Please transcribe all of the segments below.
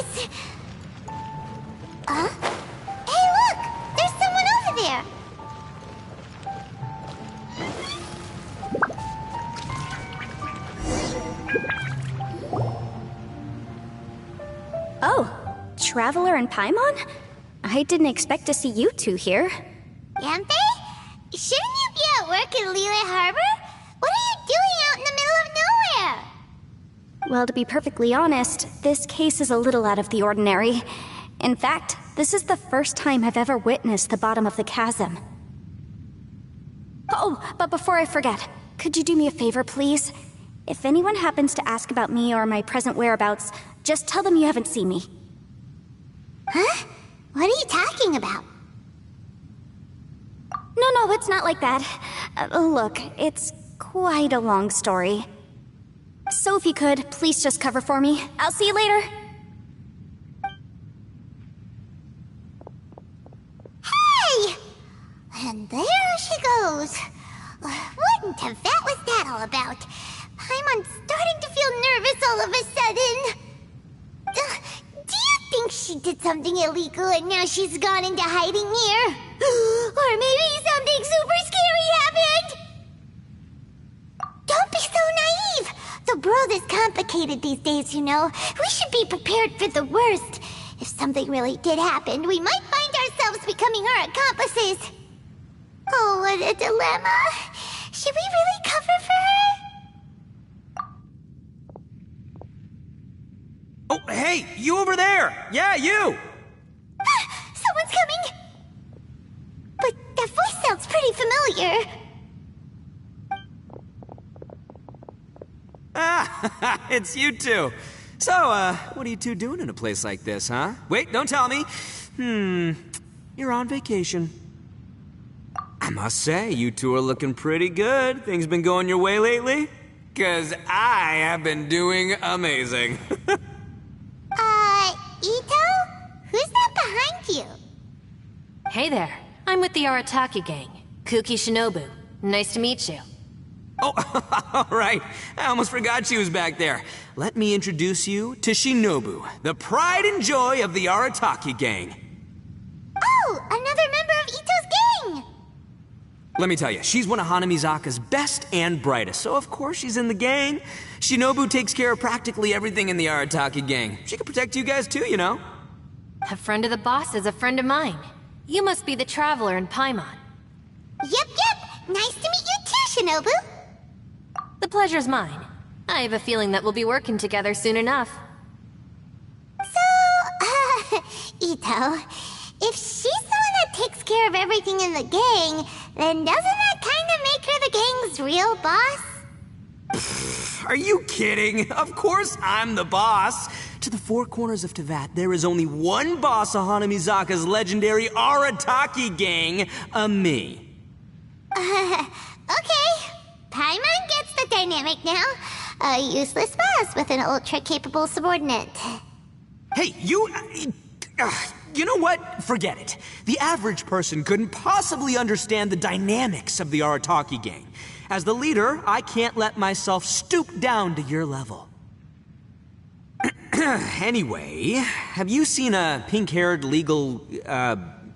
nice! Hey, look! There's someone over there! Oh, Traveler and Paimon? I didn't expect to see you two here. Yantei? Shouldn't you be at work in Liyue Harbor? What are you doing out in the middle of nowhere? Well, to be perfectly honest, this case is a little out of the ordinary. In fact, this is the first time I've ever witnessed the bottom of the chasm. Oh, but before I forget, could you do me a favor, please? If anyone happens to ask about me or my present whereabouts, just tell them you haven't seen me. Huh? What are you talking about? No, it's not like that. Look, it's quite a long story. So if you could, please just cover for me. I'll see you later. Hey! And there she goes. What in Teyvat was that all about? Paimon's starting to feel nervous all of a sudden. Do you think she did something illegal and now she's gone into hiding here? Or maybe something super scary happened? Don't be so naive! The world is complicated these days, you know. We should be prepared for the worst. If something really did happen, we might find ourselves becoming her accomplices. Oh, what a dilemma. Should we really cover for her? Oh, hey, you over there! Yeah, you! Someone's coming! But that voice sounds pretty familiar. Ah, it's you two. So, what are you two doing in a place like this, huh? Wait, don't tell me. You're on vacation. I must say, you two are looking pretty good. Things been going your way lately? 'Cause I have been doing amazing. Ito? Who's that behind you? Hey there. I'm with the Arataki gang. Kuki Shinobu. Nice to meet you. Oh, all right. I almost forgot she was back there. Let me introduce you to Shinobu, the pride and joy of the Arataki gang. Oh, another member of Ito's gang! Let me tell you, she's one of Hanamizaka's best and brightest, so of course she's in the gang. Shinobu takes care of practically everything in the Arataki gang. She can protect you guys too, you know. A friend of the boss is a friend of mine. You must be the Traveler in Paimon. Yep. Nice to meet you too, Shinobu. The pleasure's mine. I have a feeling that we'll be working together soon enough. So, Ito, if she's the one that takes care of everything in the gang, then doesn't that kind of make her the gang's real boss? Are you kidding? Of course I'm the boss. To the four corners of Teyvat, there is only one boss of Hanamizaka's legendary Arataki gang, me. Okay. Paimon gets the dynamic now. A useless boss with an ultra-capable subordinate. Hey, you know what? Forget it. The average person couldn't possibly understand the dynamics of the Arataki gang. As the leader, I can't let myself stoop down to your level. Anyway, have you seen a pink-haired legal,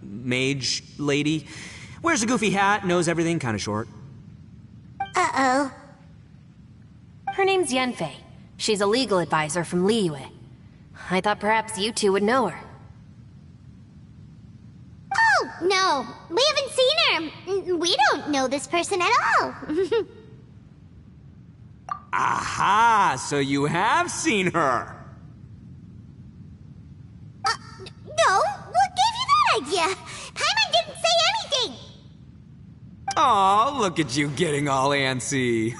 mage lady? Wears a goofy hat, knows everything, kinda short. Uh-oh. Her name's Yanfei. She's a legal advisor from Liyue. I thought perhaps you two would know her. Oh, no. We haven't seen her. We don't know this person at all. Aha! So you have seen her. No, what gave you that idea? Paimon didn't say anything. Aw, look at you getting all antsy.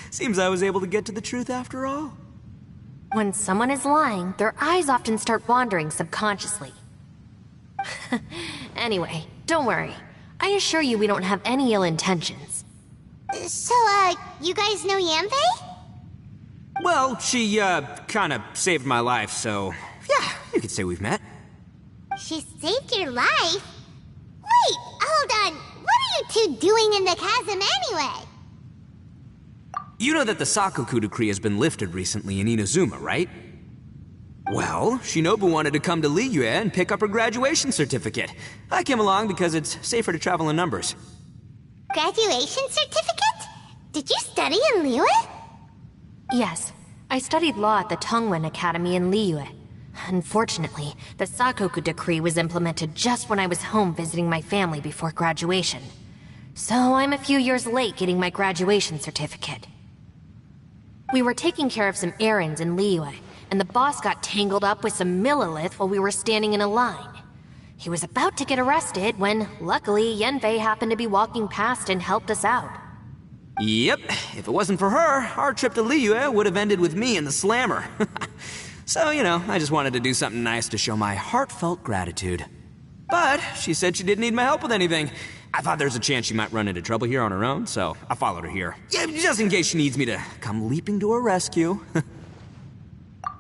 Seems I was able to get to the truth after all. When someone is lying, their eyes often start wandering subconsciously. Anyway, don't worry. I assure you we don't have any ill intentions. So, you guys know Yanfei? Well, she, kinda saved my life, so... yeah, you could say we've met. She saved your life? Wait, hold on. What are you two doing in the chasm anyway? You know that the Sakoku decree has been lifted recently in Inazuma, right? Well, Shinobu wanted to come to Liyue and pick up her graduation certificate. I came along because it's safer to travel in numbers. Graduation certificate? Did you study in Liyue? Yes, I studied law at the Tongwen Academy in Liyue. Unfortunately, the Sakoku decree was implemented just when I was home visiting my family before graduation. So I'm a few years late getting my graduation certificate. We were taking care of some errands in Liyue, and the boss got tangled up with some Millilith while we were standing in a line. He was about to get arrested when, luckily, Yenfei happened to be walking past and helped us out. Yep, if it wasn't for her, our trip to Liyue would have ended with me and the Slammer. So, I just wanted to do something nice to show my heartfelt gratitude. But she said she didn't need my help with anything. I thought there's a chance she might run into trouble here on her own, so I followed her here. Yeah, just in case she needs me to come leaping to her rescue.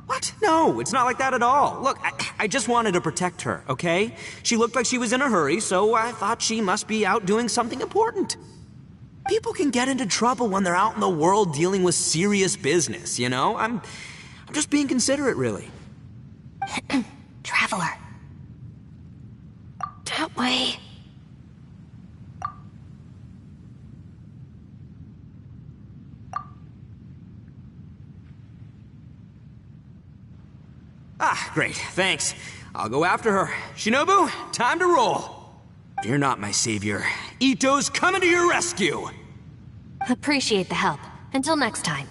What? No, it's not like that at all. Look, I just wanted to protect her, okay? She looked like she was in a hurry, so I thought she must be out doing something important. People can get into trouble when they're out in the world dealing with serious business, I'm just being considerate, really. Traveler. That way. Ah, great, thanks. I'll go after her. Shinobu, time to roll. Fear not, my savior. Ito's coming to your rescue. Appreciate the help. Until next time.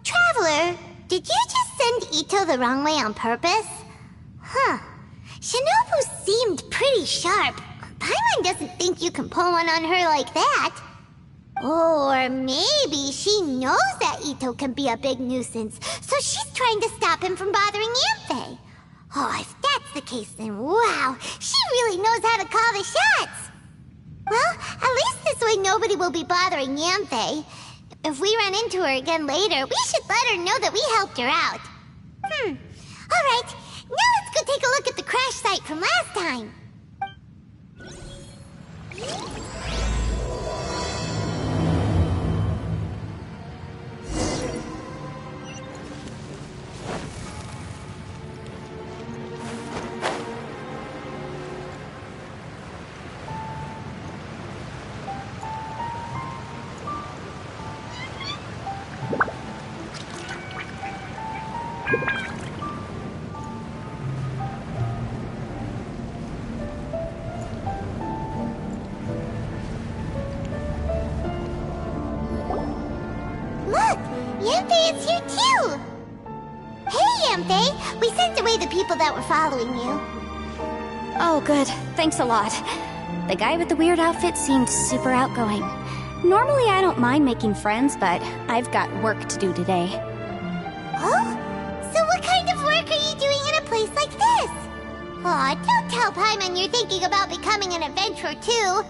Traveler, did you just send Ito the wrong way on purpose? Huh. Shinobu seemed pretty sharp. Paimon doesn't think you can pull one on her like that. Or maybe she knows that Ito can be a big nuisance, so she's trying to stop him from bothering Yanfei. Oh, if that's the case, then wow, she really knows how to call the shots. Well, at least this way nobody will be bothering Yanfei. If we run into her again later, we should let her know that we helped her out. Alright, now let's go take a look at the crash site from last time. Yanfei is here too! Hey, Yanfei! We sent away the people that were following you. Oh, good. Thanks a lot. The guy with the weird outfit seemed super outgoing. Normally I don't mind making friends, but I've got work to do today. Oh? So what kind of work are you doing in a place like this? Aw, don't tell Paimon you're thinking about becoming an adventurer too.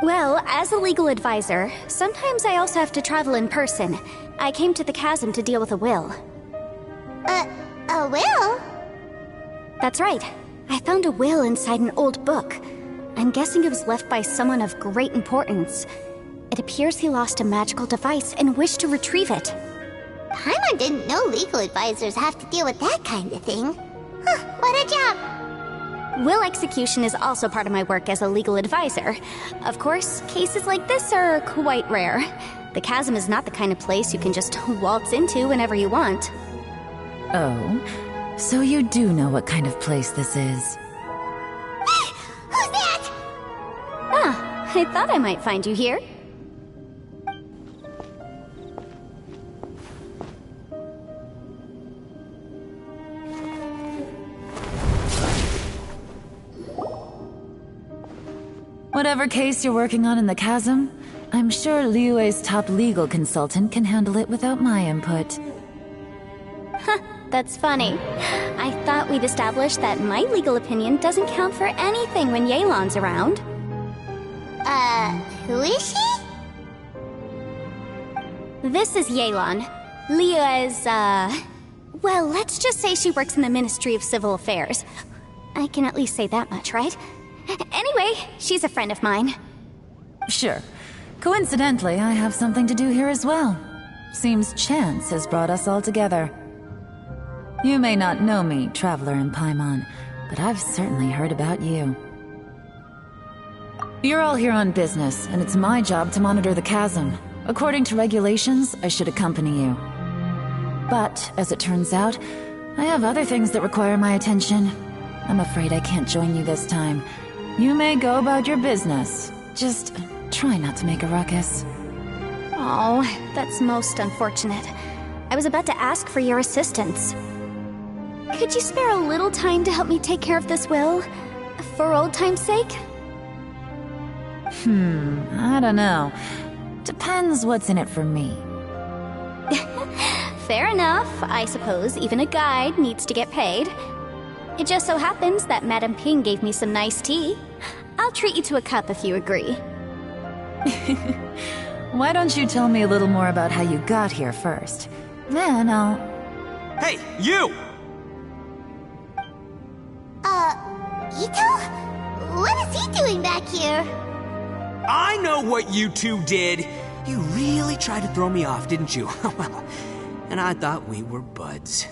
Well, as a legal advisor, sometimes I also have to travel in person. I came to the chasm to deal with a will. A will? That's right. I found a will inside an old book. I'm guessing it was left by someone of great importance. It appears he lost a magical device and wished to retrieve it. Paimon didn't know legal advisors have to deal with that kind of thing. Huh, what a job! Will execution is also part of my work as a legal advisor. Of course, cases like this are quite rare. The chasm is not the kind of place you can just waltz into whenever you want. Oh, so you do know what kind of place this is. Who's that? Ah, I thought I might find you here. Whatever case you're working on in the chasm, I'm sure Liyue's top legal consultant can handle it without my input. That's funny. I thought we'd established that my legal opinion doesn't count for anything when Yelan's around. Who is she? This is Yelan. Liyue's, well, let's just say she works in the Ministry of Civil Affairs. I can at least say that much, right? Anyway, she's a friend of mine. Sure. Coincidentally, I have something to do here as well. Seems chance has brought us all together. You may not know me, Traveler in Paimon, but I've certainly heard about you. You're all here on business, and it's my job to monitor the chasm. According to regulations, I should accompany you. But, as it turns out, I have other things that require my attention. I'm afraid I can't join you this time. You may go about your business. Just try not to make a ruckus. Oh, that's most unfortunate. I was about to ask for your assistance. Could you spare a little time to help me take care of this will? For old time's sake? I don't know. Depends what's in it for me. Fair enough. I suppose even a guide needs to get paid. It just so happens that Madame Ping gave me some nice tea. I'll treat you to a cup if you agree. Why don't you tell me a little more about how you got here first? Then I'll... Hey, you! Ito? What is he doing back here? I know what you two did. You really tried to throw me off, didn't you? Well, and I thought we were buds.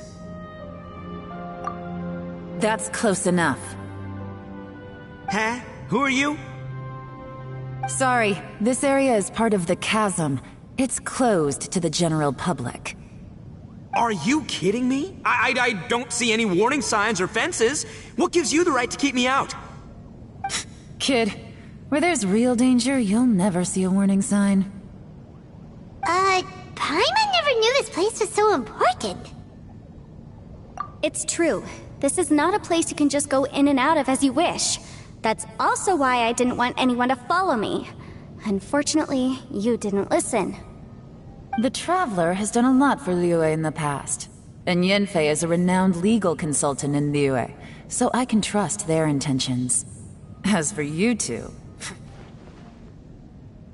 That's close enough. Huh? Who are you? Sorry, this area is part of the chasm. It's closed to the general public. Are you kidding me? I don't see any warning signs or fences. What gives you the right to keep me out? Kid, where there's real danger, you'll never see a warning sign. Paimon never knew this place was so important. It's true. This is not a place you can just go in and out of as you wish. That's also why I didn't want anyone to follow me. Unfortunately, you didn't listen. The Traveler has done a lot for Liyue in the past. And Yanfei is a renowned legal consultant in Liyue, so I can trust their intentions. As for you two...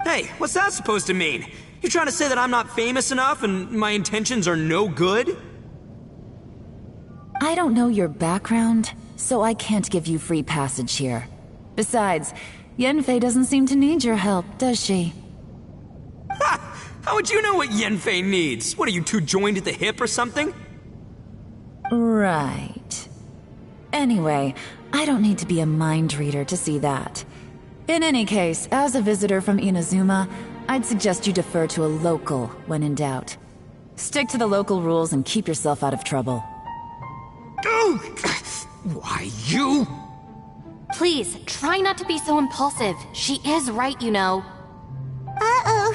Hey, what's that supposed to mean? You trying to say that I'm not famous enough and my intentions are no good? I don't know your background, so I can't give you free passage here. Besides, Yanfei doesn't seem to need your help, does she? Ha! How would you know what Yanfei needs? What, are you two joined at the hip or something? Right. Anyway, I don't need to be a mind reader to see that. In any case, as a visitor from Inazuma, I'd suggest you defer to a local when in doubt. Stick to the local rules and keep yourself out of trouble. Oh, why, you? Please, try not to be so impulsive. She is right, you know. Uh-oh.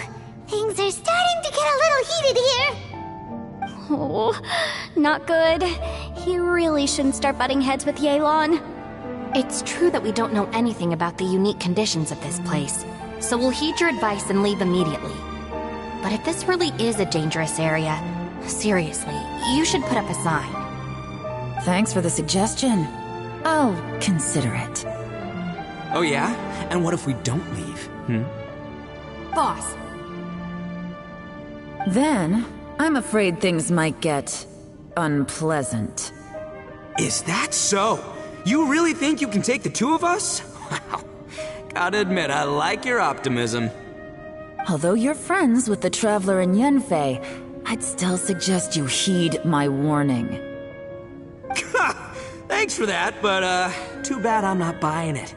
Things are starting to get a little heated here. Oh, not good. He really shouldn't start butting heads with Yelan. It's true that we don't know anything about the unique conditions of this place, so we'll heed your advice and leave immediately. But if this really is a dangerous area, seriously, you should put up a sign. Thanks for the suggestion. I'll consider it. Oh yeah? And what if we don't leave? Boss, Then, I'm afraid things might get... unpleasant. Is that so? You really think you can take the two of us? Wow. Gotta admit, I like your optimism. Although you're friends with the Traveler and Yanfei, I'd still suggest you heed my warning. Thanks for that, but too bad I'm not buying it.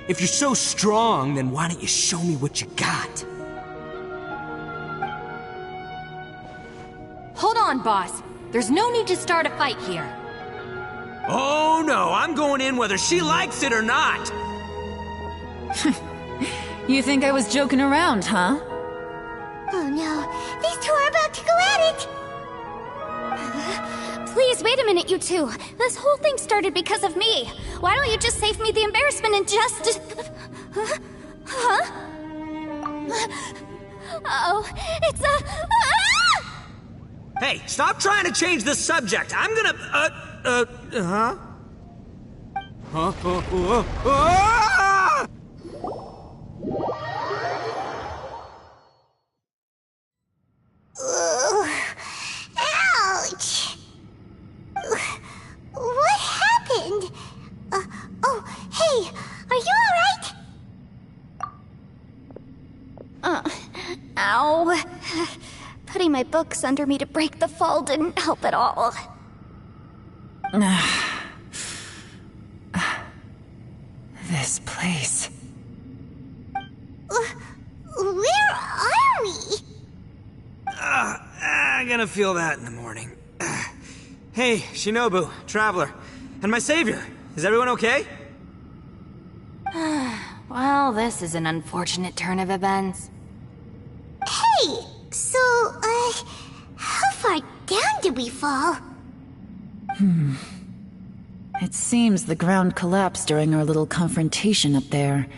If you're so strong, then why don't you show me what you got? hold on, boss. There's no need to start a fight here. Oh no, I'm going in whether she likes it or not. You think I was joking around, huh? Oh no, these two are about to go at it! Please, wait a minute, you two. This whole thing started because of me. Why don't you just save me the embarrassment and just... Huh? Uh-oh, it's a... Hey, stop trying to change the subject. I'm gonna, huh? Ah! Ouch! What happened? Oh, hey, are you alright? Ow. Putting my books under me to break the fall didn't help at all. This place. Where are we? I'm gonna feel that in the morning. Hey, Shinobu, Traveler, and my savior. Is everyone okay? Well, this is an unfortunate turn of events. Hey, so, how far down did we fall? It seems the ground collapsed during our little confrontation up there.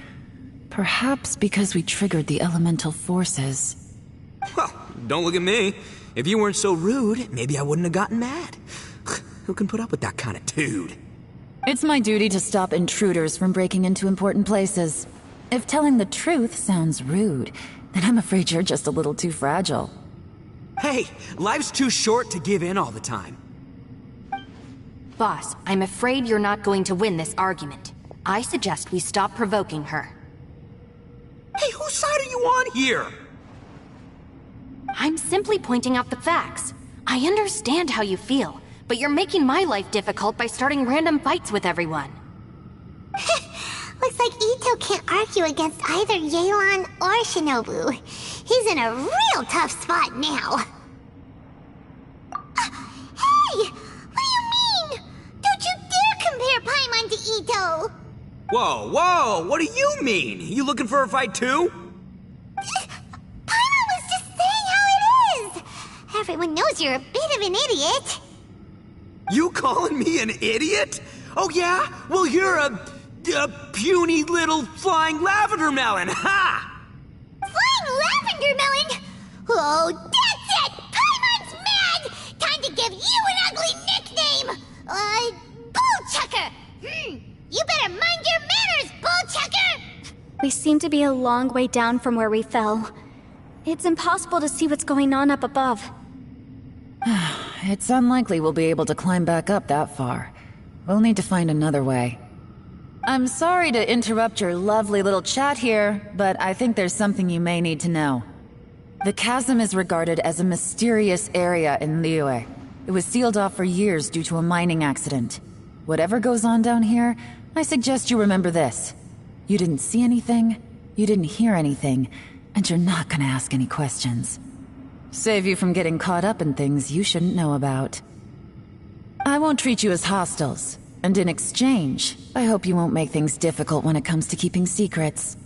Perhaps because we triggered the elemental forces. Well, don't look at me. If you weren't so rude, maybe I wouldn't have gotten mad. Who can put up with that kind of dude? It's my duty to stop intruders from breaking into important places. If telling the truth sounds rude, then I'm afraid you're just a little too fragile. Hey, life's too short to give in all the time. Boss, I'm afraid you're not going to win this argument. I suggest we stop provoking her. Hey, whose side are you on here? I'm simply pointing out the facts. I understand how you feel, but you're making my life difficult by starting random fights with everyone. Looks like Ito can't argue against either Yelan or Shinobu. He's in a real tough spot now. Hey! What do you mean? Don't you dare compare Paimon to Ito! Whoa, whoa, what do you mean? You looking for a fight too? Paimon was just saying how it is! Everyone knows you're a bit of an idiot. You calling me an idiot? Oh yeah? Well, you're a puny little flying lavender melon, ha! Flying lavender melon? Oh, that's it! Paimon's mad! Time to give you an ugly nickname! Bullchucker! You better mind your manners, Bullchucker! We seem to be a long way down from where we fell. It's impossible to see what's going on up above. It's unlikely we'll be able to climb back up that far. We'll need to find another way. I'm sorry to interrupt your lovely little chat here, but I think there's something you may need to know. The chasm is regarded as a mysterious area in Liyue. It was sealed off for years due to a mining accident. Whatever goes on down here, I suggest you remember this. You didn't see anything, you didn't hear anything, and you're not gonna ask any questions. Save you from getting caught up in things you shouldn't know about. I won't treat you as hostiles, and in exchange, I hope you won't make things difficult when it comes to keeping secrets.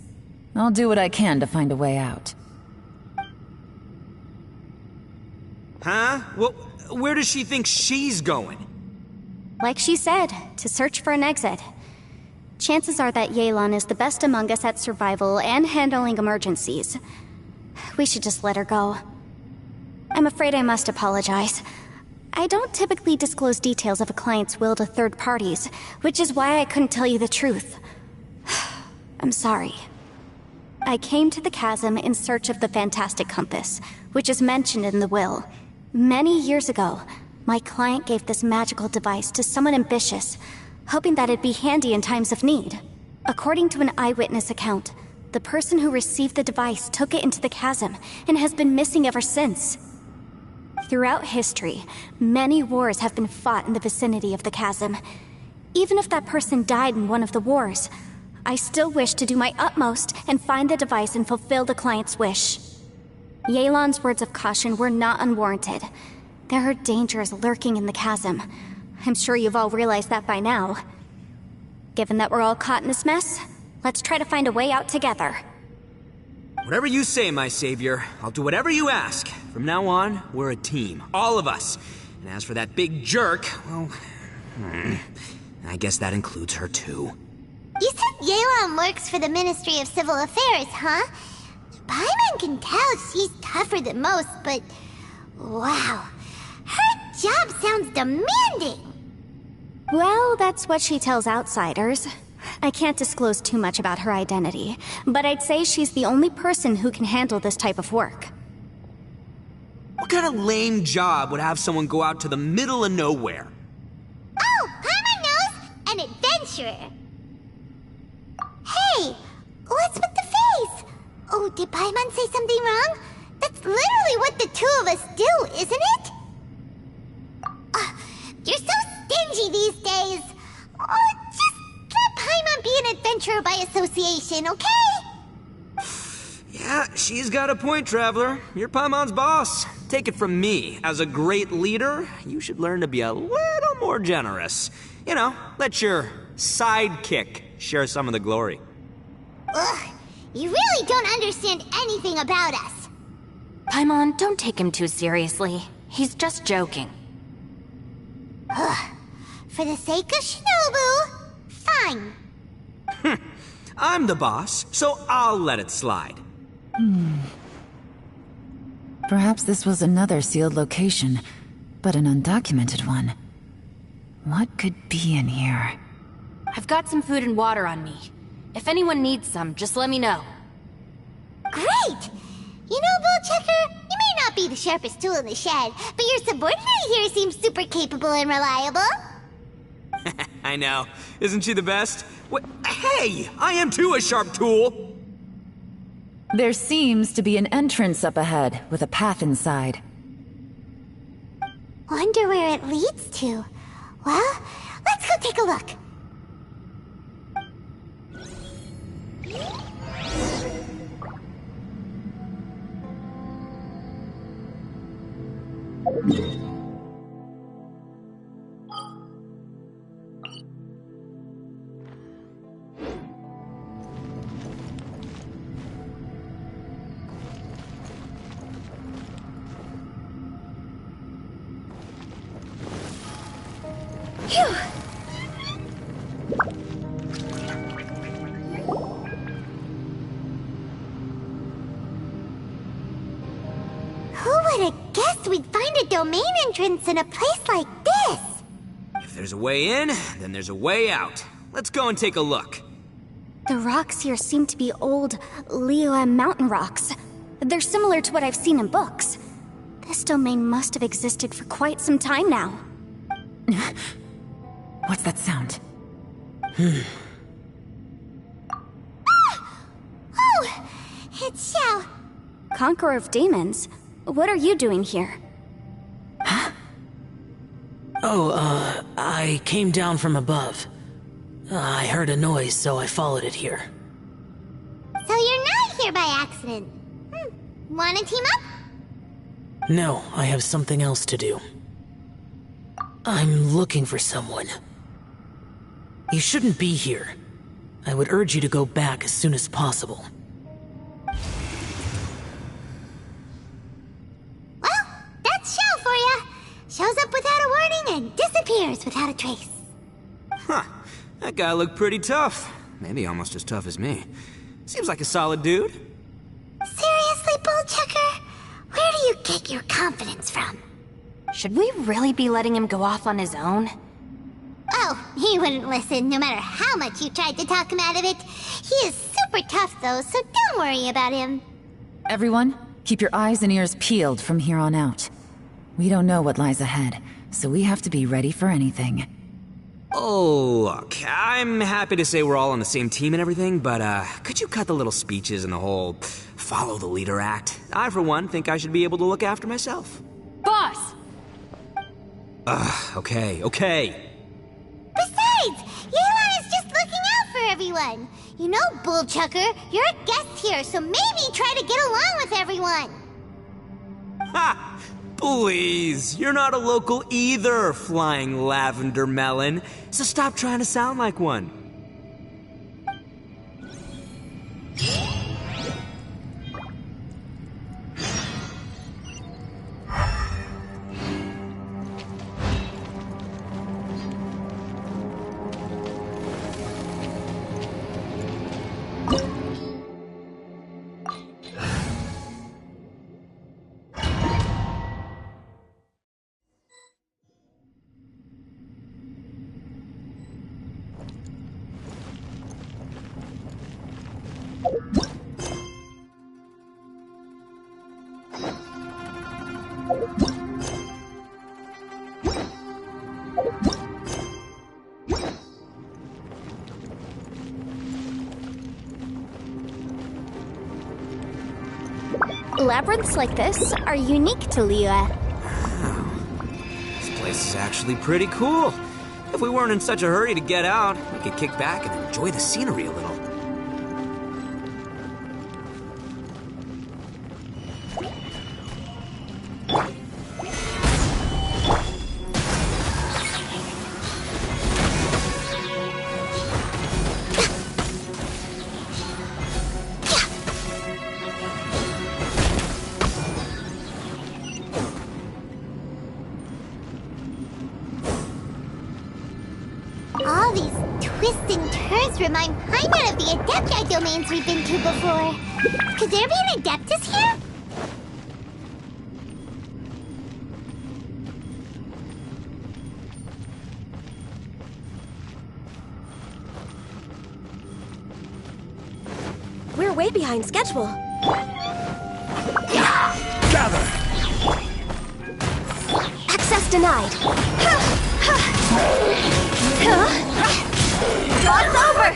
I'll do what I can to find a way out. Huh? Well, where does she think she's going? Like she said, to search for an exit. Chances are that Yelan is the best among us at survival and handling emergencies. We should just let her go. I'm afraid I must apologize. I don't typically disclose details of a client's will to third parties, which is why I couldn't tell you the truth. I'm sorry. I came to the chasm in search of the fantastic compass, which is mentioned in the will. Many years ago, my client gave this magical device to someone ambitious, hoping that it'd be handy in times of need. According to an eyewitness account, the person who received the device took it into the chasm and has been missing ever since. Throughout history, many wars have been fought in the vicinity of the chasm. Even if that person died in one of the wars, I still wish to do my utmost and find the device and fulfill the client's wish. Yelan's words of caution were not unwarranted. There are dangers lurking in the chasm. I'm sure you've all realized that by now. Given that we're all caught in this mess, let's try to find a way out together. Whatever you say, my savior, I'll do whatever you ask. From now on, we're a team. All of us. And as for that big jerk, well, I guess that includes her too. You said Yelan works for the Ministry of Civil Affairs, huh? Paimon can tell she's tougher than most, but... wow. Her job sounds demanding! Well, that's what she tells outsiders. I can't disclose too much about her identity, but I'd say she's the only person who can handle this type of work. What kind of lame job would have someone go out to the middle of nowhere? Oh, Paimon knows! An adventurer! Hey! What's with the face? Oh, did Paimon say something wrong? That's literally what the two of us do, isn't it? You're so stingy these her by association, okay? Yeah, she's got a point, Traveler. You're Paimon's boss. Take it from me. As a great leader, you should learn to be a little more generous. You know, let your sidekick share some of the glory. Ugh, you really don't understand anything about us. Paimon, don't take him too seriously. He's just joking. Ugh, for the sake of Shinobu, fine. I'm the boss, so I'll let it slide. Perhaps this was another sealed location, but an undocumented one. What could be in here? I've got some food and water on me. If anyone needs some, just let me know. Great! You know, Bullchecker, you may not be the sharpest tool in the shed, but your subordinate here seems super capable and reliable. I know. Isn't she the best? Hey! I am too a sharp tool! There seems to be an entrance up ahead, with a path inside. Wonder where it leads to. Well, let's go take a look. Phew! Who would have guessed we'd find a domain entrance in a place like this? If there's a way in, then there's a way out. Let's go and take a look. The rocks here seem to be old Liyue mountain rocks. They're similar to what I've seen in books. This domain must have existed for quite some time now. What's that sound? Oh, it's Xiao. Conqueror of Demons, what are you doing here? I came down from above. I heard a noise, so I followed it here. So you're not here by accident. Wanna team up? No, I have something else to do. I'm looking for someone. You shouldn't be here. I would urge you to go back as soon as possible. Well, that's Xiao for ya. Shows up without a warning and disappears without a trace. Huh. That guy looked pretty tough. Maybe almost as tough as me. Seems like a solid dude. Seriously, Bullchecker? Where do you get your confidence from? Should we really be letting him go off on his own? Oh, he wouldn't listen no matter how much you tried to talk him out of it. He is super tough though, so don't worry about him. Everyone, keep your eyes and ears peeled from here on out. We don't know what lies ahead, so we have to be ready for anything. Oh, look, I'm happy to say we're all on the same team and everything, but could you cut the little speeches and the whole follow the leader act? I, for one, think I should be able to look after myself. Boss! Okay. Besides, Yelan is just looking out for everyone. You know, Bullchucker, you're a guest here, so maybe try to get along with everyone. Ha! Please, you're not a local either, flying lavender melon, so stop trying to sound like one. Labyrinths like this are unique to Liyue. This place is actually pretty cool. If we weren't in such a hurry to get out, we could kick back and enjoy the scenery a little. twists and turns remind Paimon of the Adepti domains we've been to before. Could there be an Adeptus here? We're way behind schedule. Gather! Access denied. Job's over!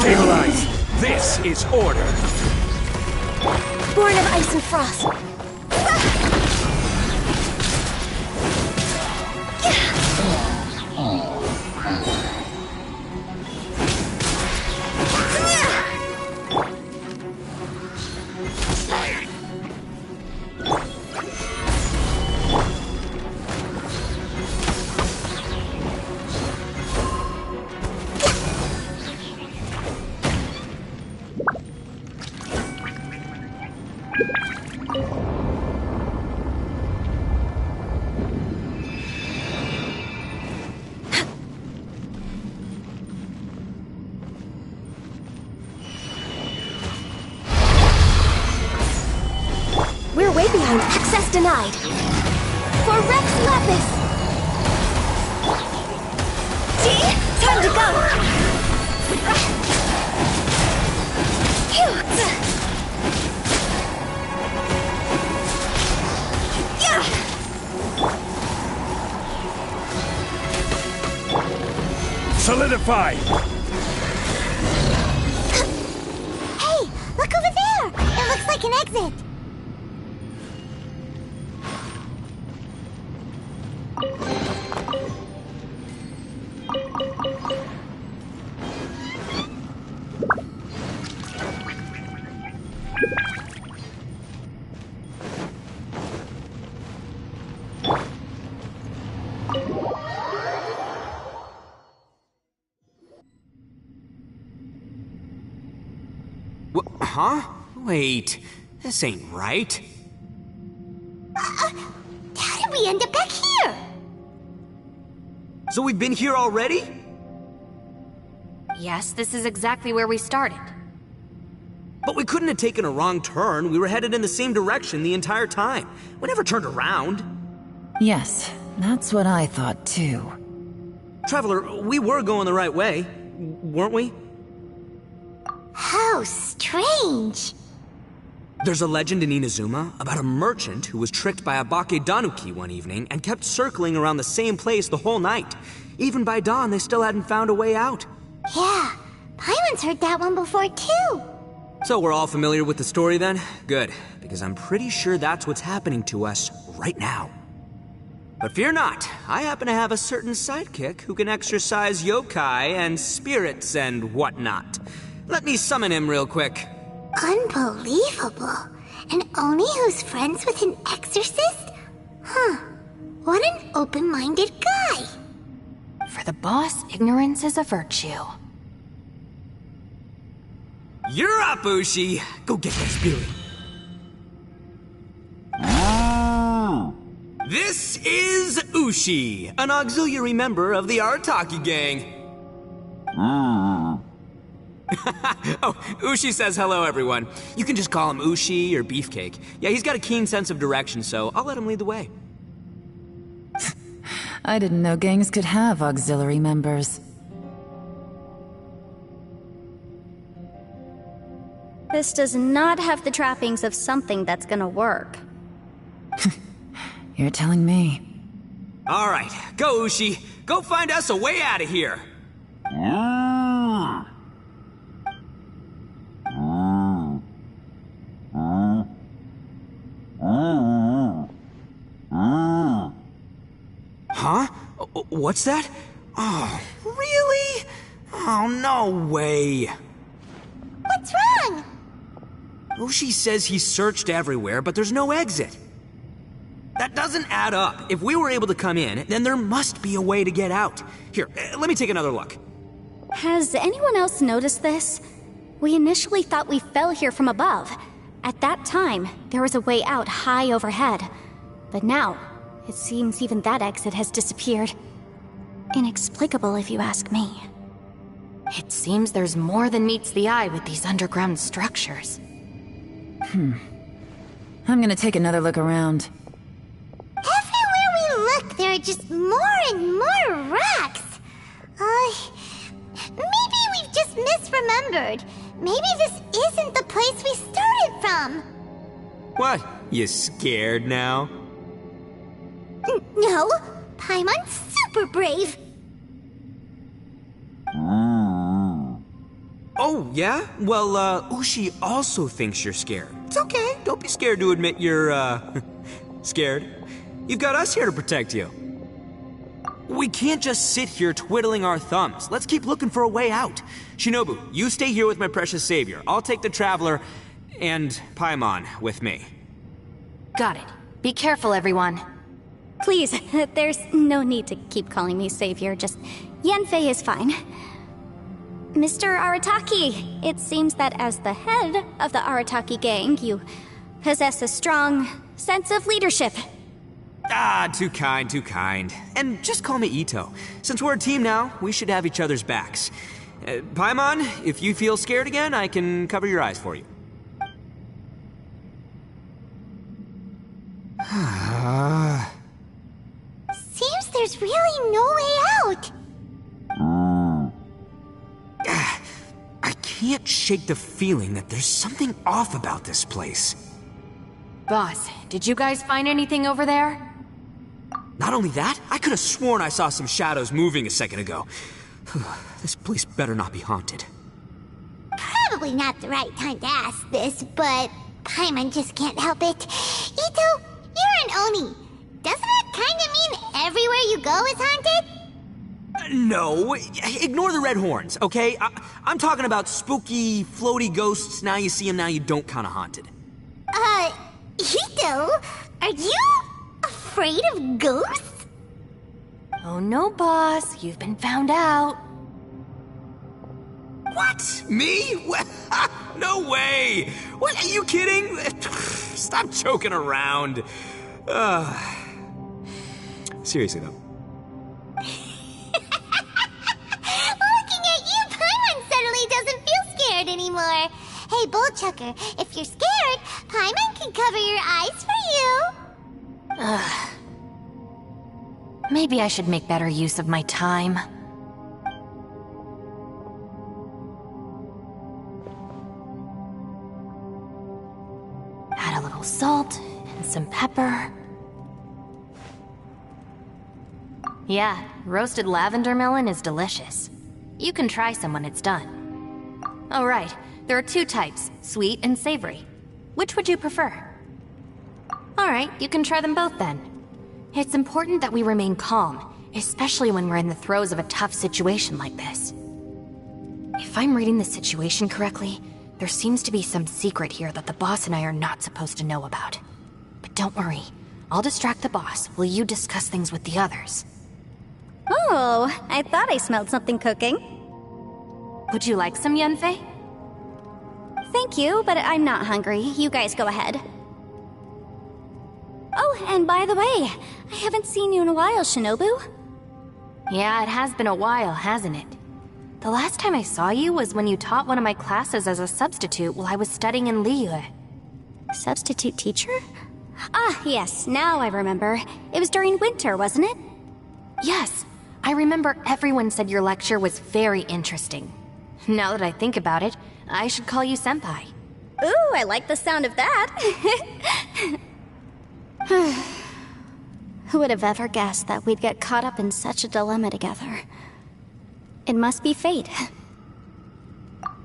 Stabilize! This is order! Born of ice and frost. We're way behind. Access denied. For Rex Lapis! See? Time to go! Solidify! Hey, look over there! It looks like an exit. Huh? Wait, this ain't right. How did we end up back here? So we've been here already? Yes, this is exactly where we started. But we couldn't have taken a wrong turn. We were headed in the same direction the entire time. We never turned around. Yes, that's what I thought too. Traveler, we were going the right way, weren't we? How strange. There's a legend in Inazuma about a merchant who was tricked by a Bakedanuki one evening and kept circling around the same place the whole night. Even by dawn, they still hadn't found a way out. Yeah, Paimon's heard that one before too. So we're all familiar with the story then? Good, because I'm pretty sure that's what's happening to us right now. But fear not, I happen to have a certain sidekick who can exercise yokai and spirits and whatnot. Let me summon him real quick. Unbelievable. And Oni who's friends with an exorcist? Huh. What an open-minded guy. For the boss, ignorance is a virtue. You're up, Ushi! Go get that spirit. This is Ushi, an auxiliary member of the Arataki gang. Oh, Ushi says hello, everyone. You can just call him Ushi or Beefcake. Yeah, he's got a keen sense of direction, so I'll let him lead the way. I didn't know gangs could have auxiliary members. This does not have the trappings of something that's gonna work. You're telling me. All right, go, Ushi. Go find us a way out of here. Huh? What's that? Oh, really? Oh, no way. What's wrong? Ushi says he searched everywhere, but there's no exit. That doesn't add up. If we were able to come in, then there must be a way to get out. Here, let me take another look. Has anyone else noticed this? We initially thought we fell here from above. At that time, there was a way out high overhead. But now, it seems even that exit has disappeared. Inexplicable, if you ask me. It seems there's more than meets the eye with these underground structures. I'm gonna take another look around. Everywhere we look, there are just more and more rocks. Maybe we've just misremembered. Maybe this isn't the place we started from. What? You scared now? No, Paimon's super brave. Oh, yeah? Well, Ushi also thinks you're scared. It's okay. Don't be scared to admit you're, scared. You've got us here to protect you. We can't just sit here twiddling our thumbs. Let's keep looking for a way out. Shinobu, you stay here with my precious savior. I'll take the Traveler and Paimon with me. Got it. Be careful, everyone. Please, there's no need to keep calling me savior, just Yanfei is fine. Mr. Arataki, it seems that as the head of the Arataki gang, you possess a strong sense of leadership. Ah, too kind, too kind. And just call me Ito. Since we're a team now, we should have each other's backs. Paimon, if you feel scared again, I can cover your eyes for you. Seems there's really no way out. I can't shake the feeling that there's something off about this place. Boss, did you guys find anything over there? Not only that, I could have sworn I saw some shadows moving a second ago. This place better not be haunted. Probably not the right time to ask this, but Paimon just can't help it. Ito, you're an Oni. Doesn't that kinda mean everywhere you go is haunted? No, ignore the red horns, okay? I'm talking about spooky, floaty ghosts, now you see them, now you don't kinda haunted. Ito, are you afraid of ghosts? Oh no, boss. You've been found out. What? Me? No way! What, are you kidding? Stop joking around. Seriously though. Looking at you, Paimon suddenly doesn't feel scared anymore. Hey, Bullchucker, if you're scared, Paimon can cover your eyes for you. Maybe I should make better use of my time. Add a little salt and some pepper. Yeah, roasted lavender melon is delicious. You can try some when it's done. Oh, right. There are two types, sweet and savory. Which would you prefer? Alright, you can try them both then. It's important that we remain calm, especially when we're in the throes of a tough situation like this. If I'm reading the situation correctly, there seems to be some secret here that the boss and I are not supposed to know about. But don't worry, I'll distract the boss while you discuss things with the others. Oh, I thought I smelled something cooking. Would you like some, Yanfei? Thank you, but I'm not hungry. You guys go ahead. Oh, and by the way, I haven't seen you in a while, Shinobu. Yeah, it has been a while, hasn't it? The last time I saw you was when you taught one of my classes as a substitute while I was studying in Liyue. Substitute teacher? Ah, yes, now I remember. It was during winter, wasn't it? Yes, I remember everyone said your lecture was very interesting. Now that I think about it, I should call you Senpai. Ooh, I like the sound of that. Who would have ever guessed that we'd get caught up in such a dilemma together? It must be fate.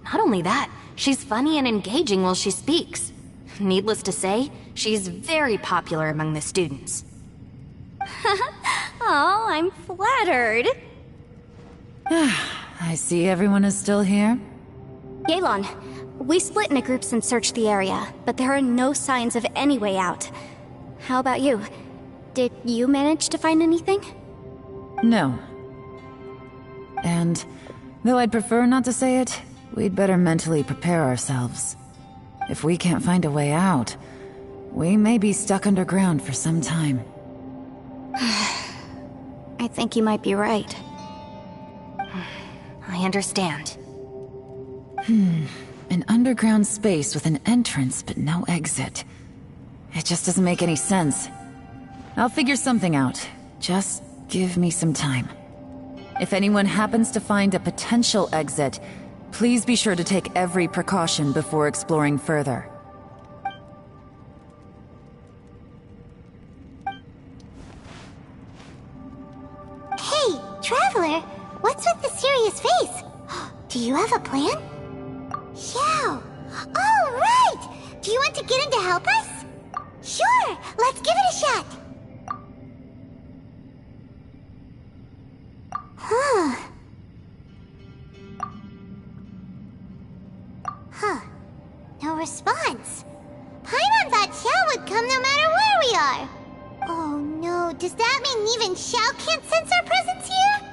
Not only that, she's funny and engaging while she speaks. Needless to say, she's very popular among the students. Oh, I'm flattered. I see everyone is still here. Yelan, we split into groups and searched the area, but there are no signs of any way out. How about you? Did you manage to find anything? No. And, though I'd prefer not to say it, we'd better mentally prepare ourselves. If we can't find a way out, we may be stuck underground for some time. I think you might be right. I understand. An underground space with an entrance but no exit. It just doesn't make any sense. I'll figure something out. Just give me some time. If anyone happens to find a potential exit, please be sure to take every precaution before exploring further. Hey, Traveler, what's with the serious face? Do you have a plan? Yeah. All right! Do you want to get in to help us? Sure, let's give it a shot. Huh. No response. Paimon thought Xiao would come no matter where we are. Oh no, does that mean even Xiao can't sense our presence here?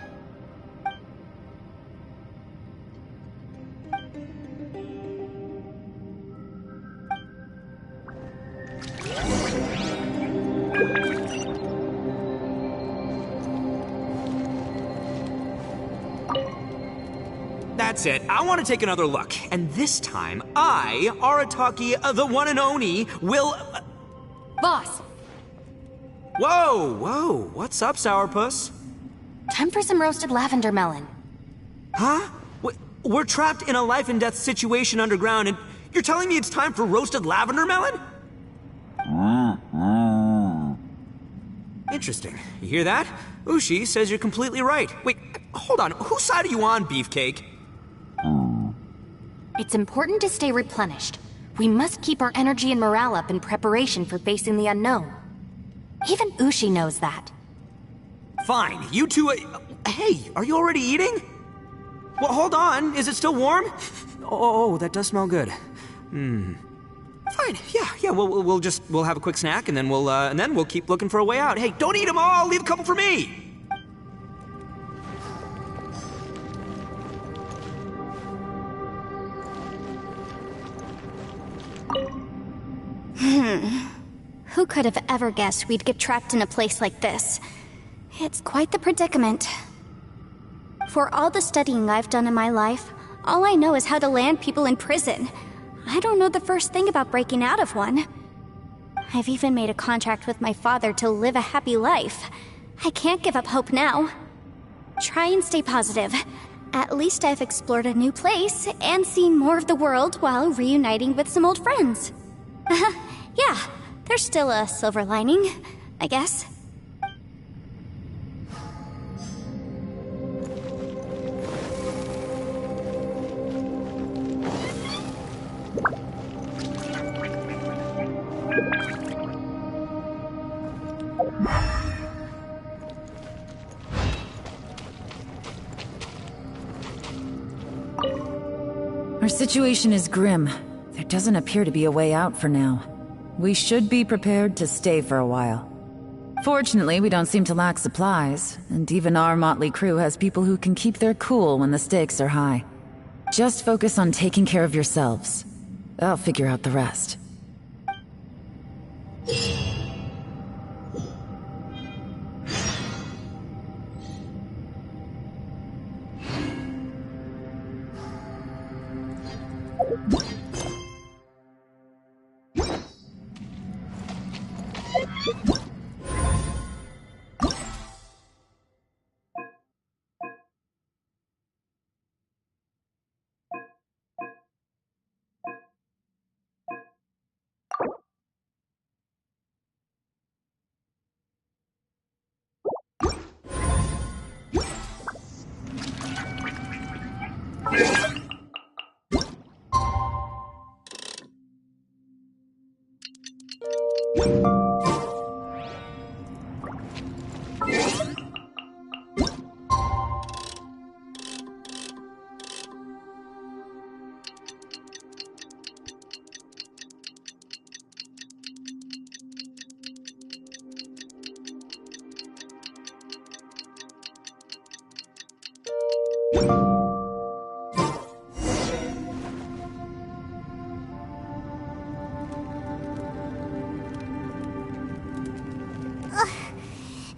That's it. I want to take another look. And this time, I, Arataki, the one and only, will... Boss, Whoa. What's up, Sourpuss? time for some roasted lavender melon. Huh? We're trapped in a life and death situation underground, and you're telling me it's time for roasted lavender melon? Interesting. You hear that? Ushi says you're completely right. Wait, hold on. Whose side are you on, Beefcake? It's important to stay replenished. We must keep our energy and morale up in preparation for facing the unknown. Even Ushi knows that. Fine, you two... hey, are you already eating? Well, hold on. Is it still warm? Oh, that does smell good. Fine, yeah, we'll have a quick snack, and then we'll keep looking for a way out. Hey, don't eat them all! Leave a couple for me! Who could have ever guessed we'd get trapped in a place like this? It's quite the predicament. For all the studying I've done in my life, all I know is how to land people in prison. I don't know the first thing about breaking out of one. I've even made a contract with my father to live a happy life. I can't give up hope now. Try and stay positive. At least I've explored a new place and seen more of the world while reuniting with some old friends. Yeah, there's still a silver lining, I guess. Our situation is grim. There doesn't appear to be a way out for now. We should be prepared to stay for a while. Fortunately, we don't seem to lack supplies, and even our motley crew has people who can keep their cool when the stakes are high. Just focus on taking care of yourselves. I'll figure out the rest.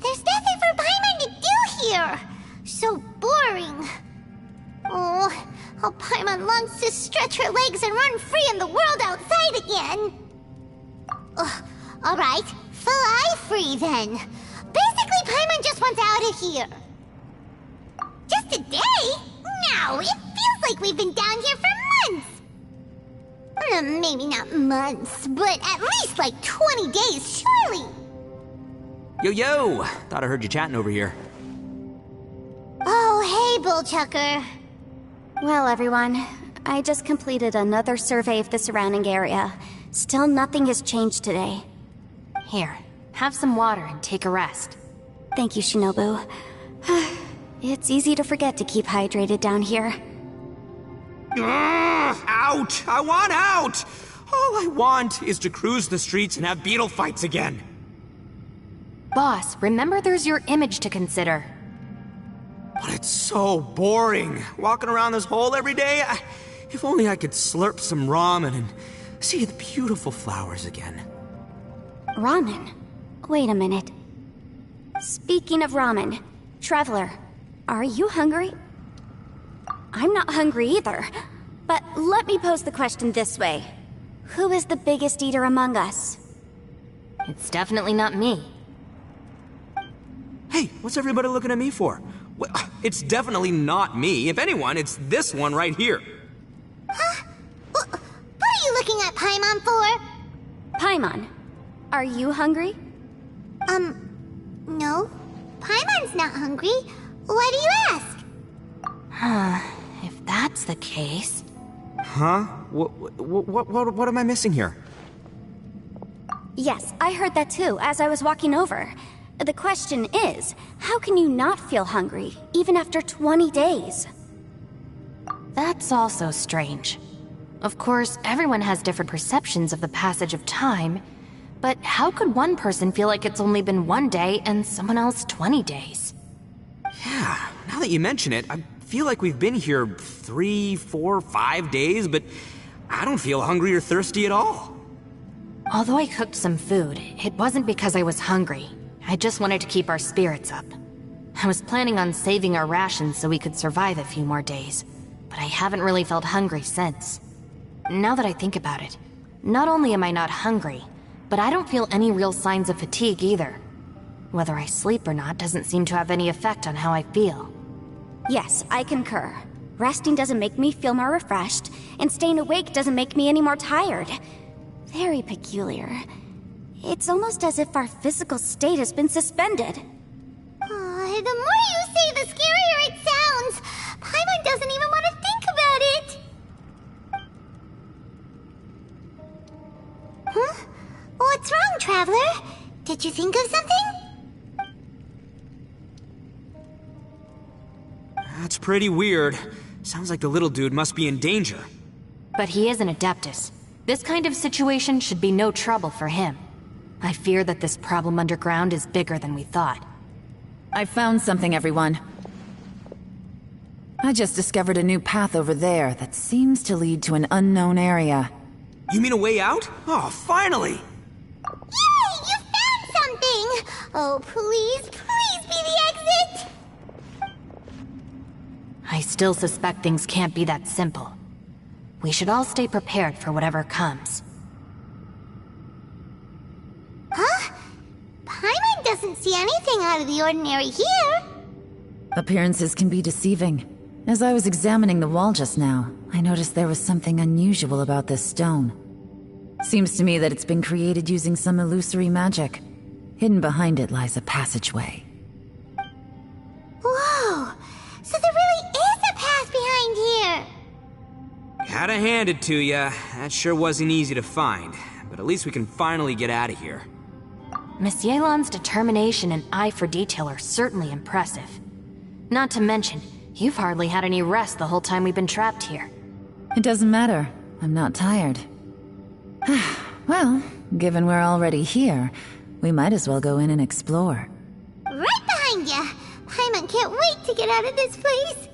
There's nothing for Paimon to do here! So boring. Oh, how Paimon longs to stretch her legs and run free in the world outside again. Alright, fly free then. Basically, Paimon just wants out of here. Just a day? No, it feels like we've been down here for months. Maybe not months, but at least like 20 days, surely. Yo! Thought I heard you chatting over here. Oh, hey, Bullchucker. Well, everyone, I just completed another survey of the surrounding area. Still nothing has changed today. Here, have some water and take a rest. Thank you, Shinobu. It's easy to forget to keep hydrated down here. Out! I want out! All I want is to cruise the streets and have beetle fights again. Boss, remember there's your image to consider. But it's so boring, walking around this hole every day. If only I could slurp some ramen and see the beautiful flowers again. Ramen? Wait a minute. Speaking of ramen, Traveler, are you hungry? I'm not hungry either. But let me pose the question this way. Who is the biggest eater among us? It's definitely not me. Hey, what's everybody looking at me for? Well, it's definitely not me. If anyone, it's this one right here. Huh? What are you looking at Paimon for? Paimon, are you hungry? No. Paimon's not hungry. Why do you ask? If that's the case... Huh? What am I missing here? Yes, I heard that too, as I was walking over. The question is, how can you not feel hungry, even after 20 days? That's also strange. Of course, everyone has different perceptions of the passage of time, but how could one person feel like it's only been 1 day and someone else 20 days? Yeah, now that you mention it, I feel like we've been here 3, 4, 5 days, but I don't feel hungry or thirsty at all. Although I cooked some food, it wasn't because I was hungry. I just wanted to keep our spirits up. I was planning on saving our rations so we could survive a few more days, but I haven't really felt hungry since. Now that I think about it, not only am I not hungry, but I don't feel any real signs of fatigue either. Whether I sleep or not doesn't seem to have any effect on how I feel. Yes, I concur. Resting doesn't make me feel more refreshed, and staying awake doesn't make me any more tired. Very peculiar. It's almost as if our physical state has been suspended. The more you say, the scarier it sounds. Paimon doesn't even want to think about it. Huh? What's wrong, Traveler? Did you think of something? That's pretty weird. Sounds like the little dude must be in danger. But he is an Adeptus. This kind of situation should be no trouble for him. I fear that this problem underground is bigger than we thought. I found something, everyone. I just discovered a new path over there that seems to lead to an unknown area. You mean a way out? Oh, finally! Yay! You found something! Oh, please, please be the exit! I still suspect things can't be that simple. We should all stay prepared for whatever comes. Huh? Paimon doesn't see anything out of the ordinary here. Appearances can be deceiving. As I was examining the wall just now, I noticed there was something unusual about this stone. Seems to me that it's been created using some illusory magic. Hidden behind it lies a passageway. Whoa! So there really is a path behind here! Gotta hand it to ya. That sure wasn't easy to find. But at least we can finally get out of here. Miss Yelan's determination and eye for detail are certainly impressive. Not to mention, you've hardly had any rest the whole time we've been trapped here. It doesn't matter. I'm not tired. Well, given we're already here, we might as well go in and explore. Right behind ya! Paimon can't wait to get out of this place!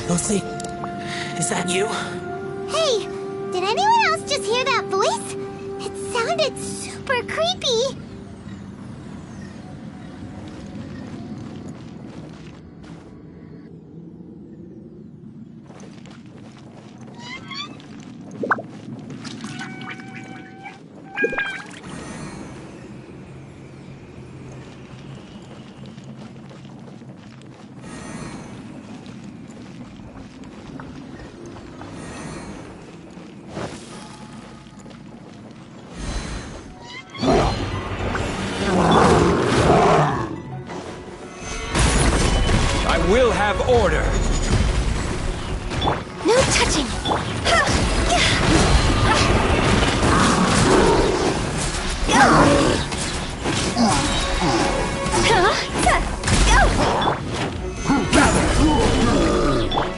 Lucy, is that you? Hey, did anyone else just hear that voice? It sounded super creepy. We'll have order. No touching!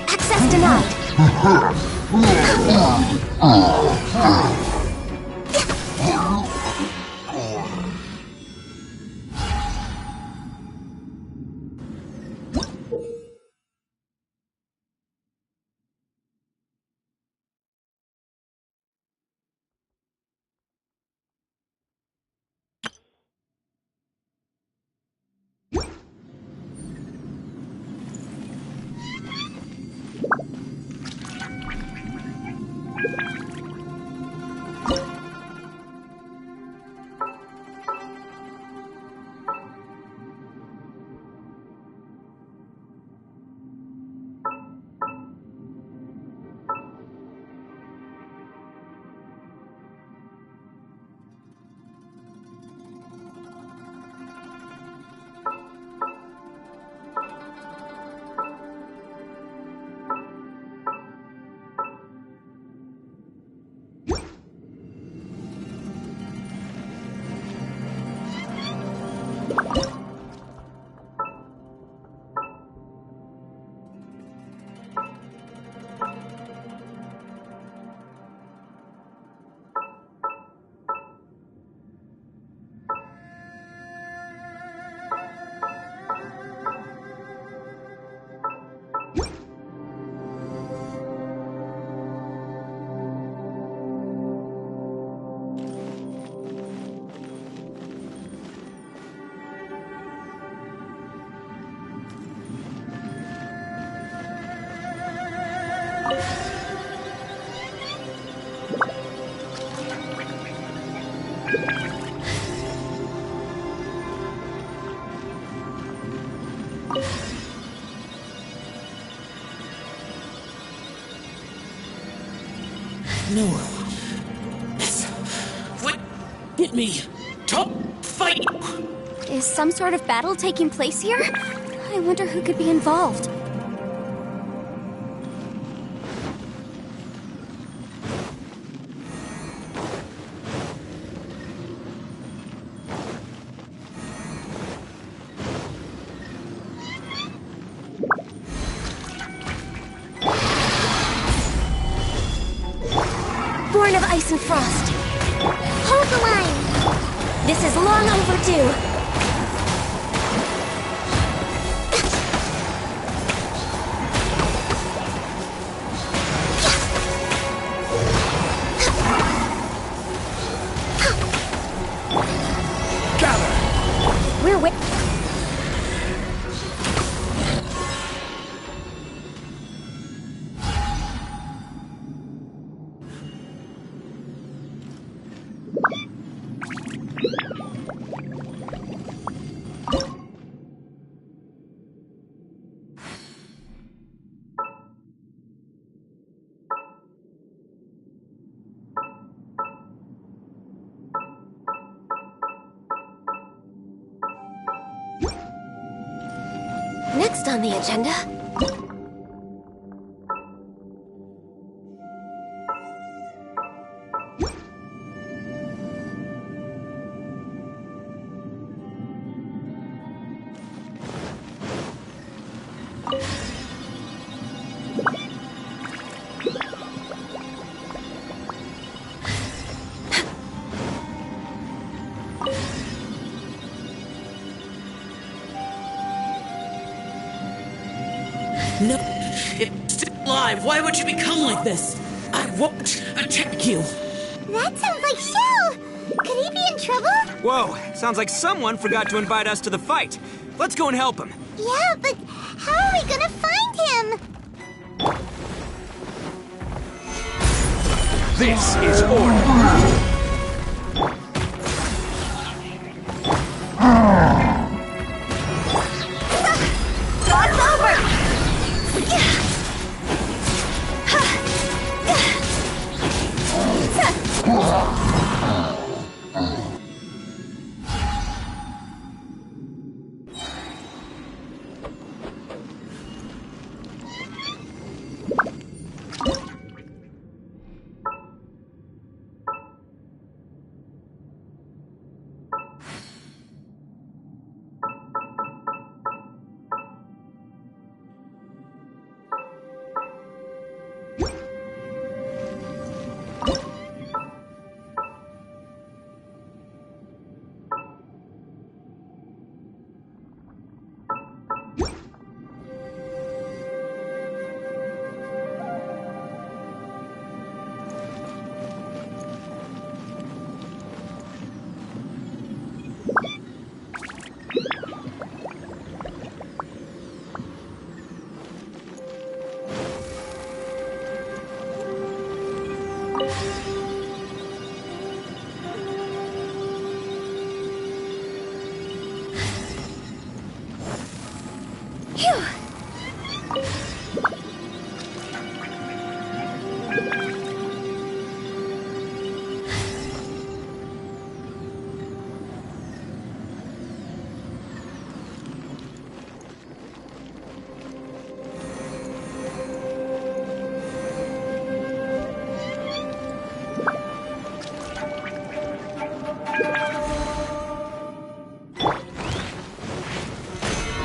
Access denied! No. Yes. What? Get me. Top fight. Is some sort of battle taking place here? I wonder who could be involved. Born of ice and frost. Hold the line! This is long overdue. We're wait. Next on the agenda. No. It's still alive. Why would you become like this? I won't attack you. That sounds like Shell! Could he be in trouble? Whoa, sounds like someone forgot to invite us to the fight. Let's go and help him. Yeah, but how are we gonna find him? This is order.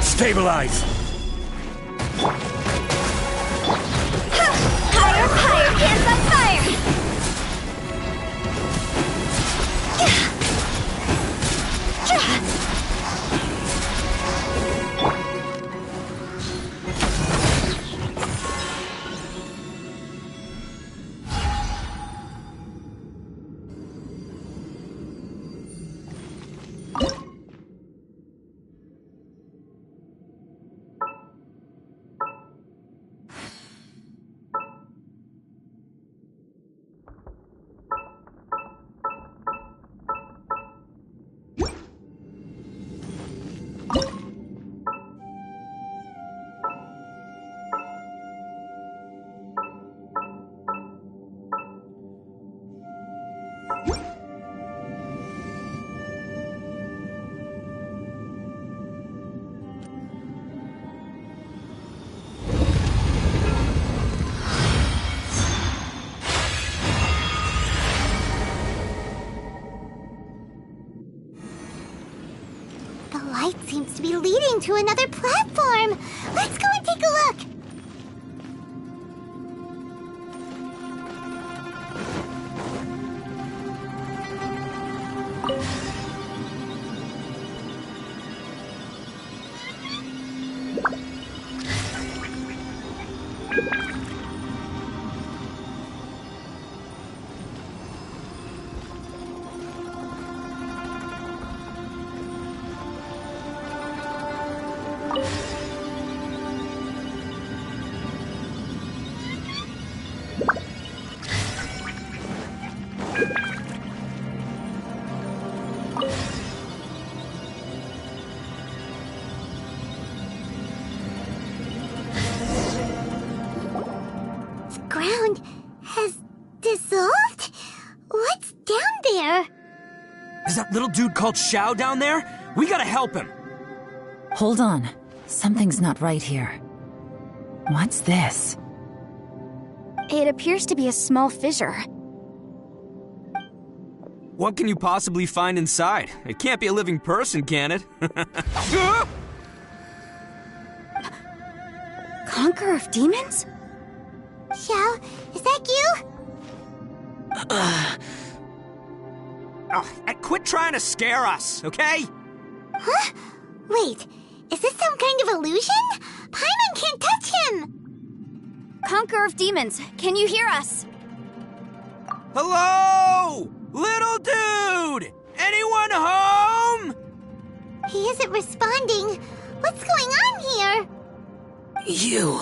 Stabilize! Higher, higher, hands on fire! seems to be leading to another platform. Let's go and take a look. Ground has dissolved? What's down there? Is that little dude called Xiao down there? We gotta help him. Hold on. Something's not right here. What's this? It appears to be a small fissure. What can you possibly find inside? It can't be a living person, can it? Conqueror of demons? Xiao, is that you? Quit trying to scare us, okay? Huh? Wait, is this some kind of illusion? Paimon can't touch him! Conqueror of demons, can you hear us? Hello? Little dude! Anyone home? He isn't responding. What's going on here? You.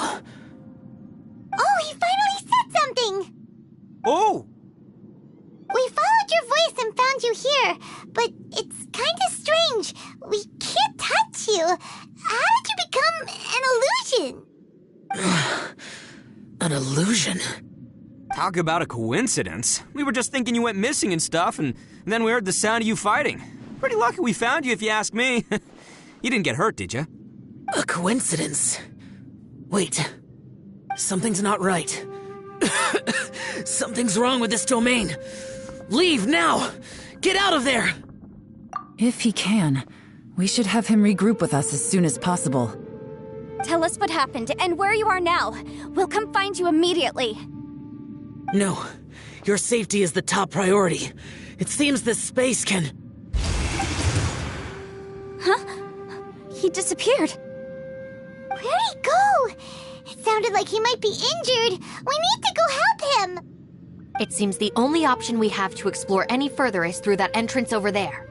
Oh, he finally said something! Oh! We followed your voice and found you here, but it's kinda strange. We can't touch you. How did you become an illusion? An illusion? Talk about a coincidence. We were just thinking you went missing and stuff, and then we heard the sound of you fighting. Pretty lucky we found you, if you ask me. You didn't get hurt, did you? A coincidence? Wait. Something's not right. Something's wrong with this domain. Leave now! Get out of there! If he can, we should have him regroup with us as soon as possible. Tell us what happened and where you are now. We'll come find you immediately. No. Your safety is the top priority. It seems this space can... Huh? He disappeared. Where'd he go? It sounded like he might be injured. We need to go help him. It seems the only option we have to explore any further is through that entrance over there.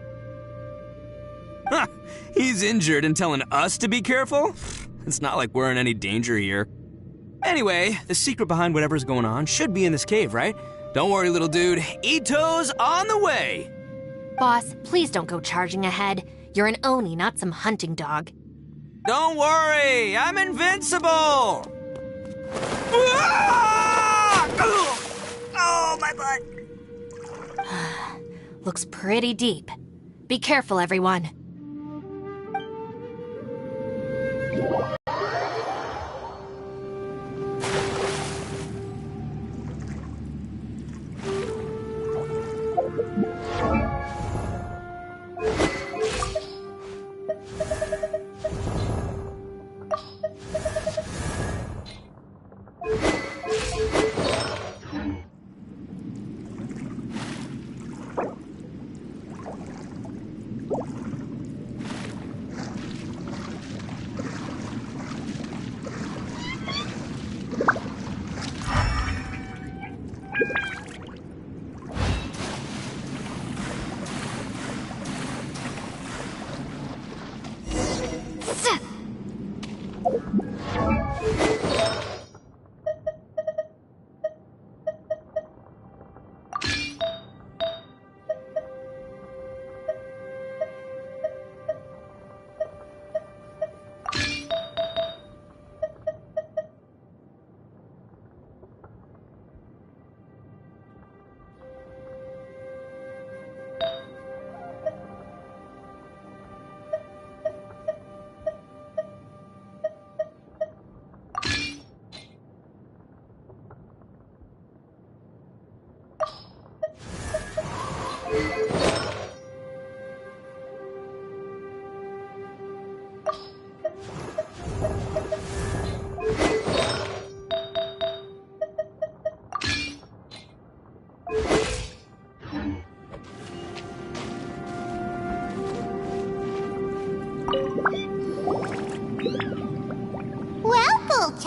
Huh. He's injured and telling us to be careful? It's not like we're in any danger here. Anyway, the secret behind whatever's going on should be in this cave, right? Don't worry, little dude. Ito's on the way! Boss, please don't go charging ahead. You're an Oni, not some hunting dog. Don't worry, I'm invincible! Oh, my butt! Looks pretty deep. Be careful, everyone.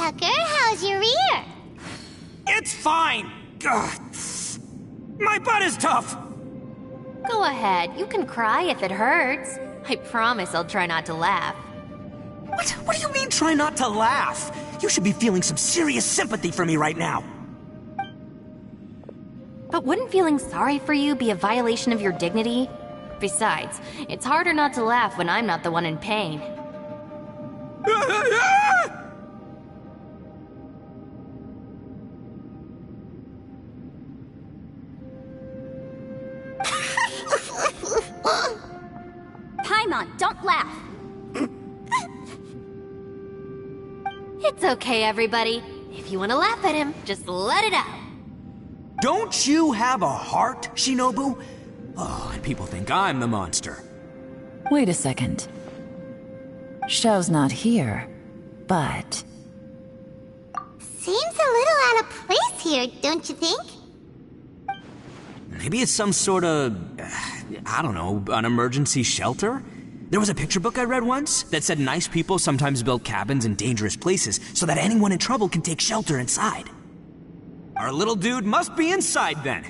Tucker. How's your ear? It's fine! Ugh. My butt is tough! Go ahead, you can cry if it hurts. I promise I'll try not to laugh. What do you mean, try not to laugh? You should be feeling some serious sympathy for me right now. But wouldn't feeling sorry for you be a violation of your dignity? Besides, it's harder not to laugh when I'm not the one in pain. Paimon, don't laugh. It's okay, everybody. If you want to laugh at him, just let it out. Don't you have a heart, Shinobu? Oh, and people think I'm the monster. Wait a second. Xiao's not here, but... Seems a little out of place here, don't you think? Maybe it's some sort of, I don't know, an emergency shelter? There was a picture book I read once that said nice people sometimes build cabins in dangerous places so that anyone in trouble can take shelter inside. Our little dude must be inside then.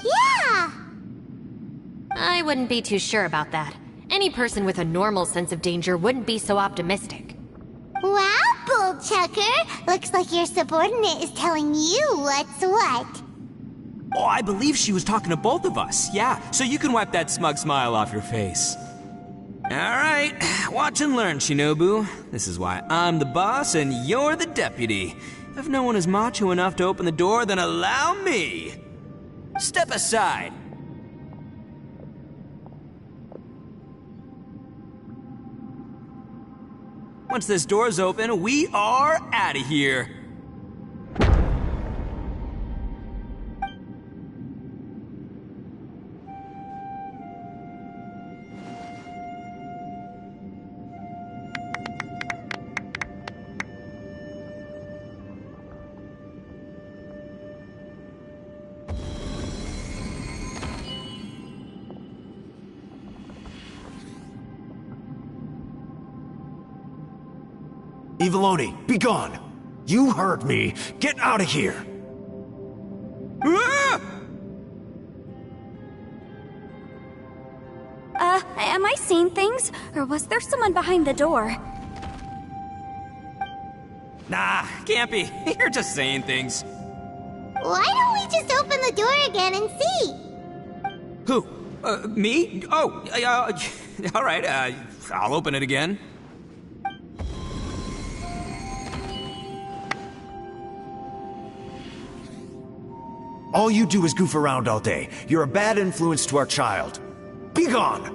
Yeah! I wouldn't be too sure about that. Any person with a normal sense of danger wouldn't be so optimistic. Wow, Bull Chucker! Looks like your subordinate is telling you what's what. Oh, I believe she was talking to both of us. Yeah, so you can wipe that smug smile off your face. All right, watch and learn, Shinobu. This is why I'm the boss and you're the deputy. If no one is macho enough to open the door, then allow me. Step aside. Once this door's open, we are out of here. Eviloni, be gone! You heard me! Get out of here! Ah! Am I seeing things? Or was there someone behind the door? Nah, can't be. You're just saying things. Why don't we just open the door again and see? Who? Me? Oh, all right, I'll open it again. All you do is goof around all day. You're a bad influence to our child. Be gone!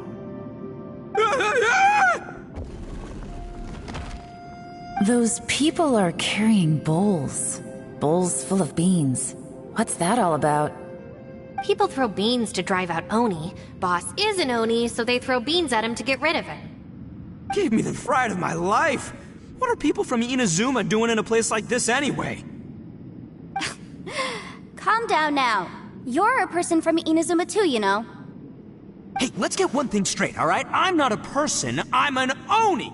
Those people are carrying bowls. Bowls full of beans. What's that all about? People throw beans to drive out Oni. Boss is an Oni, so they throw beans at him to get rid of him. Gave me the fright of my life. What are people from Inazuma doing in a place like this anyway? Calm down now. You're a person from Inazuma too, you know. Hey, let's get one thing straight, all right? I'm not a person, I'm an Oni!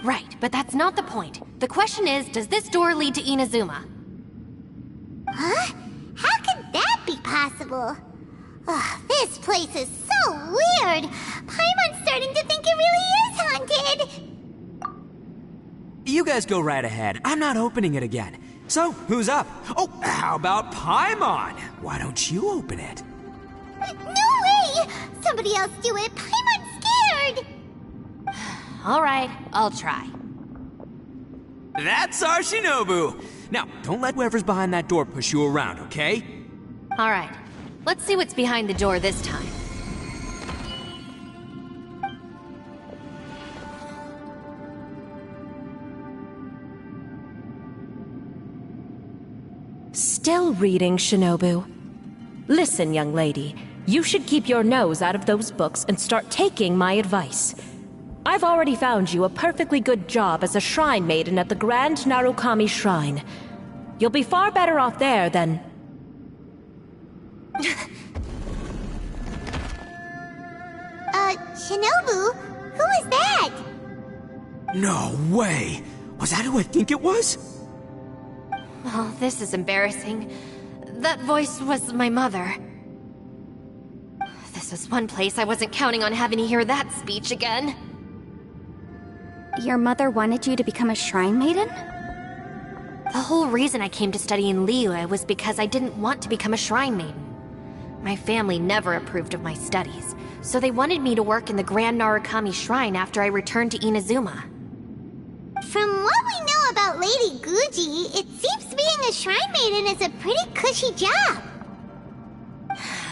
Right, but that's not the point. The question is, does this door lead to Inazuma? Huh? How could that be possible? Ugh, this place is so weird. Paimon's starting to think it really is haunted. You guys go right ahead. I'm not opening it again. So, who's up? Oh, how about Paimon? Why don't you open it? No way! Somebody else do it. Paimon's scared. All right, I'll try. That's our Shinobu! Now, don't let whoever's behind that door push you around, okay? All right, let's see what's behind the door this time. Still reading, Shinobu. Listen, young lady. You should keep your nose out of those books and start taking my advice. I've already found you a perfectly good job as a shrine maiden at the Grand Narukami Shrine. You'll be far better off there than... Shinobu? Who is that? No way! Was that who I think it was? Oh, this is embarrassing. That voice was my mother. This was one place I wasn't counting on having to hear that speech again. Your mother wanted you to become a shrine maiden? The whole reason I came to study in Liyue was because I didn't want to become a shrine maiden. My family never approved of my studies, so they wanted me to work in the Grand Narukami Shrine after I returned to Inazuma. From what we know about Lady Guji, it seems being a shrine maiden is a pretty cushy job.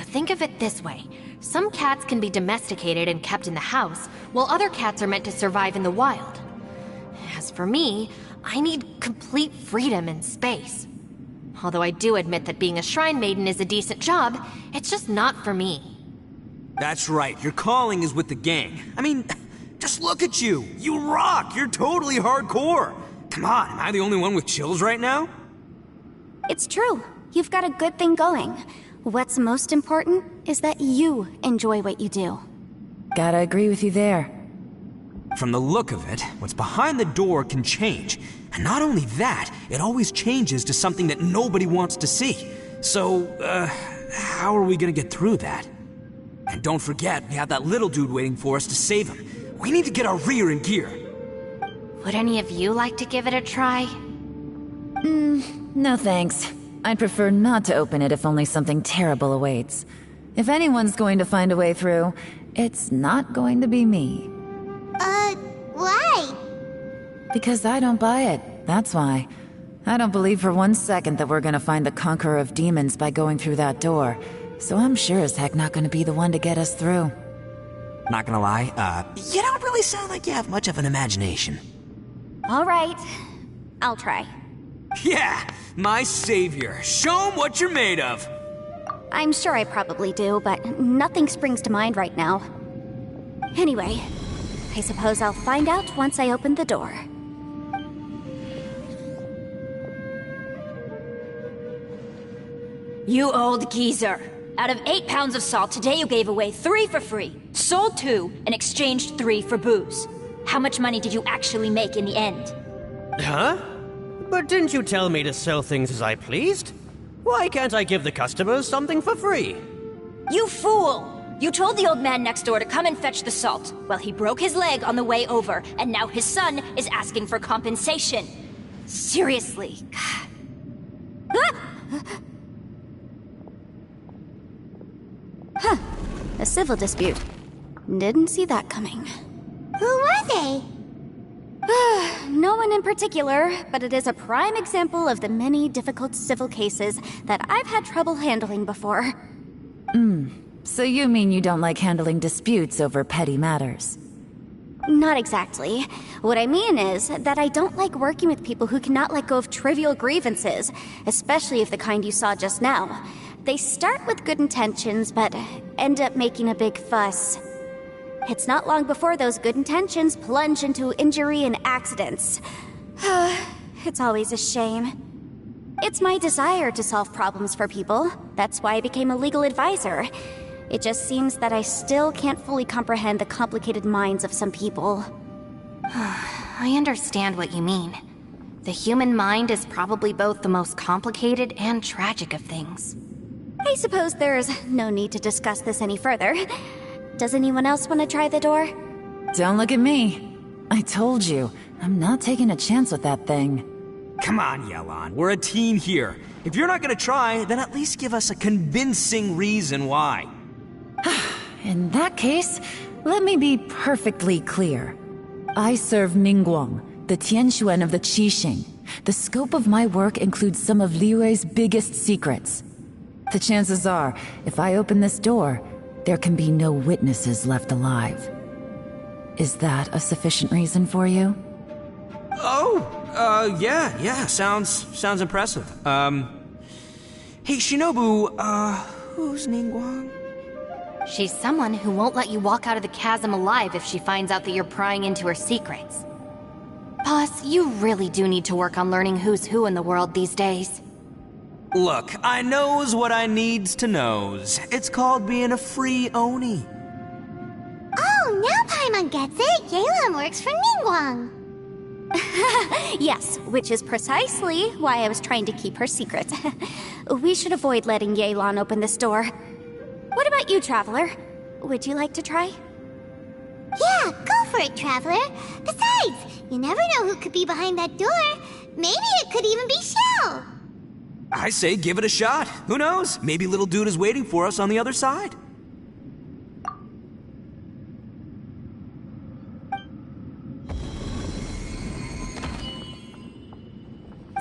Think of it this way. Some cats can be domesticated and kept in the house, while other cats are meant to survive in the wild. As for me, I need complete freedom and space. Although I do admit that being a shrine maiden is a decent job, it's just not for me. That's right, your calling is with the gang. I mean, just look at you. You rock. You're totally hardcore. Come on, am I the only one with chills right now? It's true. You've got a good thing going. What's most important is that you enjoy what you do. Gotta agree with you there. From the look of it, what's behind the door can change. And not only that, it always changes to something that nobody wants to see. So, how are we gonna get through that? And don't forget, we have that little dude waiting for us to save him. We need to get our rear in gear. Would any of you like to give it a try? No thanks. I'd prefer not to open it if only something terrible awaits. If anyone's going to find a way through, it's not going to be me. Why? Because I don't buy it, that's why. I don't believe for one second that we're gonna find the Conqueror of Demons by going through that door. So I'm sure as heck not gonna be the one to get us through. Not gonna lie, you don't really sound like you have much of an imagination. All right, I'll try. Yeah, my savior. Show 'em what you're made of. I'm sure I probably do, but nothing springs to mind right now. Anyway, I suppose I'll find out once I open the door. You old geezer. Out of 8 pounds of salt, today you gave away 3 for free, sold 2, and exchanged 3 for booze. How much money did you actually make in the end? Huh? But didn't you tell me to sell things as I pleased? Why can't I give the customers something for free? You fool! You told the old man next door to come and fetch the salt. Well, he broke his leg on the way over, and now his son is asking for compensation. Seriously. Huh. A civil dispute. Didn't see that coming. Who were they? No one in particular, but it is a prime example of the many difficult civil cases that I've had trouble handling before. So you mean you don't like handling disputes over petty matters? Not exactly. What I mean is that I don't like working with people who cannot let go of trivial grievances, especially of the kind you saw just now. They start with good intentions, but end up making a big fuss. It's not long before those good intentions plunge into injury and accidents. It's always a shame. It's my desire to solve problems for people. That's why I became a legal advisor. It just seems that I still can't fully comprehend the complicated minds of some people. I understand what you mean. The human mind is probably both the most complicated and tragic of things. I suppose there's no need to discuss this any further. Does anyone else want to try the door? Don't look at me. I told you, I'm not taking a chance with that thing. Come on, Yelan. We're a team here. If you're not gonna try, then at least give us a convincing reason why. In that case, let me be perfectly clear. I serve Ningguang, the Tianxuan of the Qixing. The scope of my work includes some of Liyue's biggest secrets. The chances are, if I open this door, there can be no witnesses left alive. Is that a sufficient reason for you? Yeah, sounds impressive. Hey, Shinobu, who's Ningguang? She's someone who won't let you walk out of the chasm alive if she finds out that you're prying into her secrets. Boss, you really do need to work on learning who's who in the world these days. Look, I knows what I needs to knows. It's called being a free Oni. Oh, now Paimon gets it. Yelan works for Ningguang. Yes, which is precisely why I was trying to keep her secret. We should avoid letting Yelan open this door. What about you, Traveler? Would you like to try? Yeah, go for it, Traveler. Besides, you never know who could be behind that door. Maybe it could even be Shell. I say give it a shot. Who knows? Maybe little dude is waiting for us on the other side.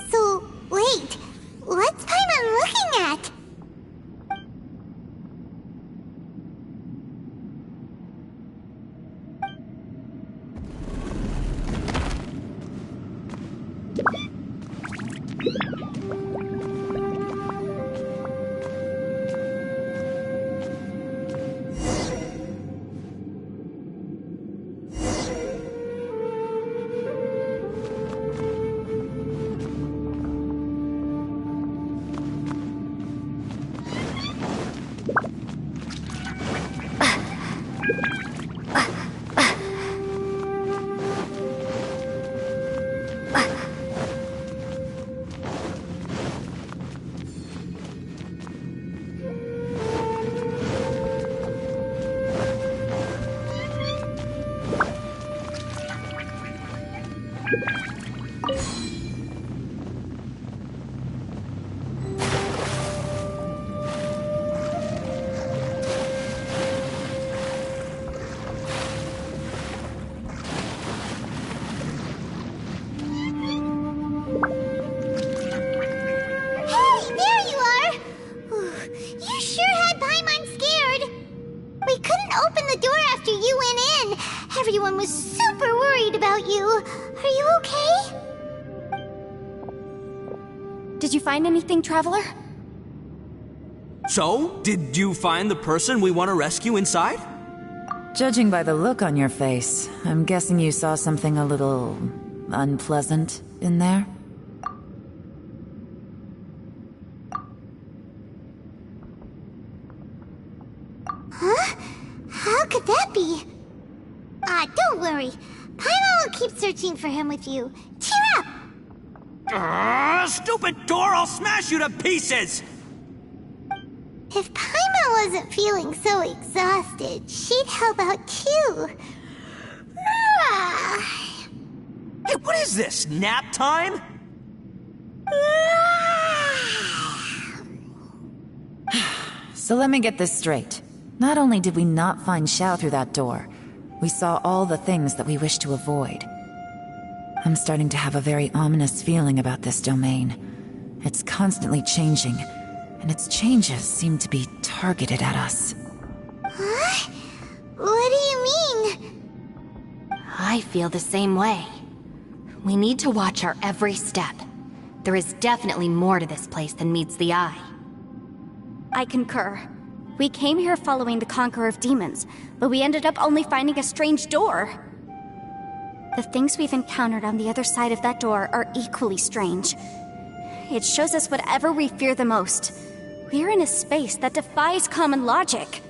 So, wait. What's Paimon looking at? Everyone was super worried about you. Are you okay? Did you find anything, Traveler? So, did you find the person we want to rescue inside? Judging by the look on your face, I'm guessing you saw something a little unpleasant in there? Huh? How could that be? Don't worry. Paimon will keep searching for him with you. Cheer up! Stupid door! I'll smash you to pieces! If Paimon wasn't feeling so exhausted, she'd help out too. Hey, what is this? Nap time? So let me get this straight. Not only did we not find Xiao through that door, we saw all the things that we wish to avoid. I'm starting to have a very ominous feeling about this domain. It's constantly changing, and its changes seem to be targeted at us. Huh? What do you mean? I feel the same way. We need to watch our every step. There is definitely more to this place than meets the eye. I concur. We came here following the Conqueror of Demons, but we ended up only finding a strange door. The things we've encountered on the other side of that door are equally strange. It shows us whatever we fear the most. We're in a space that defies common logic.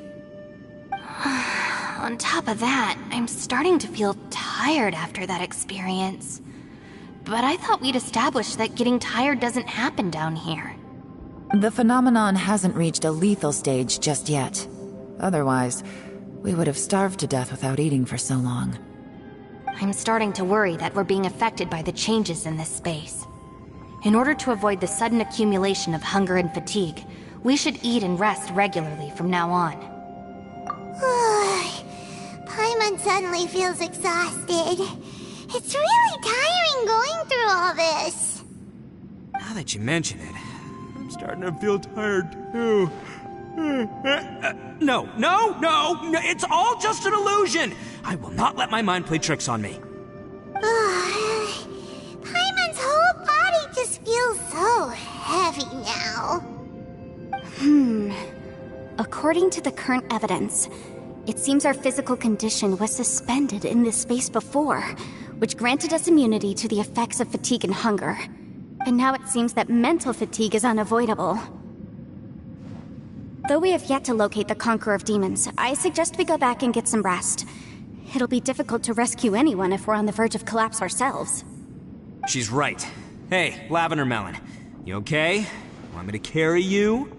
On top of that, I'm starting to feel tired after that experience. But I thought we'd established that getting tired doesn't happen down here. The phenomenon hasn't reached a lethal stage just yet. Otherwise, we would have starved to death without eating for so long. I'm starting to worry that we're being affected by the changes in this space. In order to avoid the sudden accumulation of hunger and fatigue, we should eat and rest regularly from now on. Paimon suddenly feels exhausted. It's really tiring going through all this. Now that you mention it, I'm starting to feel tired too. No, it's all just an illusion! I will not let my mind play tricks on me. Paimon's whole body just feels so heavy now. According to the current evidence, it seems our physical condition was suspended in this space before, which granted us immunity to the effects of fatigue and hunger. And now it seems that mental fatigue is unavoidable. Though we have yet to locate the Conqueror of Demons, I suggest we go back and get some rest. It'll be difficult to rescue anyone if we're on the verge of collapse ourselves. She's right. Hey, Lavender Melon. You okay? Want me to carry you?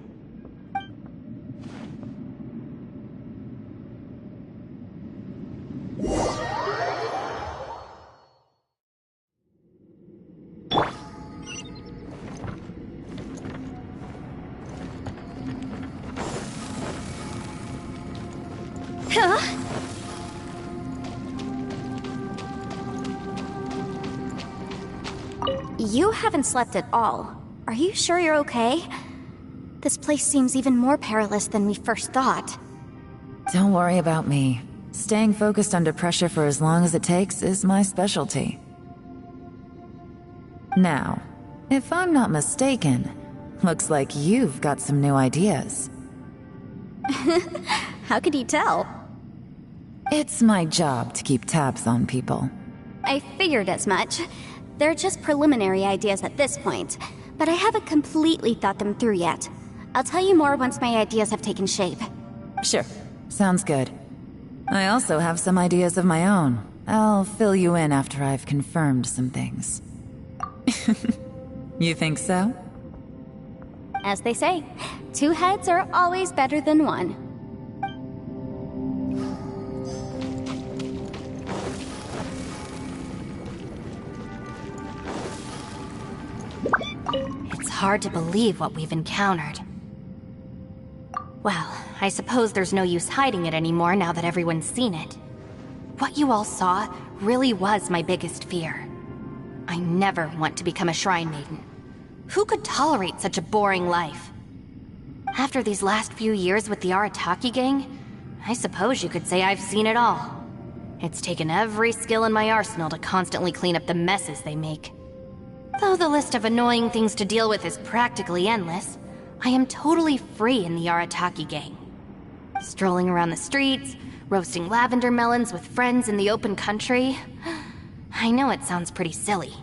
You haven't slept at all. Are you sure you're okay? This place seems even more perilous than we first thought. Don't worry about me. Staying focused under pressure for as long as it takes is my specialty. Now, if I'm not mistaken, looks like you've got some new ideas. How could you tell? It's my job to keep tabs on people. I figured as much. They're just preliminary ideas at this point, but I haven't completely thought them through yet. I'll tell you more once my ideas have taken shape. Sure. Sounds good. I also have some ideas of my own. I'll fill you in after I've confirmed some things. You think so? As they say, 2 heads are always better than 1. It's hard to believe what we've encountered. Well, I suppose there's no use hiding it anymore now that everyone's seen it. What you all saw really was my biggest fear. I never want to become a Shrine Maiden. Who could tolerate such a boring life? After these last few years with the Arataki gang, I suppose you could say I've seen it all. It's taken every skill in my arsenal to constantly clean up the messes they make. Though the list of annoying things to deal with is practically endless, I am totally free in the Arataki gang. Strolling around the streets, roasting lavender melons with friends in the open country. I know it sounds pretty silly,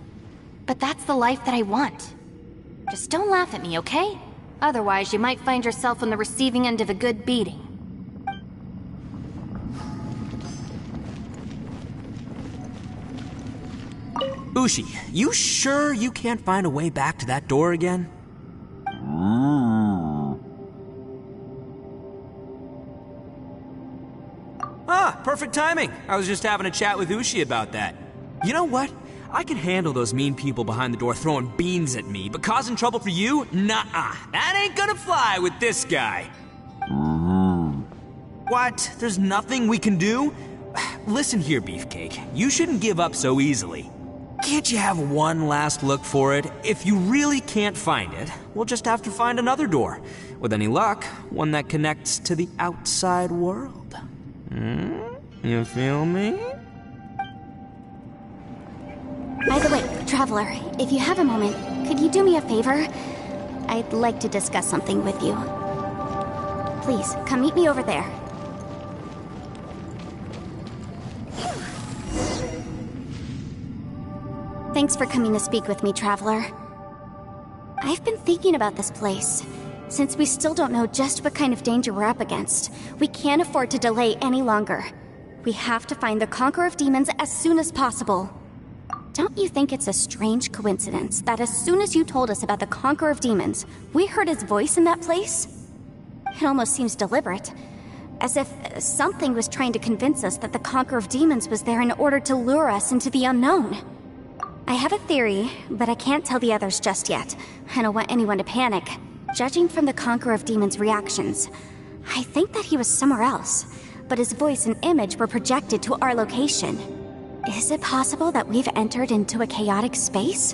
but that's the life that I want. Just don't laugh at me, okay? Otherwise, you might find yourself on the receiving end of a good beating. Ushi, you sure you can't find a way back to that door again? Ah, perfect timing. I was just having a chat with Ushi about that. You know what? I can handle those mean people behind the door throwing beans at me, but causing trouble for you? Nuh-uh. That ain't gonna fly with this guy. What? There's nothing we can do? Listen here, Beefcake. You shouldn't give up so easily. Can't you have one last look for it? If you really can't find it, we'll just have to find another door. With any luck, one that connects to the outside world. You feel me? By the way, Traveler, if you have a moment, could you do me a favor? I'd like to discuss something with you. Please, come meet me over there. Thanks for coming to speak with me, Traveler. I've been thinking about this place. Since we still don't know just what kind of danger we're up against, we can't afford to delay any longer. We have to find the Conqueror of Demons as soon as possible. Don't you think it's a strange coincidence that as soon as you told us about the Conqueror of Demons, we heard his voice in that place? It almost seems deliberate. As if something was trying to convince us that the Conqueror of Demons was there in order to lure us into the unknown. I have a theory, but I can't tell the others just yet. I don't want anyone to panic. Judging from the Conqueror of Demons' reactions, I think that he was somewhere else, but his voice and image were projected to our location. Is it possible that we've entered into a chaotic space?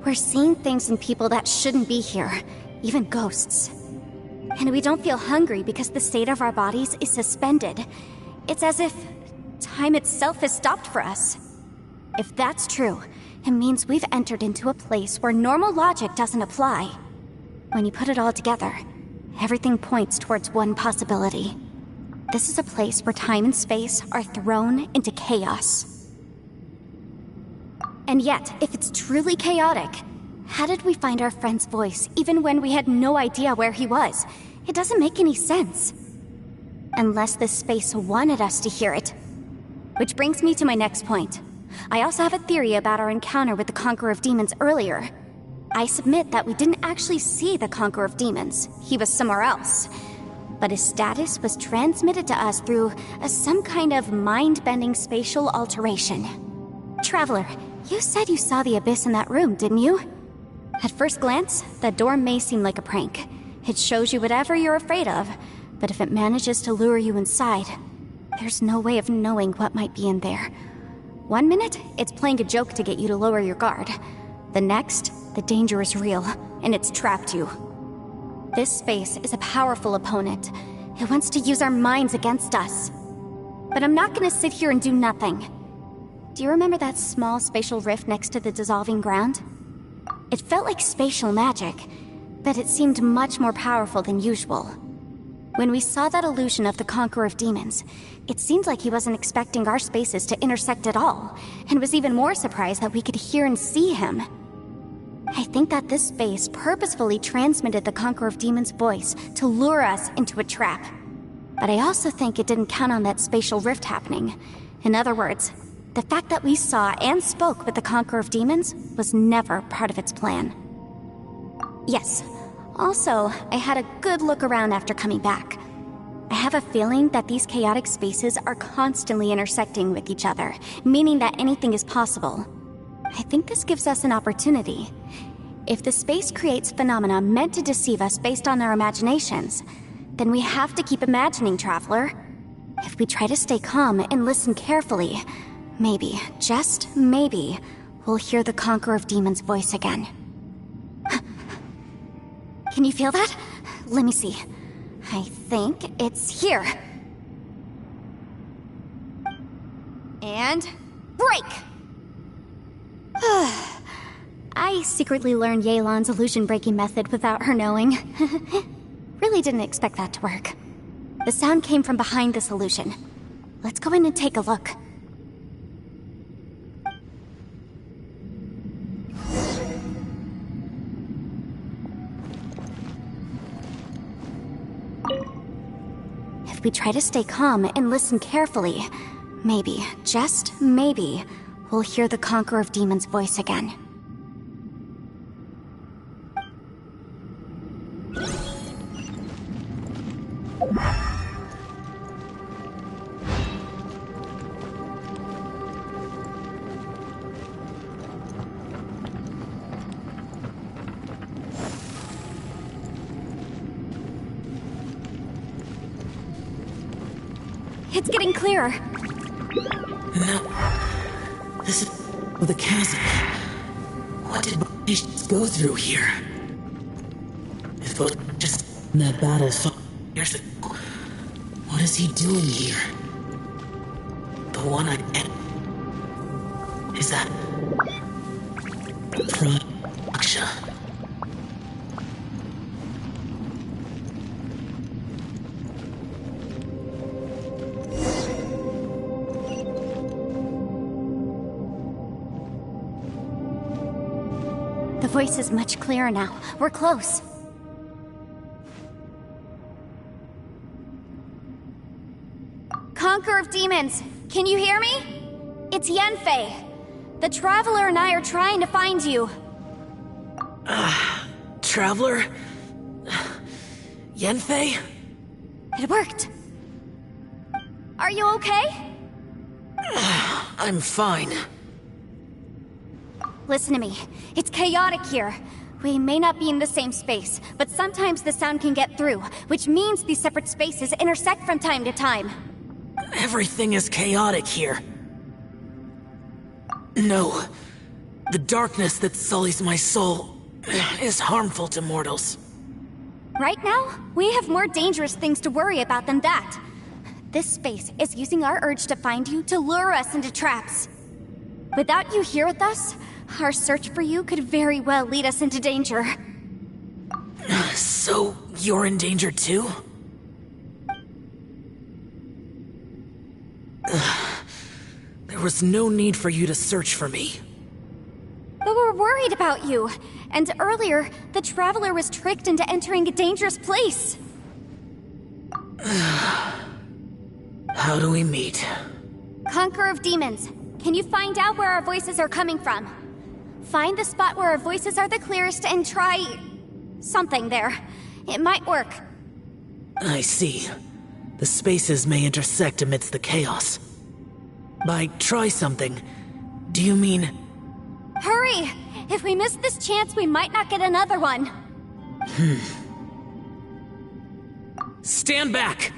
We're seeing things in people that shouldn't be here, even ghosts. And we don't feel hungry because the state of our bodies is suspended. It's as if time itself has stopped for us. If that's true, it means we've entered into a place where normal logic doesn't apply. When you put it all together, everything points towards one possibility. This is a place where time and space are thrown into chaos. And yet, if it's truly chaotic, how did we find our friend's voice even when we had no idea where he was? It doesn't make any sense. Unless this space wanted us to hear it. Which brings me to my next point. I also have a theory about our encounter with the Conqueror of Demons earlier. I submit that we didn't actually see the Conqueror of Demons. He was somewhere else. But his status was transmitted to us through some kind of mind-bending spatial alteration. Traveler, you said you saw the abyss in that room, didn't you? At first glance, the door may seem like a prank. It shows you whatever you're afraid of, but if it manages to lure you inside, there's no way of knowing what might be in there. 1 minute, it's playing a joke to get you to lower your guard. The next, the danger is real, and it's trapped you. This space is a powerful opponent. It wants to use our minds against us. But I'm not gonna sit here and do nothing. Do you remember that small spatial rift next to the dissolving ground? It felt like spatial magic, but it seemed much more powerful than usual. When we saw that illusion of the Conqueror of Demons, it seemed like he wasn't expecting our spaces to intersect at all, and was even more surprised that we could hear and see him. I think that this space purposefully transmitted the Conqueror of Demons' voice to lure us into a trap. But I also think it didn't count on that spatial rift happening. In other words, the fact that we saw and spoke with the Conqueror of Demons was never part of its plan. Yes. Also, I had a good look around after coming back. I have a feeling that these chaotic spaces are constantly intersecting with each other, meaning that anything is possible. I think this gives us an opportunity. If the space creates phenomena meant to deceive us based on our imaginations, then we have to keep imagining, Traveler. If we try to stay calm and listen carefully, maybe, just maybe, we'll hear the Conqueror of Demons' voice again. Can you feel that? Let me see. I think it's here. And break! I secretly learned Yelan's illusion-breaking method without her knowing. Really didn't expect that to work. The sound came from behind this illusion. Let's go in and take a look. If we try to stay calm and listen carefully, maybe, just maybe, we'll hear the Conqueror of Demons' voice again. It's getting clearer. No. This is the chasm. What did patients go through here? If it was just in that battle years ago, what is he doing here? The one I met. Is that Aksha? The voice is much clearer now. We're close. Conqueror of Demons, can you hear me? It's Yenfei. The Traveler and I are trying to find you. Traveler? Yenfei? It worked. Are you okay? I'm fine. Listen to me. It's chaotic here. We may not be in the same space, but sometimes the sound can get through, which means these separate spaces intersect from time to time. Everything is chaotic here. No. The darkness that sullies my soul is harmful to mortals. Right now, we have more dangerous things to worry about than that. This space is using our urge to find you to lure us into traps. Without you here with us, our search for you could very well lead us into danger. So, you're in danger too? There was no need for you to search for me. But we're worried about you. And earlier, the Traveler was tricked into entering a dangerous place. How do we meet? Conqueror of Demons, Can you find out where our voices are coming from? Find the spot where our voices are the clearest and try... something there. It might work. I see. The spaces may intersect amidst the chaos. By try something, do you mean... Hurry! If we miss this chance, we might not get another one. Stand back!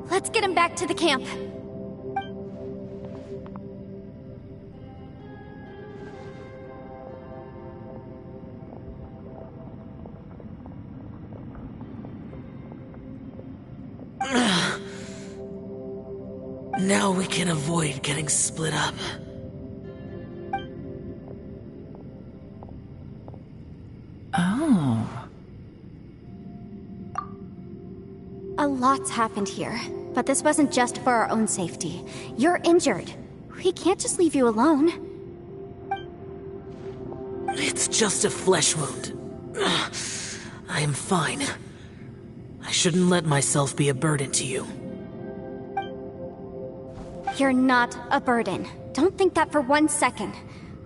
Let's get him back to the camp. Now we can avoid getting split up. Oh. A lot's happened here, but this wasn't just for our own safety. You're injured. We can't just leave you alone. It's just a flesh wound. I am fine. I shouldn't let myself be a burden to you. You're not a burden. Don't think that for 1 second.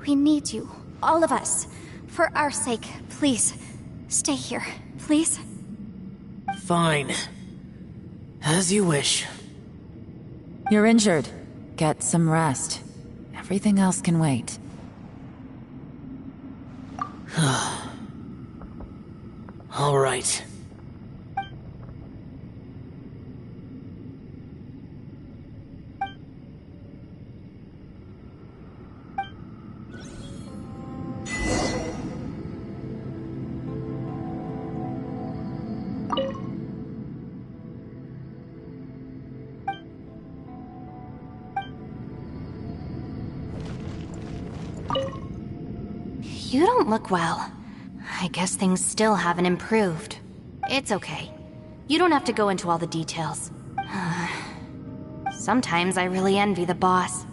We need you, all of us. For our sake, please, stay here, please. Fine. As you wish. You're injured. Get some rest. Everything else can wait. All right. You don't look well. I guess things still haven't improved. It's okay. You don't have to go into all the details. Sometimes I really envy the boss.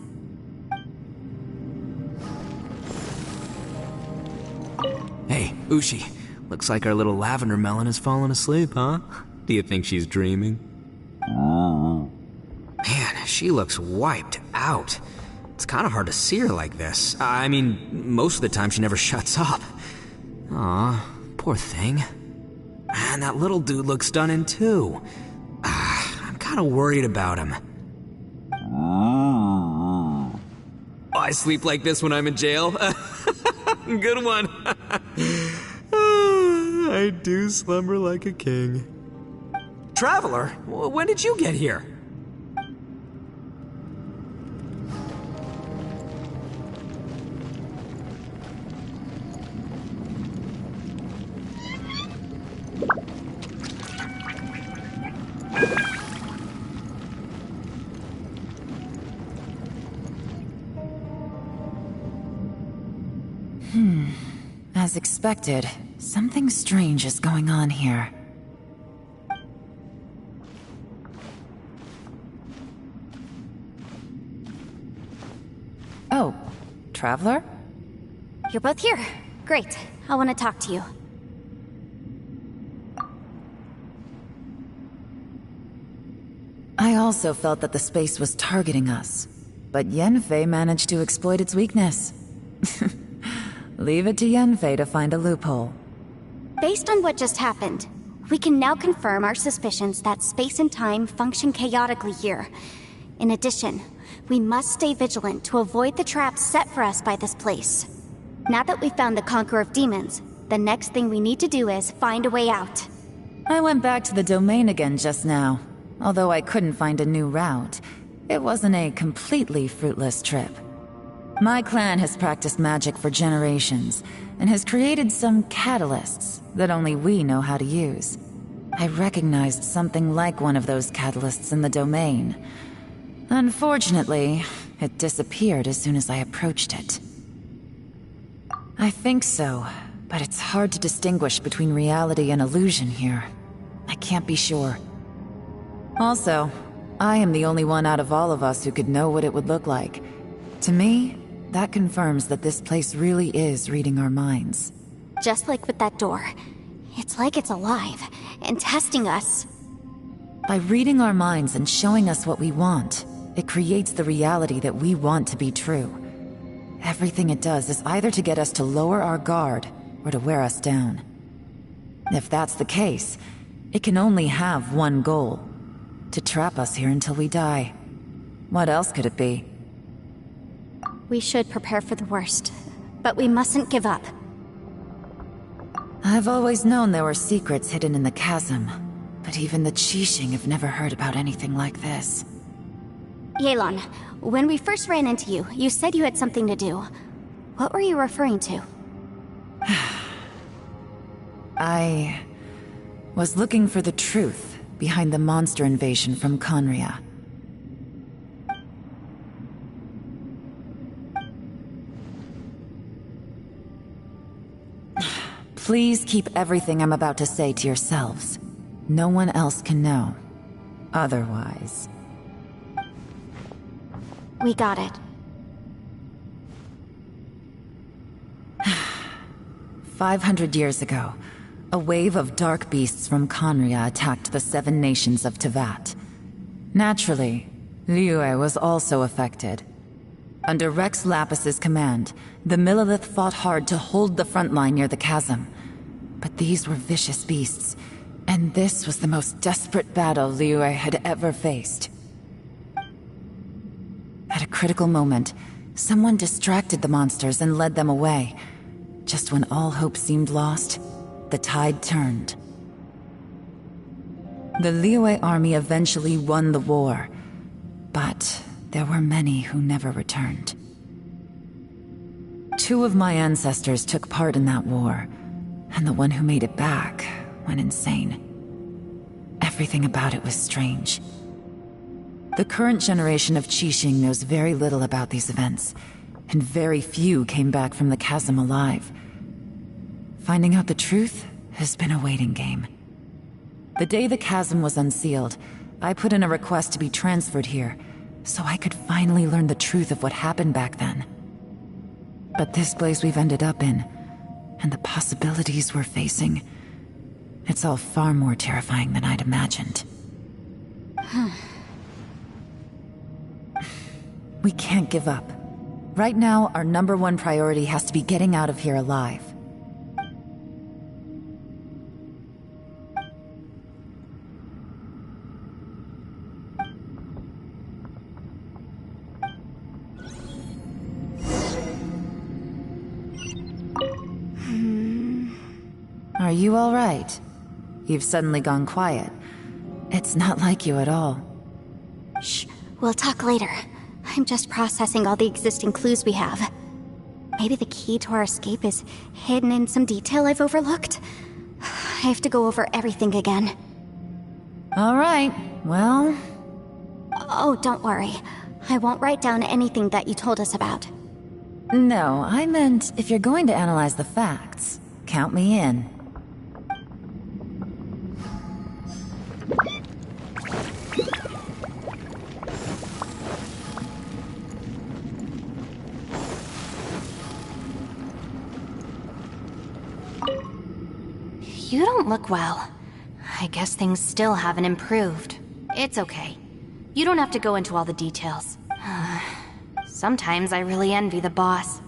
Hey, Ushi. Looks like our little lavender melon has fallen asleep, huh? Do you think she's dreaming? Man, she looks wiped out. It's kind of hard to see her like this. I mean, most of the time she never shuts up. Aw, poor thing. And that little dude looks done in too. I'm kind of worried about him. I sleep like this when I'm in jail. Good one. I do slumber like a king. Traveler, when did you get here? As expected, something strange is going on here. Oh, Traveler? You're both here. Great. I want to talk to you. I also felt that the space was targeting us, but Yenfei managed to exploit its weakness. Leave it to Yenfei to find a loophole. Based on what just happened, we can now confirm our suspicions that space and time function chaotically here. In addition, we must stay vigilant to avoid the traps set for us by this place. Now that we've found the Conqueror of Demons, the next thing we need to do is find a way out. I went back to the domain again just now. Although I couldn't find a new route, it wasn't a completely fruitless trip. My clan has practiced magic for generations, and has created some catalysts that only we know how to use. I recognized something like one of those catalysts in the domain. Unfortunately, it disappeared as soon as I approached it. I think so, but it's hard to distinguish between reality and illusion here. I can't be sure. Also, I am the only one out of all of us who could know what it would look like. To me, that confirms that this place really is reading our minds. Just like with that door. It's like it's alive, and testing us. By reading our minds and showing us what we want, it creates the reality that we want to be true. Everything it does is either to get us to lower our guard, or to wear us down. If that's the case, it can only have one goal: to trap us here until we die. What else could it be? We should prepare for the worst, but we mustn't give up. I've always known there were secrets hidden in the chasm, but even the Qixing have never heard about anything like this. Yelan, when we first ran into you, you said you had something to do. What were you referring to? I was looking for the truth behind the monster invasion from Conria. Please keep everything I'm about to say to yourselves. No one else can know. Otherwise... We got it. 500 years ago, a wave of dark beasts from Conria attacked the 7 nations of Tevat. Naturally, Liyue was also affected. Under Rex Lapis's command, the Millelith fought hard to hold the front line near the chasm. But these were vicious beasts, and this was the most desperate battle Liyue had ever faced. At a critical moment, someone distracted the monsters and led them away. Just when all hope seemed lost, the tide turned. The Liyue army eventually won the war, but there were many who never returned. 2 of my ancestors took part in that war, and the one who made it back went insane. Everything about it was strange. The current generation of Qixing knows very little about these events, and very few came back from the chasm alive. Finding out the truth has been a waiting game. The day the chasm was unsealed, I put in a request to be transferred here, so I could finally learn the truth of what happened back then. But this place we've ended up in, and the possibilities we're facing, it's all far more terrifying than I'd imagined. We can't give up. Right now, our #1 priority has to be getting out of here alive. Are you all right? You've suddenly gone quiet. It's not like you at all. Shh, we'll talk later. I'm just processing all the existing clues we have. Maybe the key to our escape is hidden in some detail I've overlooked. I have to go over everything again. All right, well... Oh, don't worry. I won't write down anything that you told us about. No, I meant if you're going to analyze the facts, count me in. You don't look well. I guess things still haven't improved. It's okay. You don't have to go into all the details. Sometimes I really envy the boss.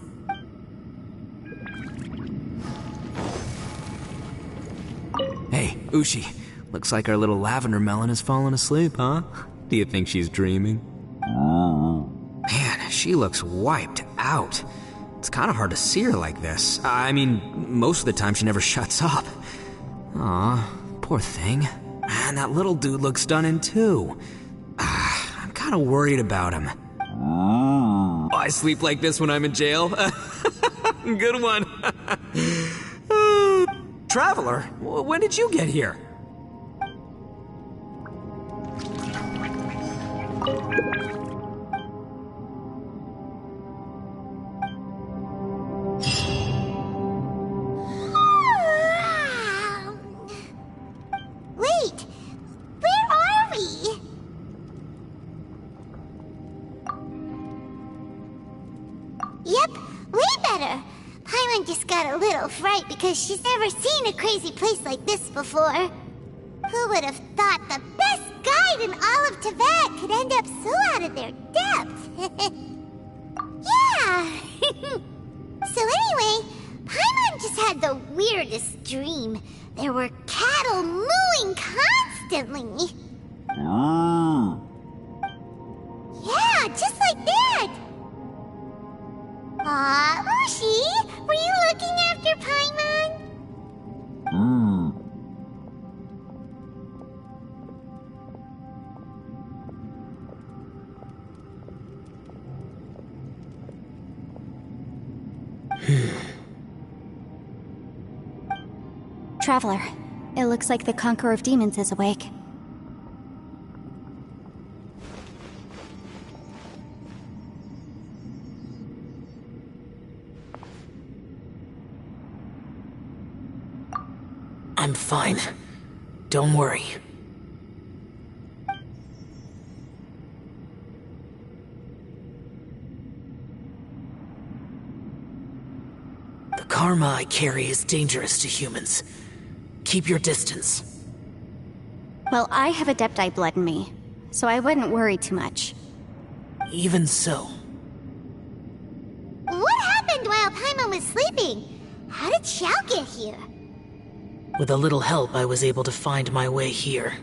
Hey, Ushi. Looks like our little lavender melon has fallen asleep, huh? Do you think she's dreaming? Man, she looks wiped out. It's kind of hard to see her like this. I mean, most of the time she never shuts up. Aw, poor thing. Man, that little dude looks done in too. I'm kind of worried about him. Oh, I sleep like this when I'm in jail. Good one. Traveler, when did you get here? Yep, way better. Paimon just got a little fright because she's never seen a crazy place like this before. Who would have thought the best guide in all of Teyvat could end up so out of their depth? Yeah! So anyway, Paimon just had the weirdest dream. There were cattle mooing constantly. Yeah, just like that! Aw, Ushi, were you looking after Paimon? Traveler, it looks like the Conqueror of Demons is awake. I'm fine. Don't worry. The karma I carry is dangerous to humans. Keep your distance. Well, I have Adepti blood in me, so I wouldn't worry too much. Even so. What happened while Paimon was sleeping? How did Xiao get here? With a little help, I was able to find my way here.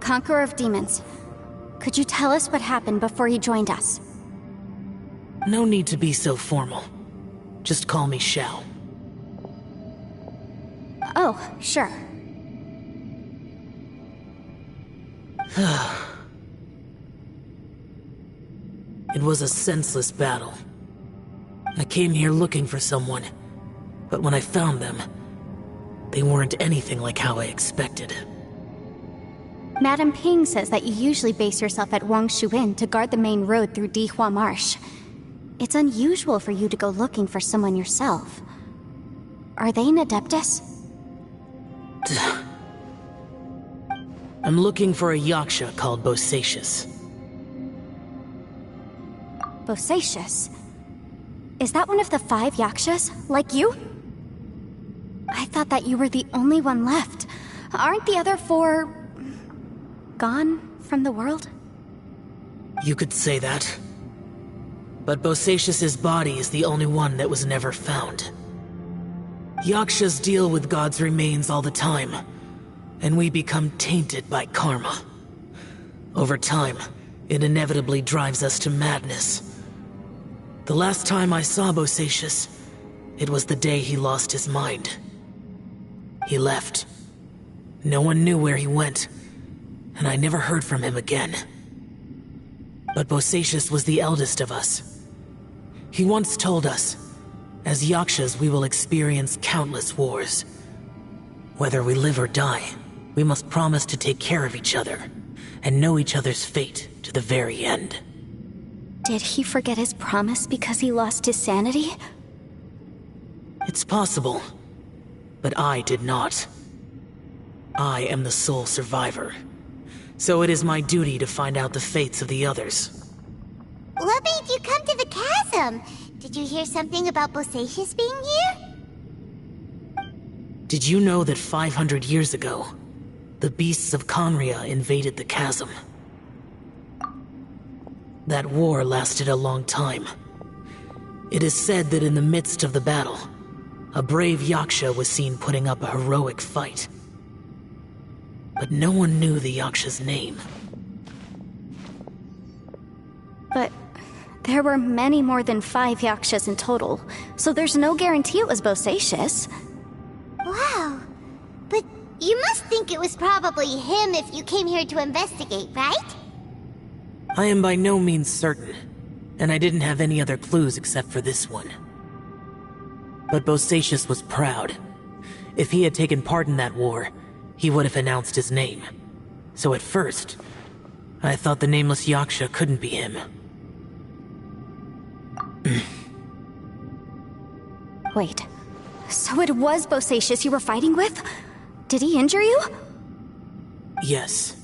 Conqueror of Demons, could you tell us what happened before you joined us? No need to be so formal. Just call me Xiao. Oh, sure. It was a senseless battle. I came here looking for someone, but when I found them, they weren't anything like how I expected. Madame Ping says that you usually base yourself at Wangshu Inn to guard the main road through Dihua Marsh. It's unusual for you to go looking for someone yourself. Are they an Adeptus? I'm looking for a Yaksha called Bosacius. Bosacius? Is that one of the 5 Yakshas, like you? I thought that you were the only one left. Aren't the other 4... gone from the world? You could say that. But Bosacius's body is the only one that was never found. Yakshas deal with God's remains all the time, and we become tainted by karma. Over time, it inevitably drives us to madness. The last time I saw Bosacius, it was the day he lost his mind. He left. No one knew where he went, and I never heard from him again. But Bosacius was the eldest of us. He once told us, as Yakshas we will experience countless wars. Whether we live or die, we must promise to take care of each other, and know each other's fate to the very end. Did he forget his promise because he lost his sanity? It's possible, but I did not. I am the sole survivor, so it is my duty to find out the fates of the others. What made you come to the chasm? Did you hear something about Bosacius being here? Did you know that 500 years ago, the beasts of Conria invaded the chasm? That war lasted a long time. It is said that in the midst of the battle, a brave Yaksha was seen putting up a heroic fight. But no one knew the Yaksha's name. But there were many more than 5 Yakshas in total, so there's no guarantee it was Bosacius. Wow. But you must think it was probably him if you came here to investigate, right? I am by no means certain, and I didn't have any other clues except for this one. But Bosacius was proud. If he had taken part in that war, he would have announced his name. So at first, I thought the nameless Yaksha couldn't be him. Wait, so it was Bosacius you were fighting with? Did he injure you? Yes.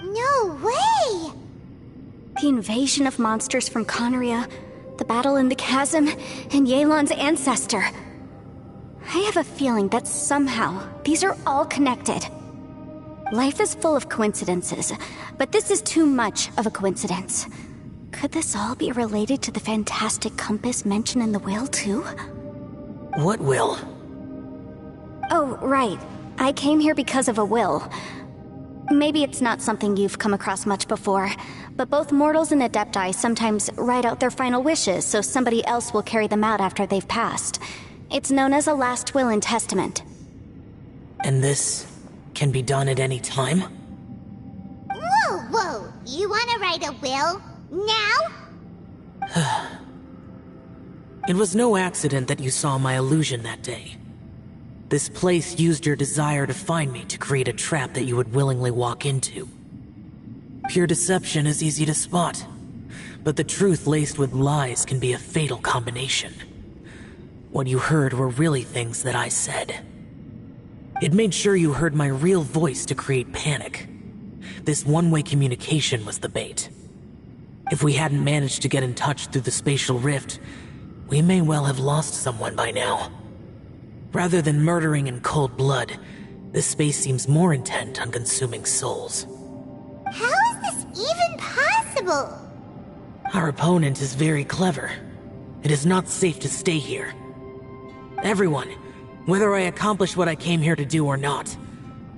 No way! The invasion of monsters from Conria, the battle in the chasm, and Yelan's ancestor. I have a feeling that somehow these are all connected. Life is full of coincidences, but this is too much of a coincidence. Could this all be related to the fantastic compass mentioned in the will, too? What will? Oh, right. I came here because of a will. Maybe it's not something you've come across much before, but both mortals and adepti sometimes write out their final wishes so somebody else will carry them out after they've passed. It's known as a last will and testament. And this can be done at any time? Whoa! You wanna write a will? Now? It was no accident that you saw my illusion that day. This place used your desire to find me to create a trap that you would willingly walk into. Pure deception is easy to spot, but the truth laced with lies can be a fatal combination. What you heard were really things that I said. It made sure you heard my real voice to create panic. This one-way communication was the bait. If we hadn't managed to get in touch through the spatial rift, we may well have lost someone by now. Rather than murdering in cold blood, this space seems more intent on consuming souls. How is this even possible? Our opponent is very clever. It is not safe to stay here. Everyone, whether I accomplish what I came here to do or not,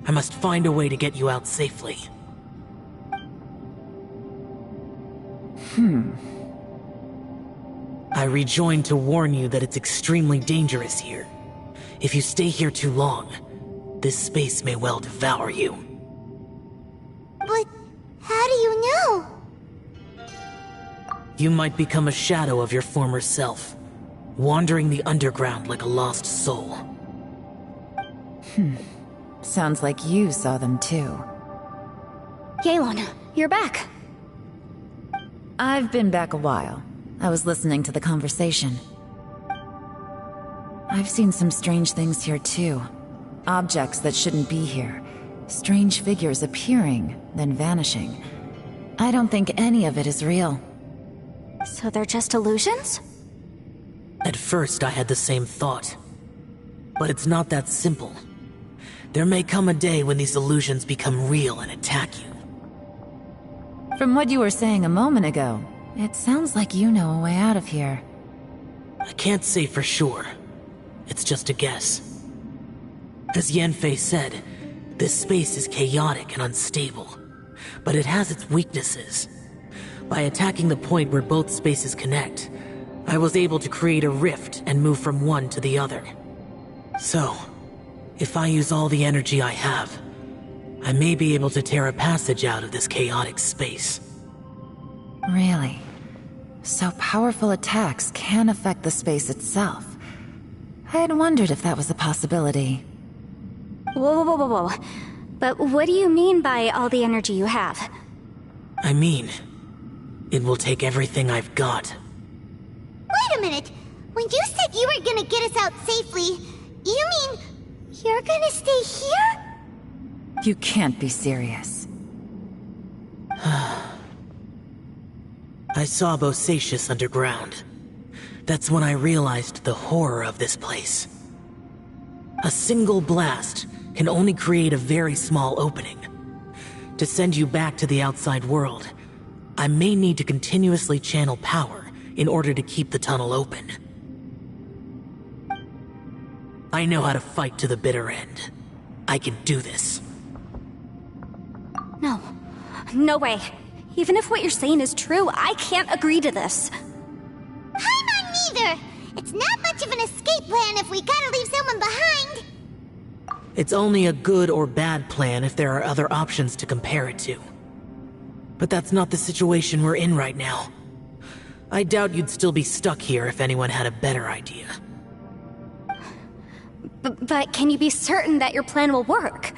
I must find a way to get you out safely. I rejoined to warn you that it's extremely dangerous here. If you stay here too long, this space may well devour you. But how do you know? You might become a shadow of your former self, wandering the underground like a lost soul. Sounds like you saw them too. Yelan, you're back. I've been back a while. I was listening to the conversation. I've seen some strange things here too. Objects that shouldn't be here. Strange figures appearing, then vanishing. I don't think any of it is real. So they're just illusions? At first I had the same thought. But it's not that simple. There may come a day when these illusions become real and attack you. From what you were saying a moment ago, it sounds like you know a way out of here. I can't say for sure. It's just a guess. As Yanfei said, this space is chaotic and unstable, but it has its weaknesses. By attacking the point where both spaces connect, I was able to create a rift and move from one to the other. So, if I use all the energy I have, I may be able to tear a passage out of this chaotic space. Really? So powerful attacks can affect the space itself. I had wondered if that was a possibility. Whoa. But what do you mean by all the energy you have? I mean, it will take everything I've got. Wait a minute. When you said you were gonna get us out safely, you mean you're gonna stay here? You can't be serious. I saw Bosacius underground. That's when I realized the horror of this place. A single blast can only create a very small opening. To send you back to the outside world, I may need to continuously channel power in order to keep the tunnel open. I know how to fight to the bitter end. I can do this. No way. Even if what you're saying is true, I can't agree to this. I'm not neither. It's not much of an escape plan if we gotta leave someone behind. It's only a good or bad plan if there are other options to compare it to. But that's not the situation we're in right now. I doubt you'd still be stuck here if anyone had a better idea. But can you be certain that your plan will work?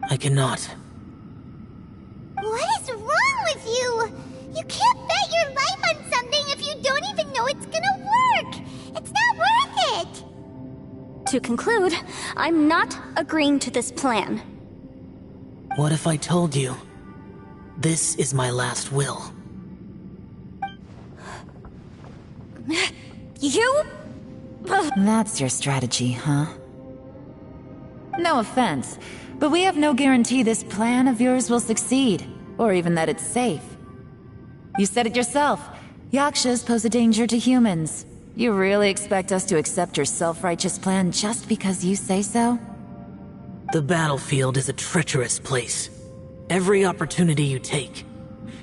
I cannot. What is wrong with you? You can't bet your life on something if you don't even know it's gonna work. It's not worth it. To conclude, I'm not agreeing to this plan. What if I told you? This is my last will. You? That's your strategy, huh? No offense, but we have no guarantee this plan of yours will succeed, or even that it's safe. You said it yourself. Yakshas pose a danger to humans. You really expect us to accept your self-righteous plan just because you say so? The battlefield is a treacherous place. Every opportunity you take,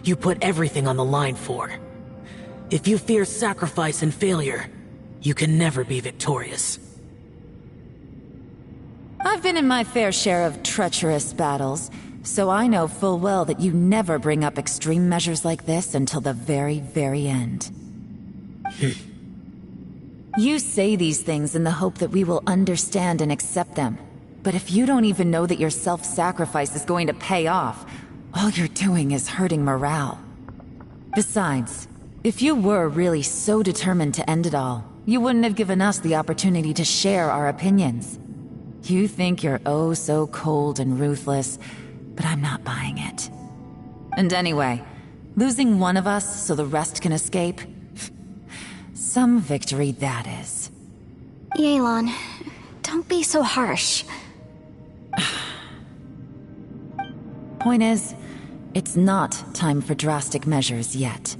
you put everything on the line for. If you fear sacrifice and failure, you can never be victorious. I've been in my fair share of treacherous battles, so I know full well that you never bring up extreme measures like this until the very, very end. You say these things in the hope that we will understand and accept them. But if you don't even know that your self-sacrifice is going to pay off, all you're doing is hurting morale. Besides, if you were really so determined to end it all, you wouldn't have given us the opportunity to share our opinions. You think you're oh so cold and ruthless, but I'm not buying it. And anyway, losing one of us so the rest can escape? Some victory that is. Yelan, don't be so harsh. Point is, it's not time for drastic measures yet.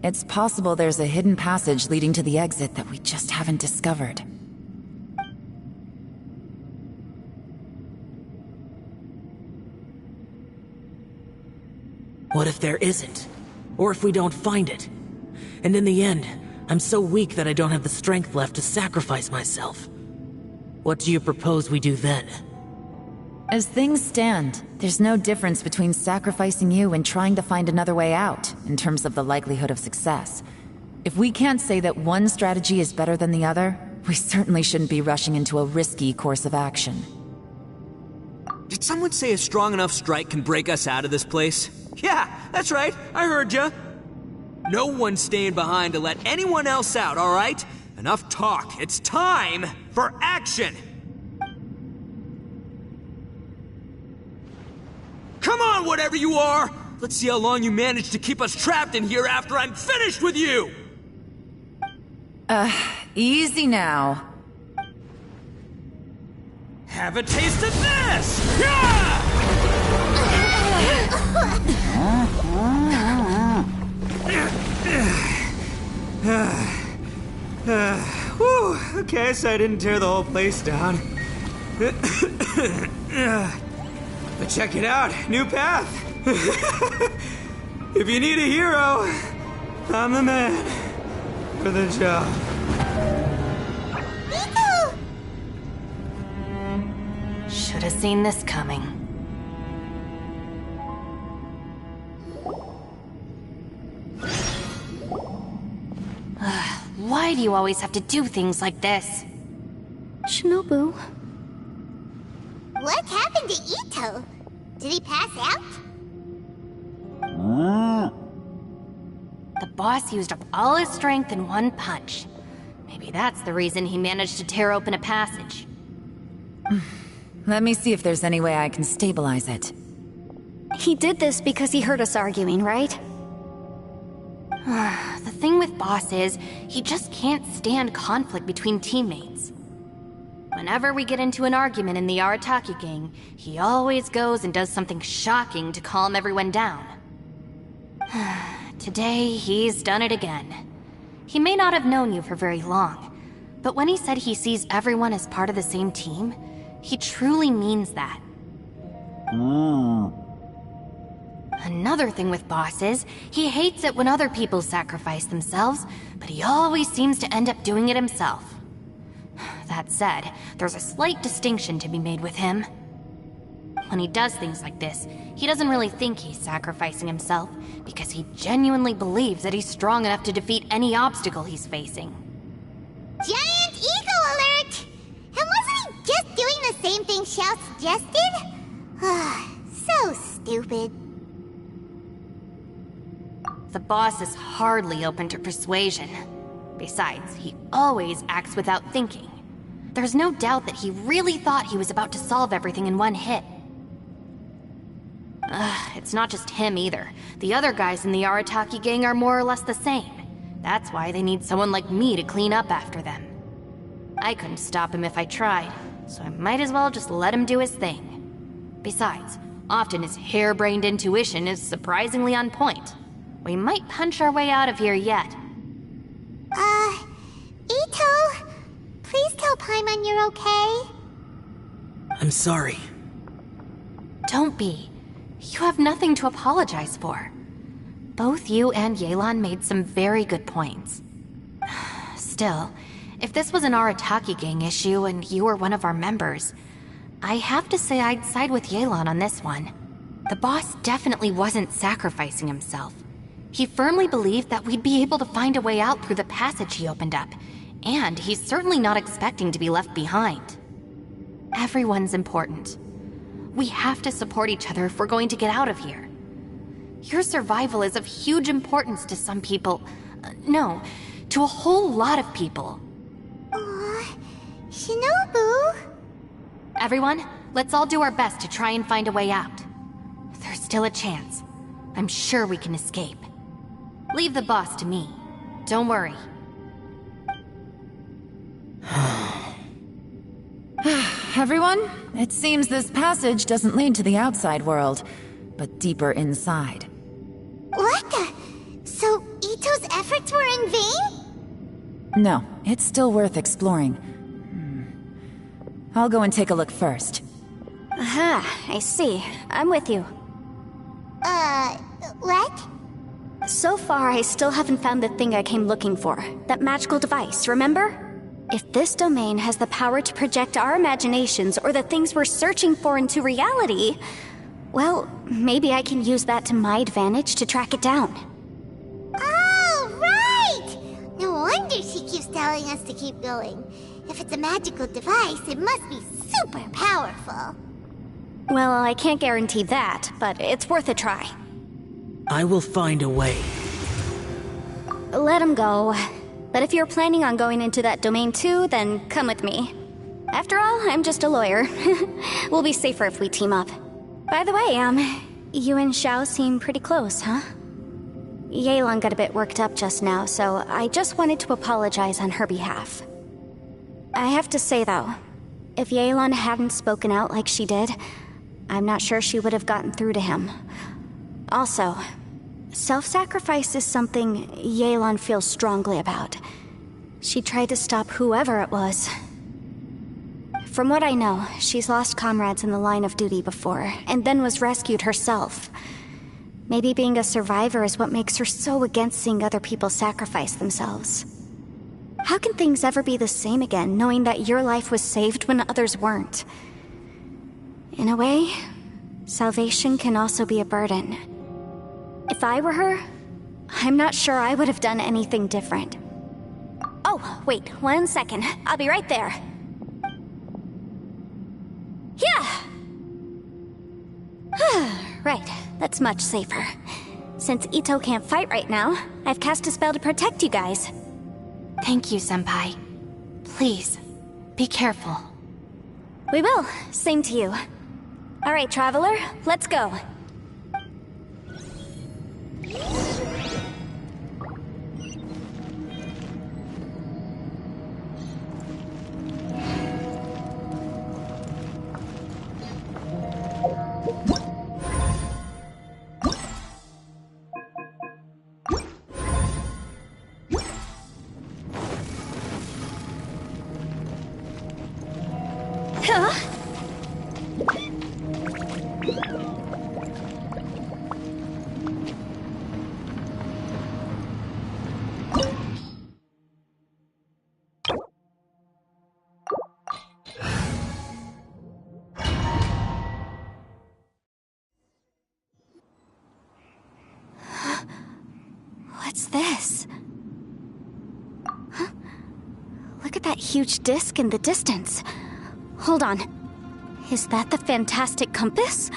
It's possible there's a hidden passage leading to the exit that we just haven't discovered. What if there isn't? Or if we don't find it? And in the end, I'm so weak that I don't have the strength left to sacrifice myself. What do you propose we do then? As things stand, there's no difference between sacrificing you and trying to find another way out, in terms of the likelihood of success. If we can't say that one strategy is better than the other, we certainly shouldn't be rushing into a risky course of action. Did someone say a strong enough strike can break us out of this place? Yeah, that's right, I heard ya. No one's staying behind to let anyone else out, all right? Enough talk, it's time for action! Come on, whatever you are! Let's see how long you manage to keep us trapped in here after I'm finished with you! Easy now. Have a taste of this! Yeah! Whew, okay, so I didn't tear the whole place down. But check it out, new path. If you need a hero, I'm the man for the job. Should have seen this coming. Why do you always have to do things like this? Shinobu. What happened to Ito? Did he pass out? The boss used up all his strength in one punch. Maybe that's the reason he managed to tear open a passage. Let me see if there's any way I can stabilize it. He did this because he heard us arguing, right? The thing with Boss is, he just can't stand conflict between teammates. Whenever we get into an argument in the Arataki gang, he always goes and does something shocking to calm everyone down. Today, he's done it again. He may not have known you for very long, but when he said he sees everyone as part of the same team, he truly means that. Another thing with Boss is, he hates it when other people sacrifice themselves, but he always seems to end up doing it himself. That said, there's a slight distinction to be made with him. When he does things like this, he doesn't really think he's sacrificing himself, because he genuinely believes that he's strong enough to defeat any obstacle he's facing. Giant ego alert! And wasn't he just doing the same thing Xiao suggested? So stupid. The boss is hardly open to persuasion. Besides, he always acts without thinking. There's no doubt that he really thought he was about to solve everything in one hit. It's not just him either. The other guys in the Arataki gang are more or less the same. That's why they need someone like me to clean up after them. I couldn't stop him if I tried, so I might as well just let him do his thing. Besides, often his harebrained intuition is surprisingly on point. We might punch our way out of here yet. Ito, please tell Paimon you're okay. I'm sorry. Don't be. You have nothing to apologize for. Both you and Yelan made some very good points. Still, if this was an Arataki gang issue and you were one of our members, I have to say I'd side with Yelan on this one. The boss definitely wasn't sacrificing himself. He firmly believed that we'd be able to find a way out through the passage he opened up, and he's certainly not expecting to be left behind. Everyone's important. We have to support each other if we're going to get out of here. Your survival is of huge importance to some people. No, to a whole lot of people. Aw, Shinobu. Everyone, let's all do our best to try and find a way out. There's still a chance. I'm sure we can escape. Leave the boss to me. Don't worry. Everyone, it seems this passage doesn't lead to the outside world, but deeper inside. What the? So Ito's efforts were in vain? No, it's still worth exploring. I'll go and take a look first. Aha, I see. I'm with you. What? So far, I still haven't found the thing I came looking for. That magical device, remember? If this domain has the power to project our imaginations or the things we're searching for into reality, well, maybe I can use that to my advantage to track it down. Oh, right! No wonder she keeps telling us to keep going. If it's a magical device, it must be super powerful. Well, I can't guarantee that, but it's worth a try. I will find a way. Let him go. But if you're planning on going into that domain too, then come with me. After all, I'm just a lawyer. We'll be safer if we team up. By the way, you and Xiao seem pretty close, huh? Yelan got a bit worked up just now, so I just wanted to apologize on her behalf. I have to say though, if Yelan hadn't spoken out like she did, I'm not sure she would have gotten through to him. Also, self-sacrifice is something Yelan feels strongly about. She tried to stop whoever it was. From what I know, she's lost comrades in the line of duty before, and then was rescued herself. Maybe being a survivor is what makes her so against seeing other people sacrifice themselves. How can things ever be the same again, knowing that your life was saved when others weren't? In a way, salvation can also be a burden. If I were her, I'm not sure I would have done anything different. Oh, wait, 1 second. I'll be right there. Yeah! Right, that's much safer. Since Ito can't fight right now, I've cast a spell to protect you guys. Thank you, Senpai. Please, be careful. We will. Same to you. All right, Traveler, let's go. What's this? Huh? Look at that huge disc in the distance. Hold on. Is that the fantastic compass?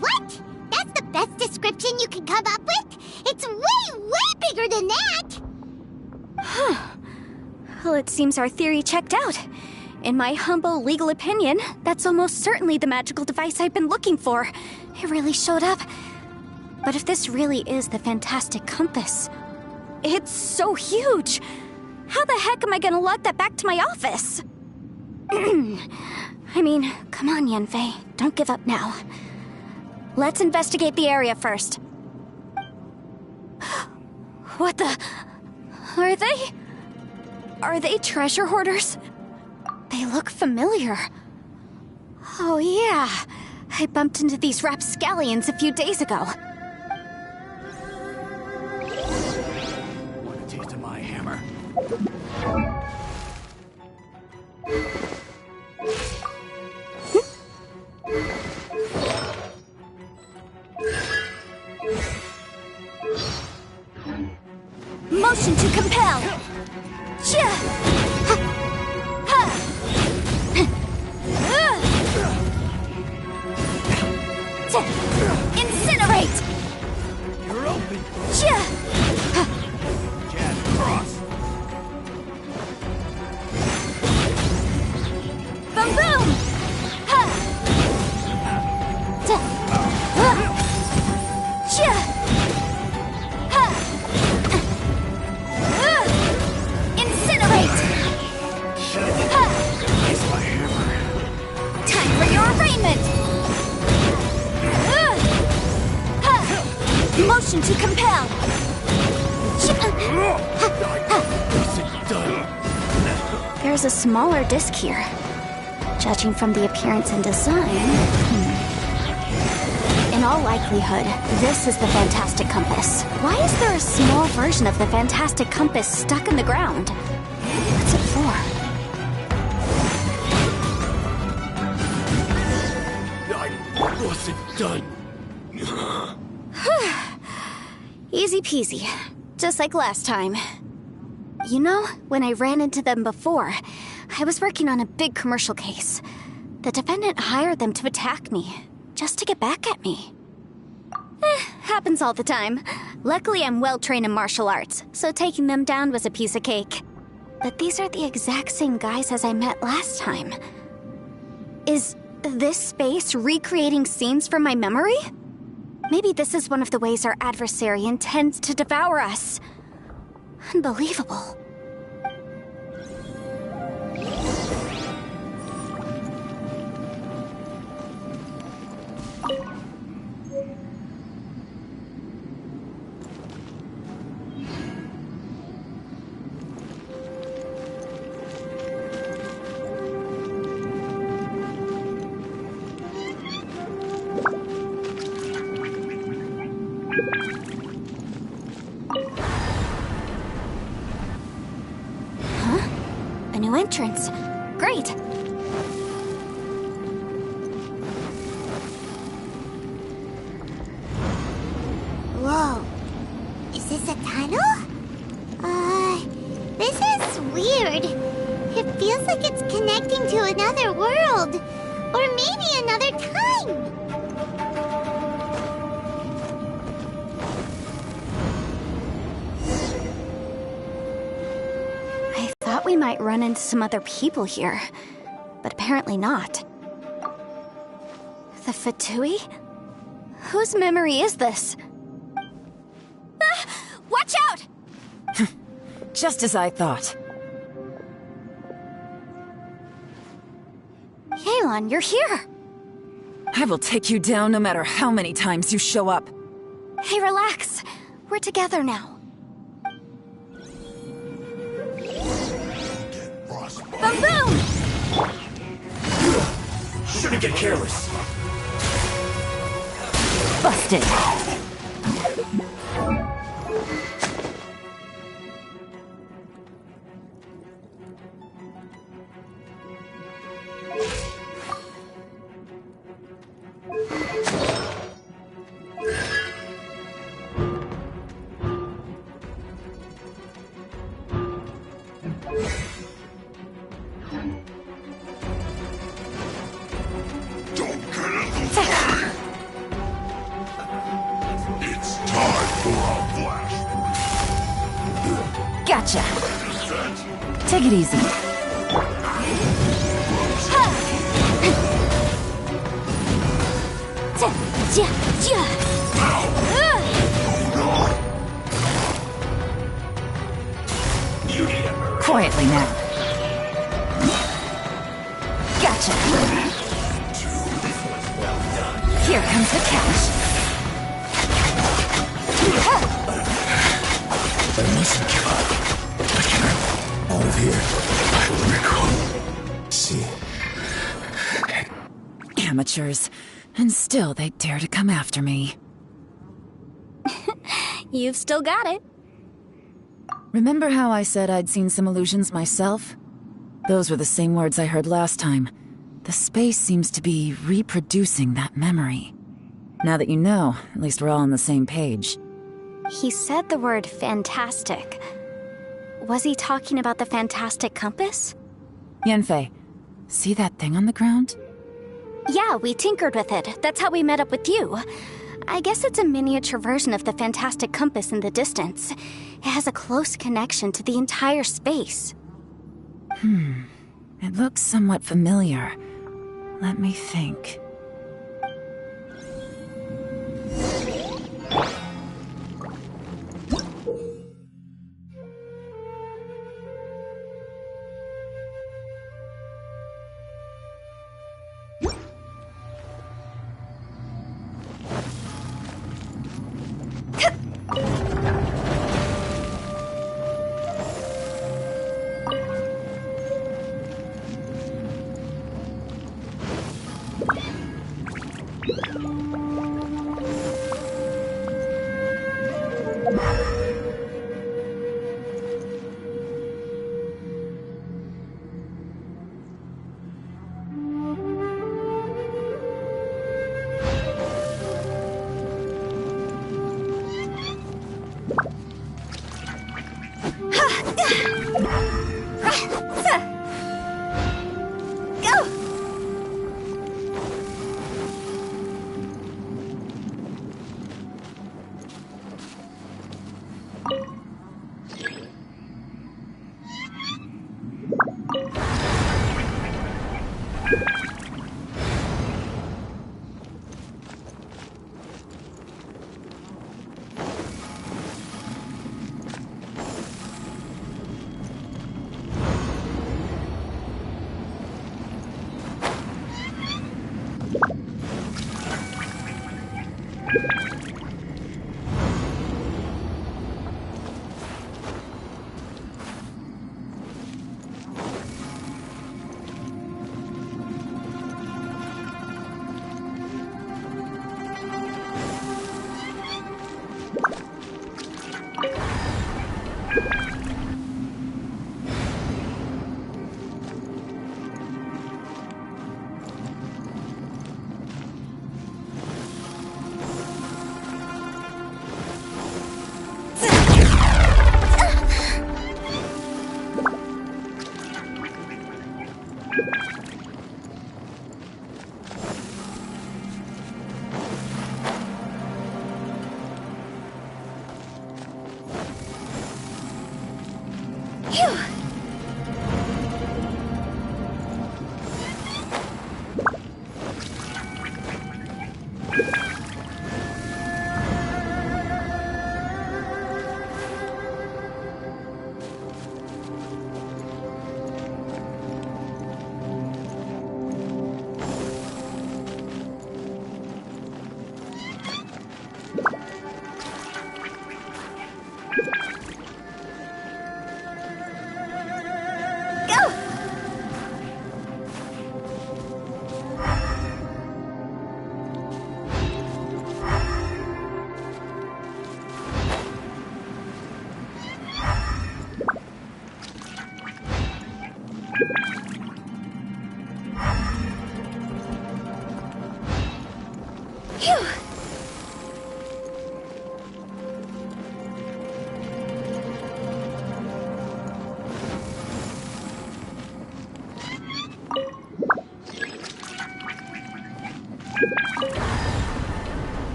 What? That's the best description you can come up with? It's way, way bigger than that! Huh. Well, it seems our theory checked out. In my humble legal opinion, that's almost certainly the magical device I've been looking for. It really showed up. But if this really is the fantastic compass, It's so huge. How the heck am I gonna lug that back to my office? I mean, come on, Yanfei. Don't give up now. Let's investigate the area first. What the... Are they... Are they treasure hoarders? They look familiar. Oh yeah, I bumped into these rapscallions a few days ago. Want a taste of my hammer? Motion to compel! Incinerate! You're open! Cat cross! Boom boom! Incinerate! It's my hammer. Time for your arraignment! Motion to compel! There's a smaller disc here. Judging from the appearance and design... In all likelihood, this is the Fantastic Compass. Why is there a small version of the Fantastic Compass stuck in the ground? What's it for? I wasn't done. Easy peasy. Just like last time. You know, when I ran into them before, I was working on a big commercial case. The defendant hired them to attack me, just to get back at me. Happens all the time. Luckily, I'm well-trained in martial arts, so taking them down was a piece of cake. But these are the exact same guys as I met last time. Is this space recreating scenes from my memory? Maybe this is one of the ways our adversary intends to devour us. Unbelievable. A new entrance. Great. Whoa. Is this a tunnel? This is weird. It feels like it's connecting to another world. Or maybe another time. I thought we might run into some other people here, but apparently not. The Fatui? Whose memory is this? Ah, watch out! Just as I thought. Yelan, you're here! I will take you down no matter how many times you show up. Hey, relax. We're together now. Boom boom! Shouldn't get careless. Busted! Gotcha. Take it easy. quietly now. Gotcha. Here comes the cash. I mustn't give up. I can't. Out of here. I will recall. See. Amateurs. And still they dare to come after me. You've still got it. Remember how I said I'd seen some illusions myself? Those were the same words I heard last time. The space seems to be reproducing that memory. Now that you know, at least we're all on the same page. He said the word fantastic. Was he talking about the fantastic compass? Yanfei, see that thing on the ground? Yeah, we tinkered with it. That's how we met up with you. I guess it's a miniature version of the fantastic compass in the distance. It has a close connection to the entire space. It looks somewhat familiar. Let me think.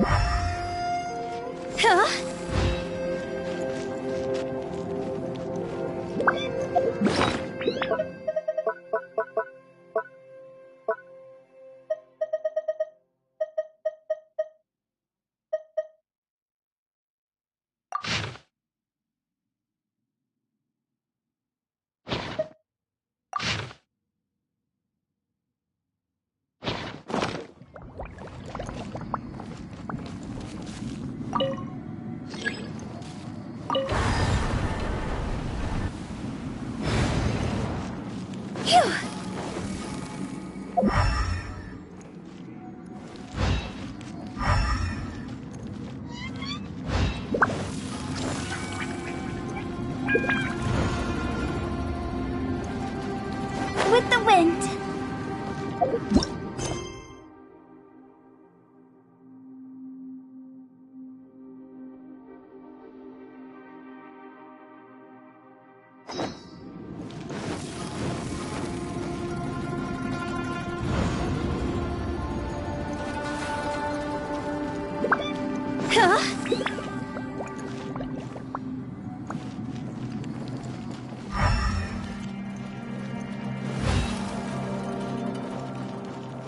Huh? Phew! With the wind. Huh?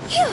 Phew!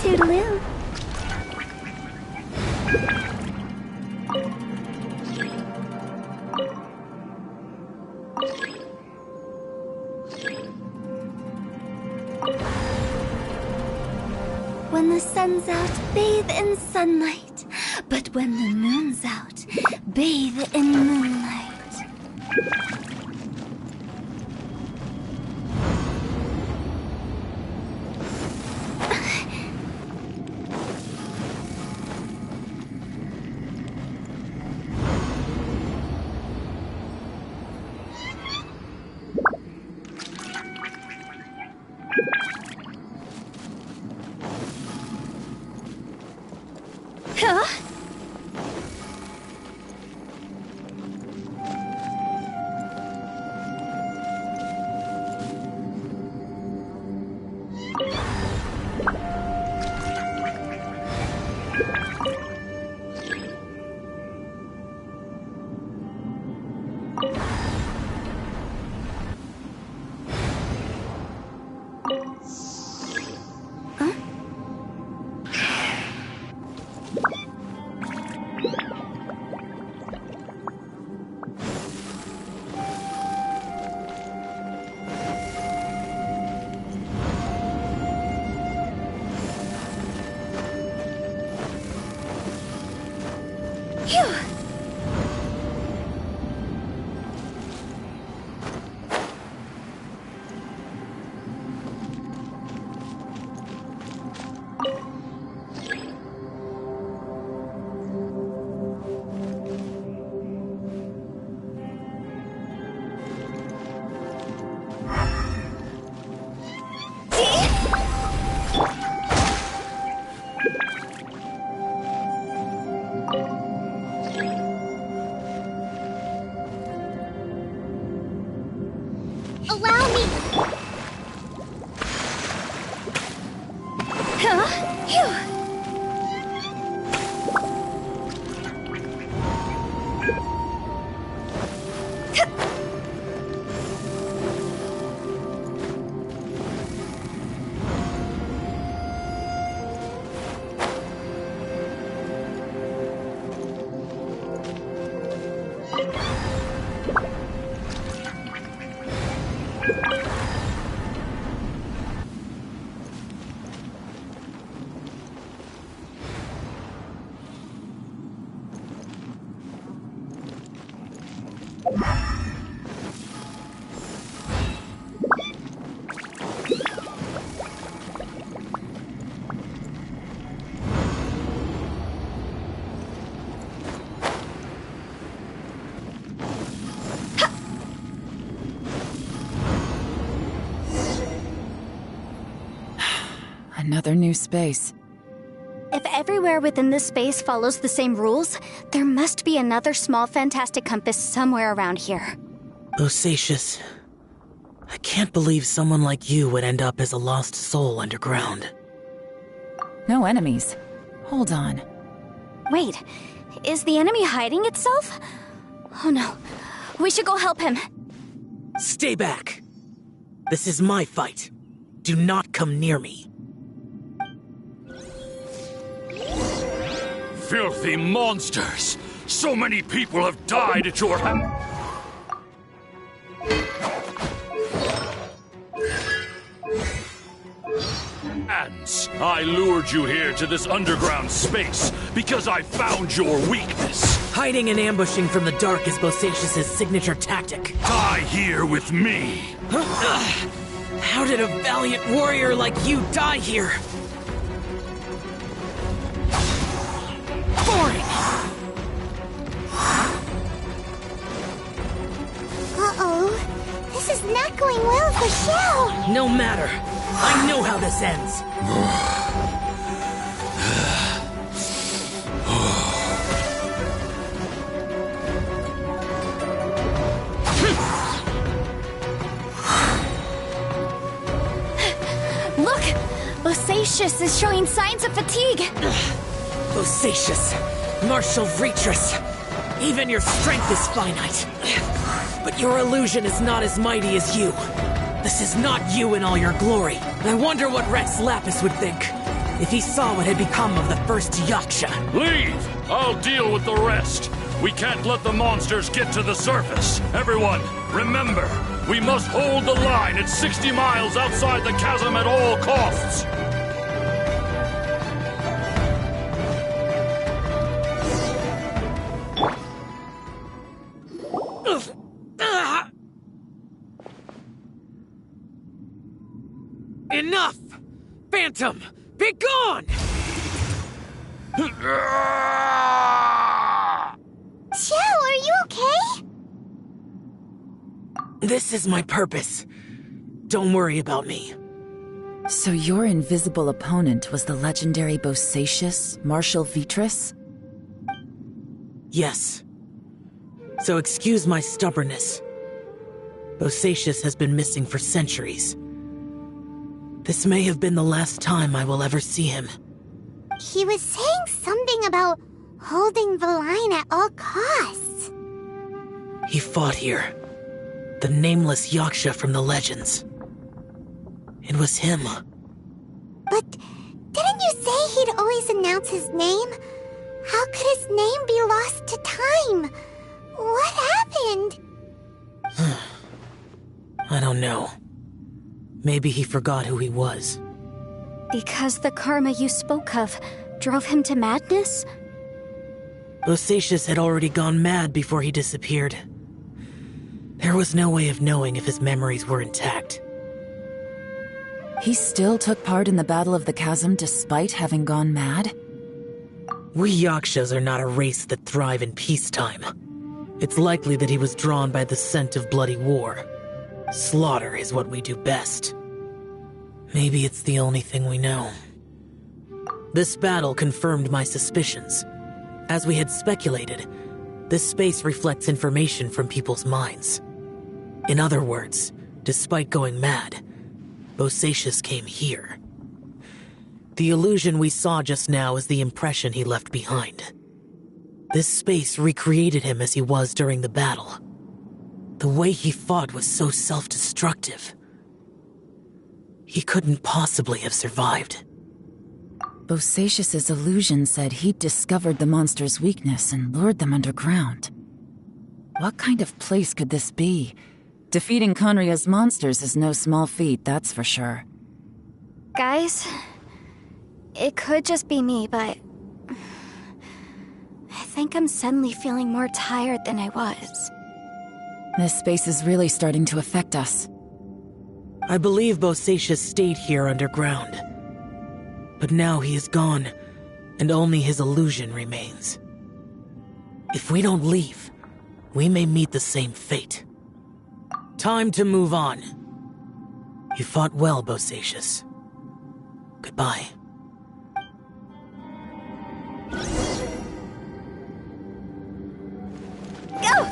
Toodaloo. When the sun's out, bathe in sunlight. But when the moon's out, bathe in moonlight. Huh? Another new space. If everywhere within this space follows the same rules, there must be another small fantastic compass somewhere around here. Bosacius, I can't believe someone like you would end up as a lost soul underground. No enemies. Hold on. Wait, is the enemy hiding itself? Oh no, we should go help him. Stay back! This is my fight. Do not come near me. Filthy monsters! So many people have died at your hands! I lured you here to this underground space because I found your weakness. Hiding and ambushing from the dark is Bosacius' signature tactic. Die here with me! How did a valiant warrior like you die here? Boring! Uh-oh. This is not going well for Shell. No matter. I know how this ends. Look! Bosacius is showing signs of fatigue. Bosacius, Martial Vretress, even your strength is finite. But your illusion is not as mighty as you. This is not you in all your glory. I wonder what Rex Lapis would think if he saw what had become of the first Yaksha. Leave! I'll deal with the rest. We can't let the monsters get to the surface. Everyone, remember, we must hold the line at 60 miles outside the chasm at all costs. Enough! Phantom, be gone! Shell, are you okay? This is my purpose. Don't worry about me. So your invisible opponent was the legendary Bosacius, Martial Vretress? Yes. So excuse my stubbornness. Bosacius has been missing for centuries. This may have been the last time I will ever see him. He was saying something about holding the line at all costs. He fought here. The nameless Yaksha from the legends. It was him. But didn't you say he'd always announce his name? How could his name be lost to time? What happened? I don't know. Maybe he forgot who he was. Because the karma you spoke of drove him to madness? Bosacius had already gone mad before he disappeared. There was no way of knowing if his memories were intact. He still took part in the Battle of the Chasm despite having gone mad? We Yakshas are not a race that thrive in peacetime. It's likely that he was drawn by the scent of bloody war. Slaughter is what we do best. Maybe it's the only thing we know. This battle confirmed my suspicions. As we had speculated, this space reflects information from people's minds. In other words, despite going mad, Bosacius came here. The illusion we saw just now is the impression he left behind. This space recreated him as he was during the battle. The way he fought was so self-destructive. He couldn't possibly have survived. Bosacius's illusion said he'd discovered the monster's weakness and lured them underground. What kind of place could this be? Defeating Conria's monsters is no small feat, that's for sure. Guys, it could just be me, but I think I'm suddenly feeling more tired than I was. This space is really starting to affect us. I believe Bosacius stayed here underground. But now he is gone, and only his illusion remains. If we don't leave, we may meet the same fate. Time to move on. You fought well, Bosacius. Goodbye. Go!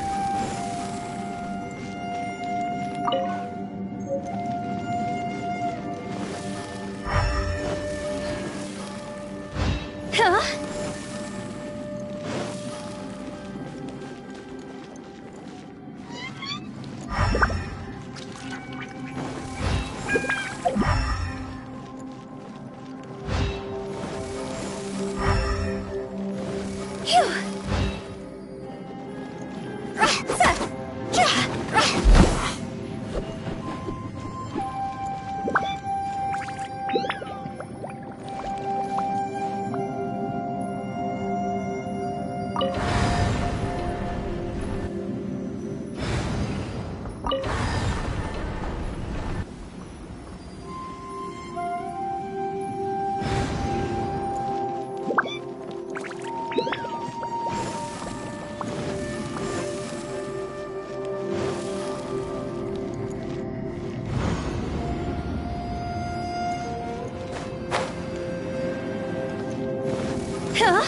Huh?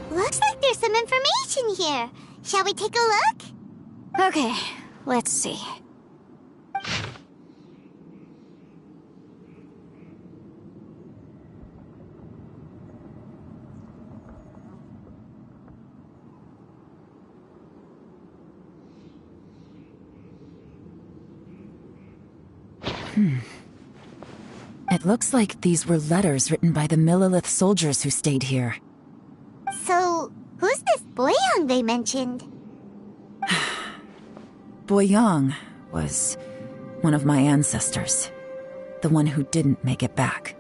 Looks like there's some information here. Shall we take a look? Okay, let's see. It looks like these were letters written by the Millilith soldiers who stayed here. So, who's this Boyang they mentioned? Boyang was one of my ancestors. The one who didn't make it back.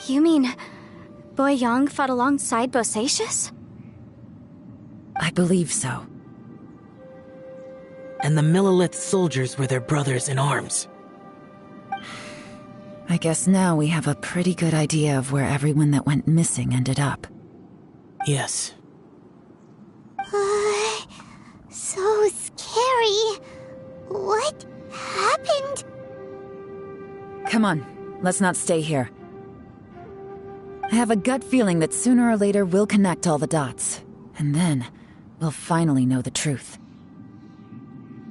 You mean Boyang fought alongside Bosacius? I believe so. And the Millilith soldiers were their brothers in arms. I guess now we have a pretty good idea of where everyone that went missing ended up. Yes. So scary. What happened? Come on, let's not stay here. I have a gut feeling that sooner or later we'll connect all the dots. And then, we'll finally know the truth.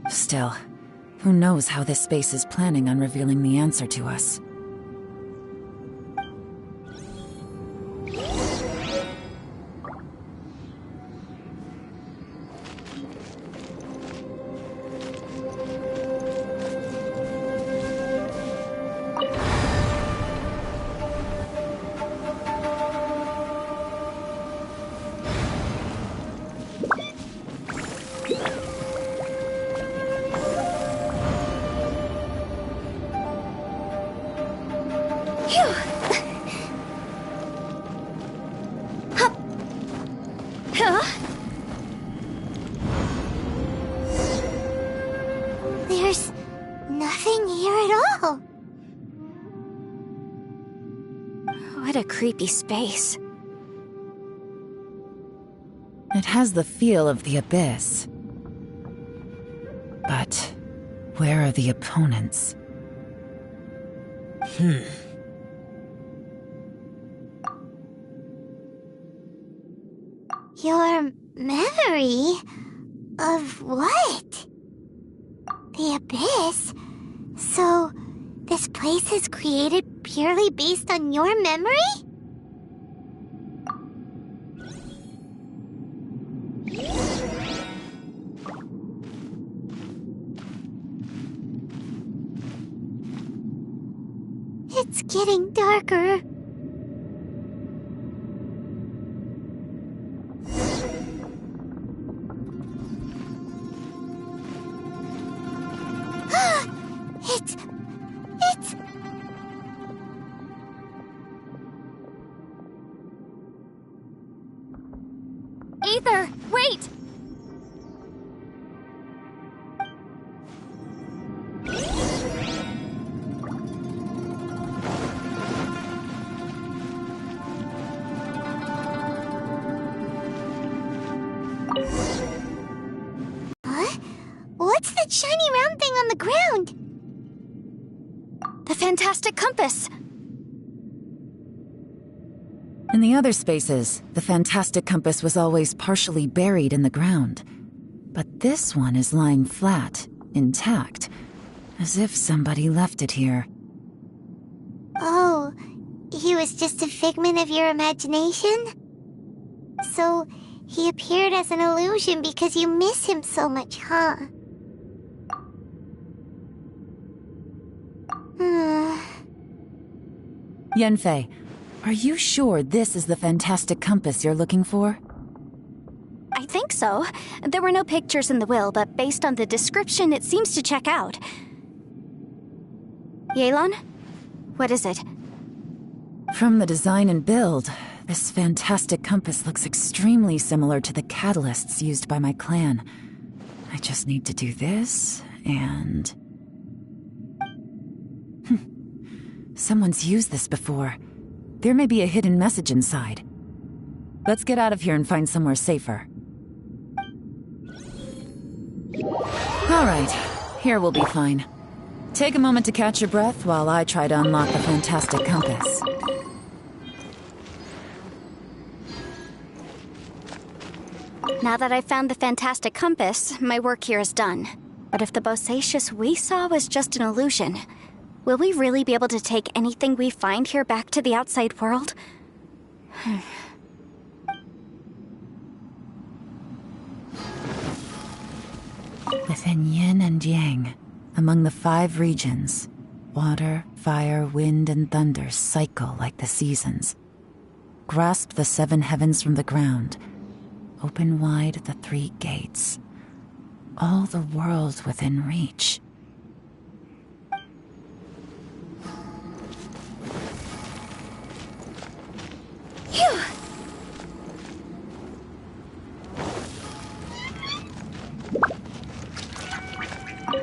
Still, who knows how this space is planning on revealing the answer to us. There's nothing here at all. What a creepy space. It has the feel of the abyss. But where are the opponents? Your memory of what? The abyss? So, this place is created purely based on your memory? It's getting darker. It's... Aether, wait! What's that shiny round thing on the ground? The fantastic compass! In the other spaces, the fantastic compass was always partially buried in the ground. But this one is lying flat, intact, as if somebody left it here. Oh, he was just a figment of your imagination? So, he appeared as an illusion because you miss him so much, huh? Yanfei, are you sure this is the fantastic compass you're looking for? I think so. There were no pictures in the will, but based on the description, it seems to check out. Yelan? What is it? From the design and build, this fantastic compass looks extremely similar to the catalysts used by my clan. I just need to do this, and... Someone's used this before. There may be a hidden message inside. Let's get out of here and find somewhere safer. Alright, here we'll be fine. Take a moment to catch your breath while I try to unlock the fantastic compass. Now that I've found the fantastic compass, my work here is done. But if the Bosacius we saw was just an illusion, will we really be able to take anything we find here back to the outside world? Within yin and yang, among the 5 regions, water, fire, wind, and thunder cycle like the seasons. Grasp the 7 heavens from the ground. Open wide the 3 gates. All the world within reach. Phew!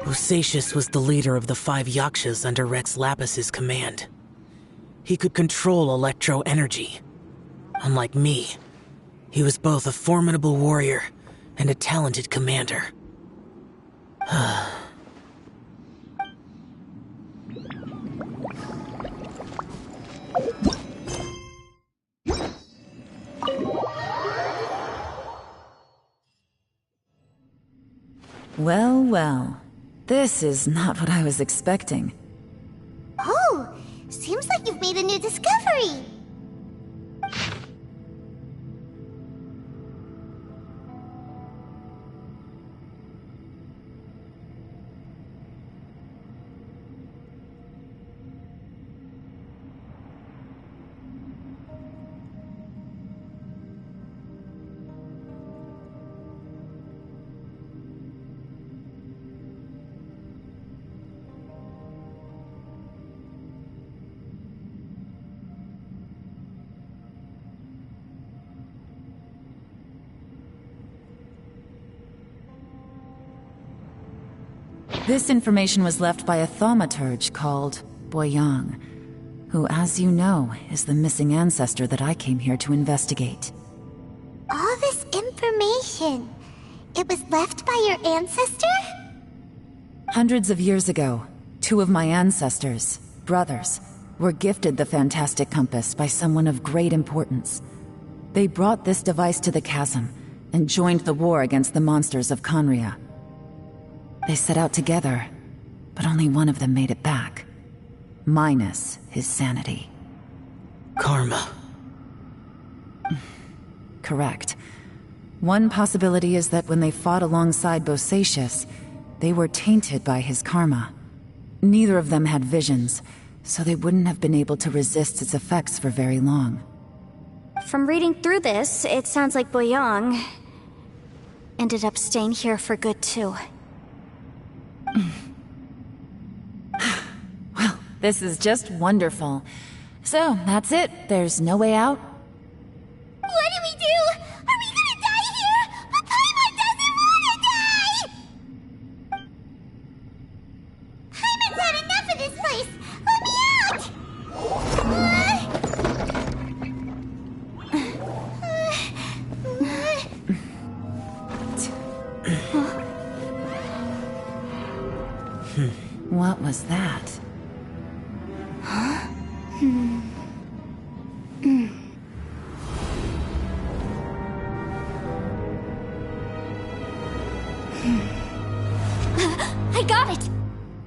Bosacius was the leader of the 5 Yakshas under Rex Lapis's command. He could control electro-energy. Unlike me, he was both a formidable warrior and a talented commander. Well, well. This is not what I was expecting. Oh, seems like you've made a new discovery. This information was left by a thaumaturge called Boyang, who, as you know, is the missing ancestor that I came here to investigate. All this information, it was left by your ancestor? Hundreds of years ago, 2 of my ancestors, brothers, were gifted the fantastic compass by someone of great importance. They brought this device to the chasm and joined the war against the monsters of Conria. They set out together, but only one of them made it back. Minus his sanity. Karma. Correct. One possibility is that when they fought alongside Bosacius, they were tainted by his karma. Neither of them had visions, so they wouldn't have been able to resist its effects for very long. From reading through this, it sounds like Boyang ended up staying here for good too. Well, this is just wonderful. So, that's it. There's no way out? What do we do? Are we gonna die here? But Paimon doesn't wanna die! Paimon's had enough of this place! Let me out! What was that? I got it!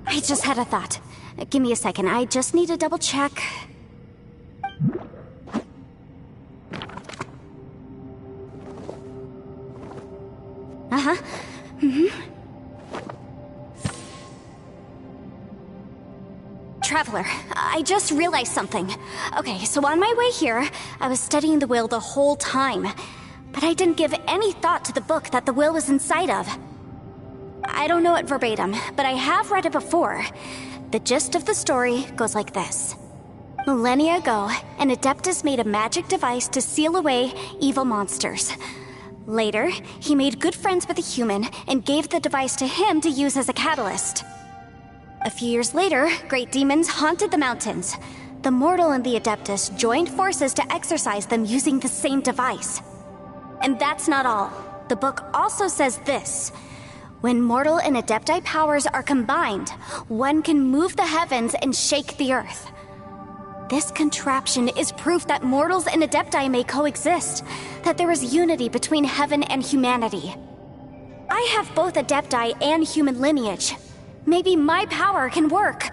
I just had a thought. Give me a second, I just need to double check. Uh-huh. Traveler, I just realized something. Okay, so on my way here, I was studying the will the whole time. But I didn't give any thought to the book that the will was inside of. I don't know it verbatim, but I have read it before. The gist of the story goes like this. Millennia ago, an Adeptus made a magic device to seal away evil monsters. Later, he made good friends with a human and gave the device to him to use as a catalyst. A few years later, great demons haunted the mountains. The mortal and the Adeptus joined forces to exorcise them using the same device. And that's not all. The book also says this. When mortal and Adepti powers are combined, one can move the heavens and shake the earth. This contraption is proof that mortals and Adepti may coexist, that there is unity between heaven and humanity. I have both Adepti and human lineage. Maybe my power can work.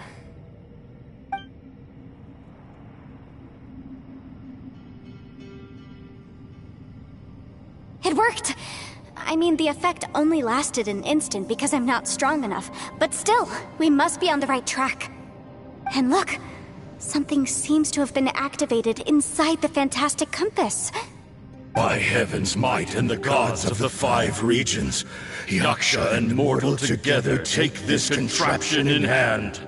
It worked! I mean, the effect only lasted an instant because I'm not strong enough, but still, we must be on the right track. And look, something seems to have been activated inside the fantastic compass. By heaven's might and the gods of the 5 regions, Yaksha and mortal together take this contraption in hand.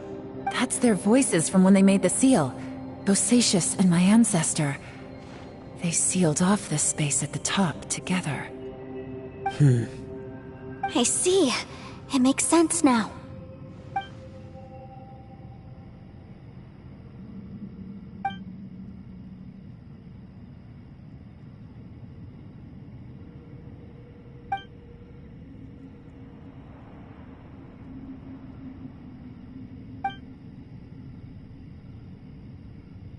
That's their voices from when they made the seal. Bosacius and my ancestor. They sealed off this space at the top together. I see. It makes sense now.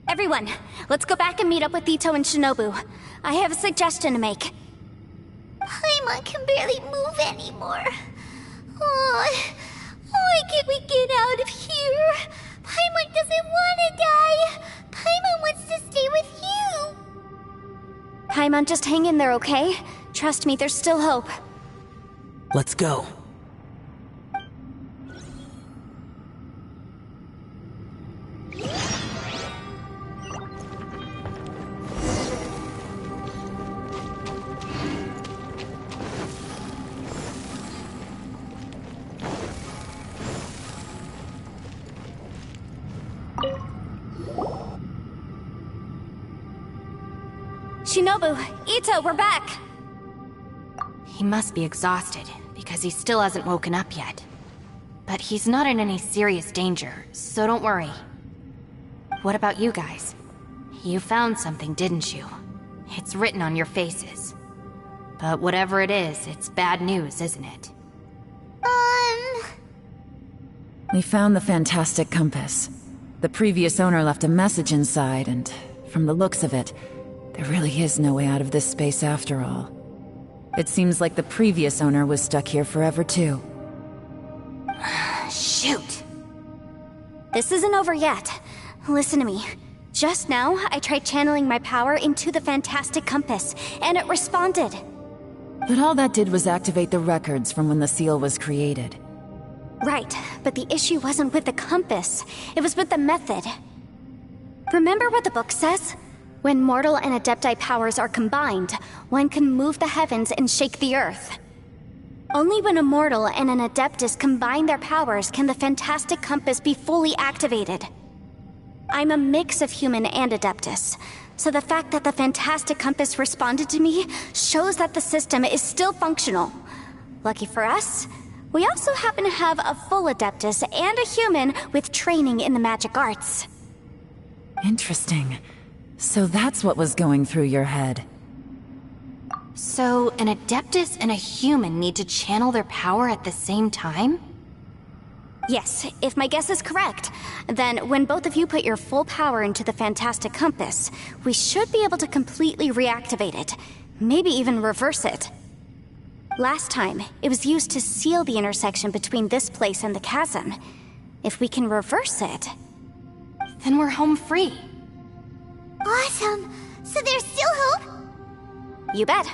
Everyone, let's go back and meet up with Ito and Shinobu. I have a suggestion to make. Paimon can barely move anymore. Oh, why can't we get out of here? Paimon doesn't want to die. Paimon wants to stay with you. Paimon, just hang in there, okay? Trust me, there's still hope. Let's go. Shinobu, Ito, we're back! He must be exhausted, because he still hasn't woken up yet. But he's not in any serious danger, so don't worry. What about you guys? You found something, didn't you? It's written on your faces. But whatever it is, it's bad news, isn't it? We found the fantastic compass. The previous owner left a message inside, and from the looks of it, there really is no way out of this space after all. It seems like the previous owner was stuck here forever too. Shoot! This isn't over yet. Listen to me. Just now, I tried channeling my power into the fantastic compass, and it responded. But all that did was activate the records from when the seal was created. Right, but the issue wasn't with the compass. It was with the method. Remember what the book says? When mortal and Adepti powers are combined, one can move the heavens and shake the earth. Only when a mortal and an Adeptus combine their powers can the fantastic compass be fully activated. I'm a mix of human and Adeptus, so the fact that the fantastic compass responded to me shows that the system is still functional. Lucky for us, we also happen to have a full Adeptus and a human with training in the magic arts. Interesting. So that's what was going through your head. So, an Adeptus and a human need to channel their power at the same time? Yes, if my guess is correct, then when both of you put your full power into the Fantastic Compass, we should be able to completely reactivate it. Maybe even reverse it. Last time, it was used to seal the intersection between this place and the chasm. If we can reverse it, Then we're home free. Awesome! So there's still hope? you bet.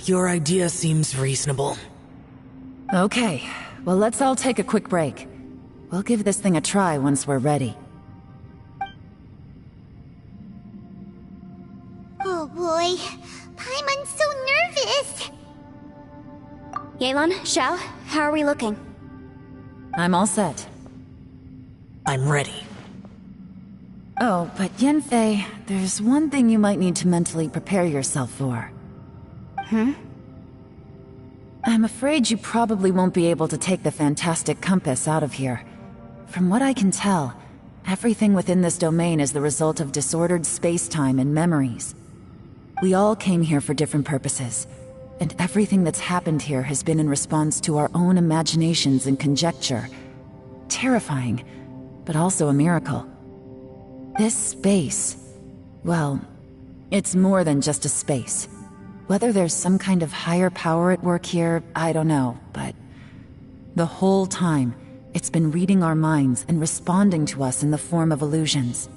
Your idea seems reasonable. Okay, well let's all take a quick break. We'll give this thing a try once we're ready. Oh boy, Paimon's so nervous! Yelan, Xiao, how are we looking? I'm all set. I'm ready. Oh, but Yanfei, there's one thing you might need to mentally prepare yourself for. I'm afraid you probably won't be able to take the Fantastic Compass out of here. From what I can tell, everything within this domain is the result of disordered space-time and memories. We all came here for different purposes, and everything that's happened here has been in response to our own imaginations and conjecture. Terrifying, but also a miracle. This space, well, it's more than just a space. Whether there's some kind of higher power at work here, I don't know, but the whole time, it's been reading our minds and responding to us in the form of illusions.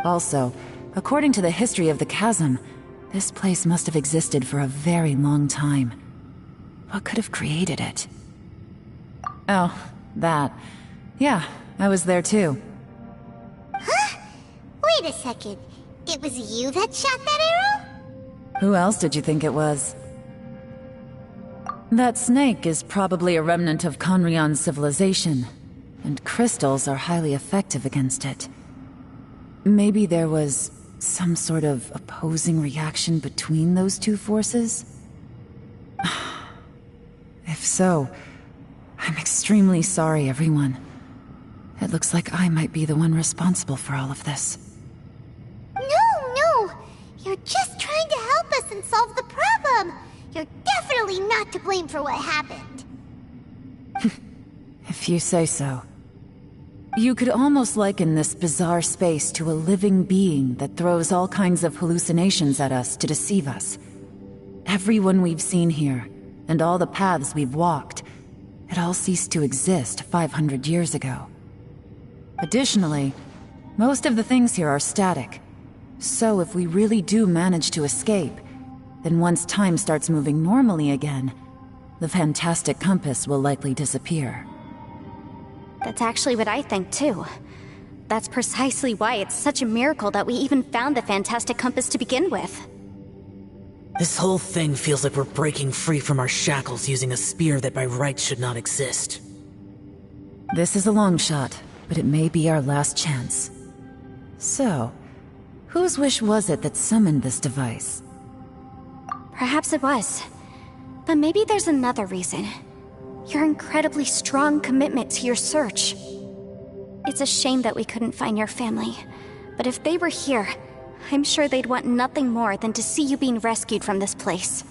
Also, according to the history of the chasm, this place must have existed for a very long time. What could have created it? Oh, that. Yeah, I was there too. Huh? Wait a second. It was you that shot that arrow? Who else did you think it was? That snake is probably a remnant of Conrion's civilization, and crystals are highly effective against it. Maybe there was some sort of opposing reaction between those two forces? If so, I'm extremely sorry, everyone. It looks like I might be the one responsible for all of this. No! You're just trying to help us and solve the problem! You're definitely not to blame for what happened. If you say so. You could almost liken this bizarre space to a living being that throws all kinds of hallucinations at us to deceive us. Everyone we've seen here, and all the paths we've walked, it all ceased to exist 500 years ago. Additionally, most of the things here are static. So if we really do manage to escape, then once time starts moving normally again, the Fantastic Compass will likely disappear. That's actually what I think too. That's precisely why it's such a miracle that we even found the Fantastic Compass to begin with. This whole thing feels like we're breaking free from our shackles using a spear that by rights should not exist. This is a long shot, but it may be our last chance. So, whose wish was it that summoned this device? Perhaps it was. But maybe there's another reason. Your incredibly strong commitment to your search. It's a shame that we couldn't find your family. But if they were here, I'm sure they'd want nothing more than to see you being rescued from this place.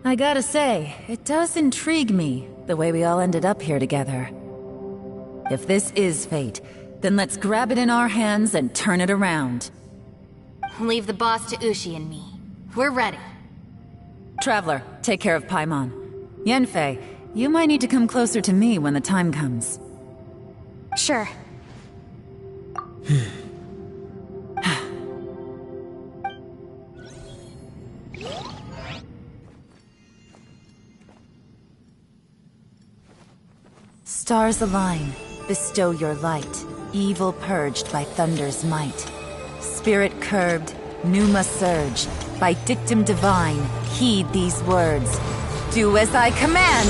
I gotta say, it does intrigue me, the way we all ended up here together. If this is fate, then let's grab it in our hands and turn it around. Leave the boss to Ushi and me. We're ready. Traveler, take care of Paimon. Yanfei, you might need to come closer to me when the time comes. Sure. Stars align, bestow your light, evil purged by thunder's might. Spirit curbed, pneuma surge, by dictum divine, heed these words. Do as I command!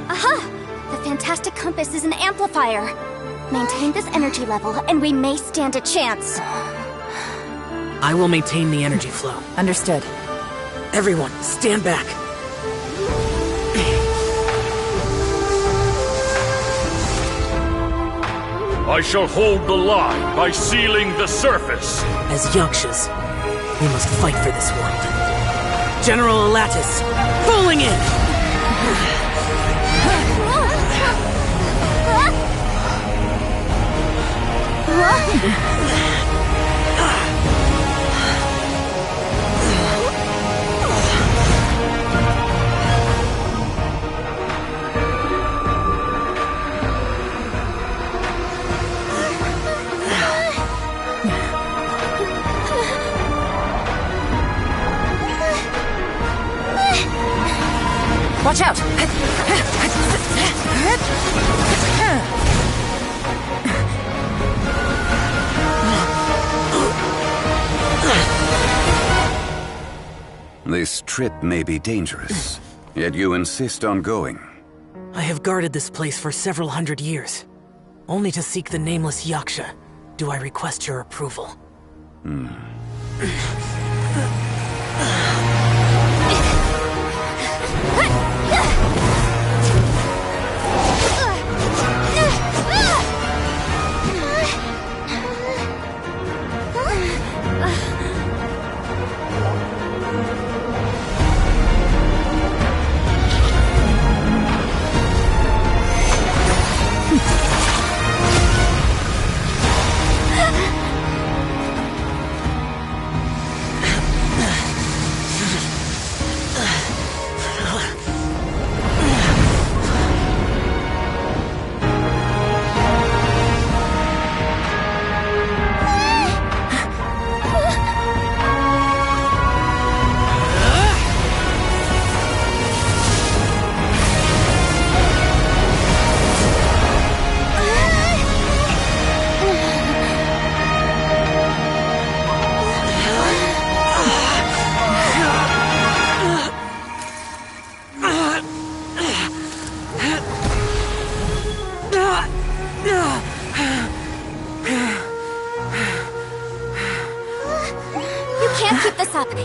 Aha! The Fantastic Compass is an amplifier. Maintain this energy level, and we may stand a chance. I will maintain the energy flow. Understood. Everyone, stand back. I shall hold the line by sealing the surface. As Yakshas, we must fight for this world. General Elatus, falling in! Watch out! This trip may be dangerous, yet you insist on going. I have guarded this place for several hundred years. Only to seek the nameless Yaksha, do I request your approval.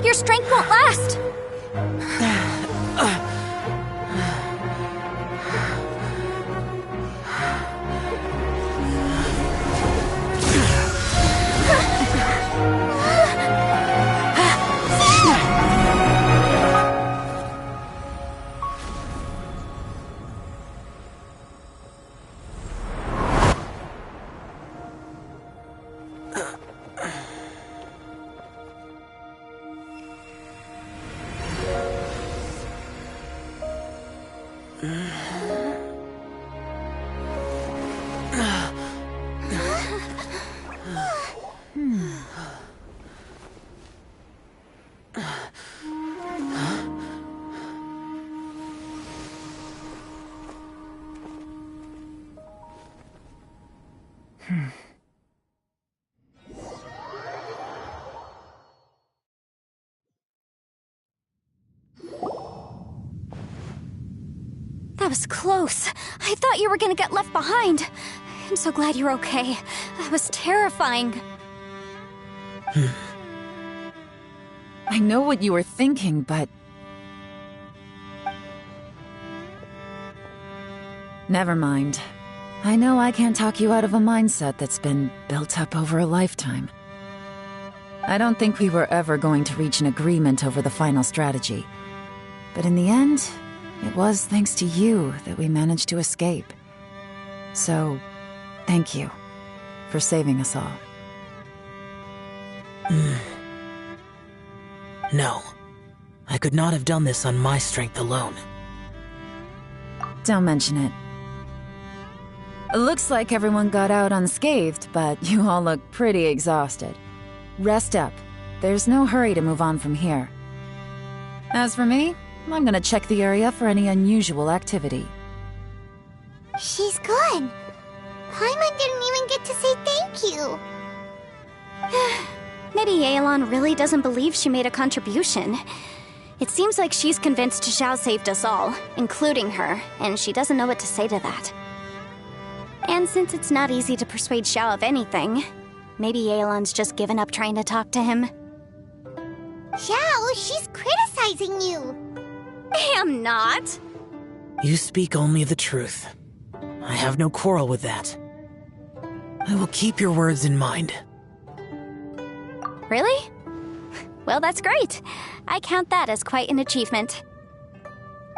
Your strength won't last! That was close. I thought you were gonna get left behind. I'm so glad you're okay. That was terrifying. I know what you were thinking, but... Never mind. I know I can't talk you out of a mindset that's been built up over a lifetime. I don't think we were ever going to reach an agreement over the final strategy. But in the end, it was thanks to you that we managed to escape. So, thank you for saving us all. No. I could not have done this on my strength alone. Don't mention it. It looks like everyone got out unscathed, but you all look pretty exhausted. Rest up. There's no hurry to move on from here. As for me, I'm gonna check the area for any unusual activity. She's gone. Paimon didn't even get to say thank you. Maybe Yelan really doesn't believe she made a contribution. It seems like she's convinced Xiao saved us all, including her, and she doesn't know what to say to that. And since it's not easy to persuade Xiao of anything, maybe Yelan's just given up trying to talk to him. Xiao, she's criticizing you. I'm not. You speak only the truth. I have no quarrel with that. I will keep your words in mind. Really? Well, that's great. I count that as quite an achievement.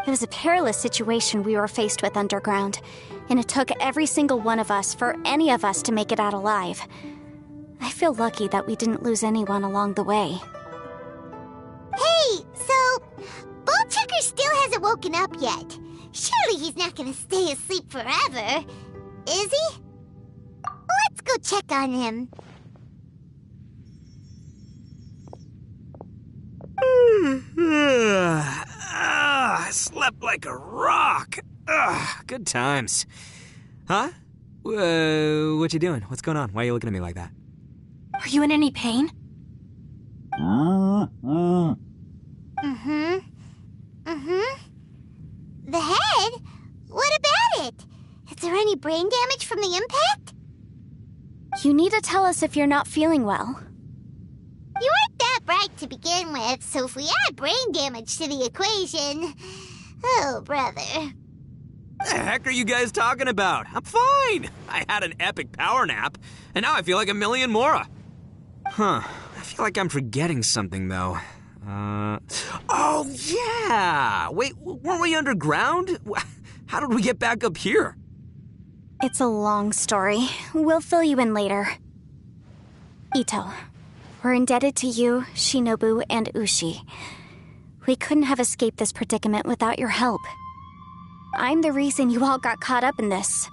It was a perilous situation we were faced with underground, and it took every single one of us for any of us to make it out alive. I feel lucky that we didn't lose anyone along the way. Hey, so Bullchucker still hasn't woken up yet. Surely he's not gonna stay asleep forever, is he? Let's go check on him. I slept like a rock. Good times. Huh? What you doing? What's going on? Why are you looking at me like that? Are you in any pain? The head? What about it? Is there any brain damage from the impact? You need to tell us if you're not feeling well. You weren't that bright to begin with, so if we add brain damage to the equation... Oh, brother. The heck are you guys talking about? I'm fine. I had an epic power nap, and now I feel like a million more. Huh. I feel like I'm forgetting something, though. Oh, yeah! Wait, weren't we underground? How did we get back up here? It's a long story. We'll fill you in later. Ito, we're indebted to you, Shinobu, and Ushi. We couldn't have escaped this predicament without your help. I'm the reason you all got caught up in this.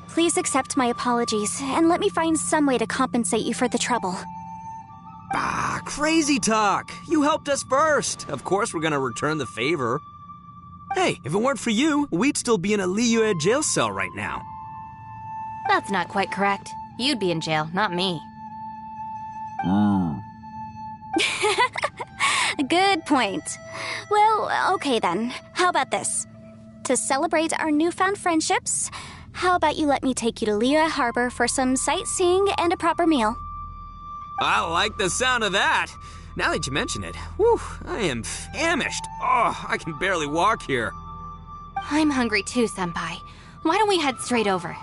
Please accept my apologies, and let me find some way to compensate you for the trouble. Ah, crazy talk. You helped us first. Of course we're gonna return the favor. Hey, if it weren't for you, we'd still be in a Liyue jail cell right now. That's not quite correct. You'd be in jail, not me. Good point. Well, okay then. How about this? To celebrate our newfound friendships, how about you let me take you to Liyue Harbor for some sightseeing and a proper meal? I like the sound of that. Now that you mention it, whew, I am famished. Oh, I can barely walk here. I'm hungry too, Senpai. Why don't we head straight over?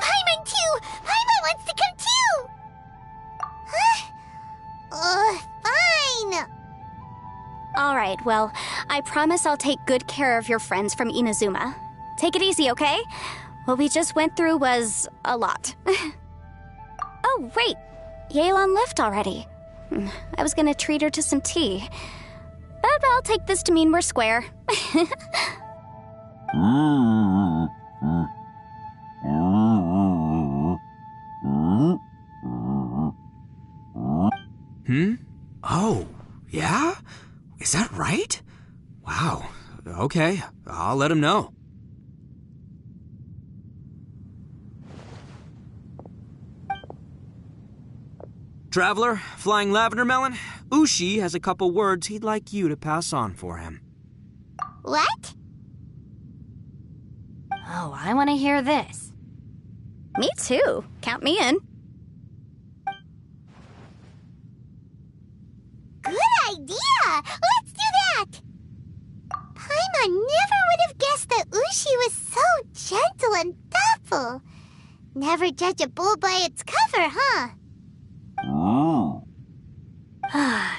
Paimon too! Paimon wants to come too! Huh? Fine. All right, well, I promise I'll take good care of your friends from Inazuma. Take it easy, okay? What we just went through was a lot. Oh, wait. Yelan left already. I was gonna treat her to some tea. But I'll take this to mean we're square. Oh, yeah? Is that right? Wow. Okay, I'll let him know. Traveler, Flying Lavender Melon, Ushi has a couple words he'd like you to pass on for him. What? Oh, I want to hear this. Me too. Count me in. Good idea! Let's do that! Paimon never would have guessed that Ushi was so gentle and thoughtful. Never judge a bull by its cover, huh?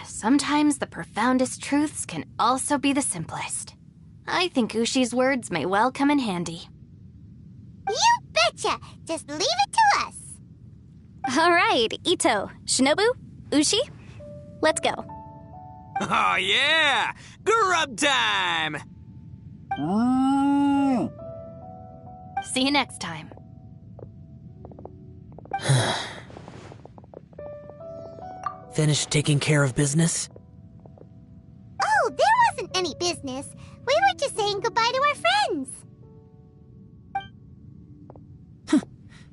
Sometimes the profoundest truths can also be the simplest. I think Ushi's words may well come in handy. You betcha! Just leave it to us! All right, Ito, Shinobu, Ushi, let's go. Oh, yeah! Grub time! See you next time. Finished taking care of business? Oh, there wasn't any business. We were just saying goodbye to our friends.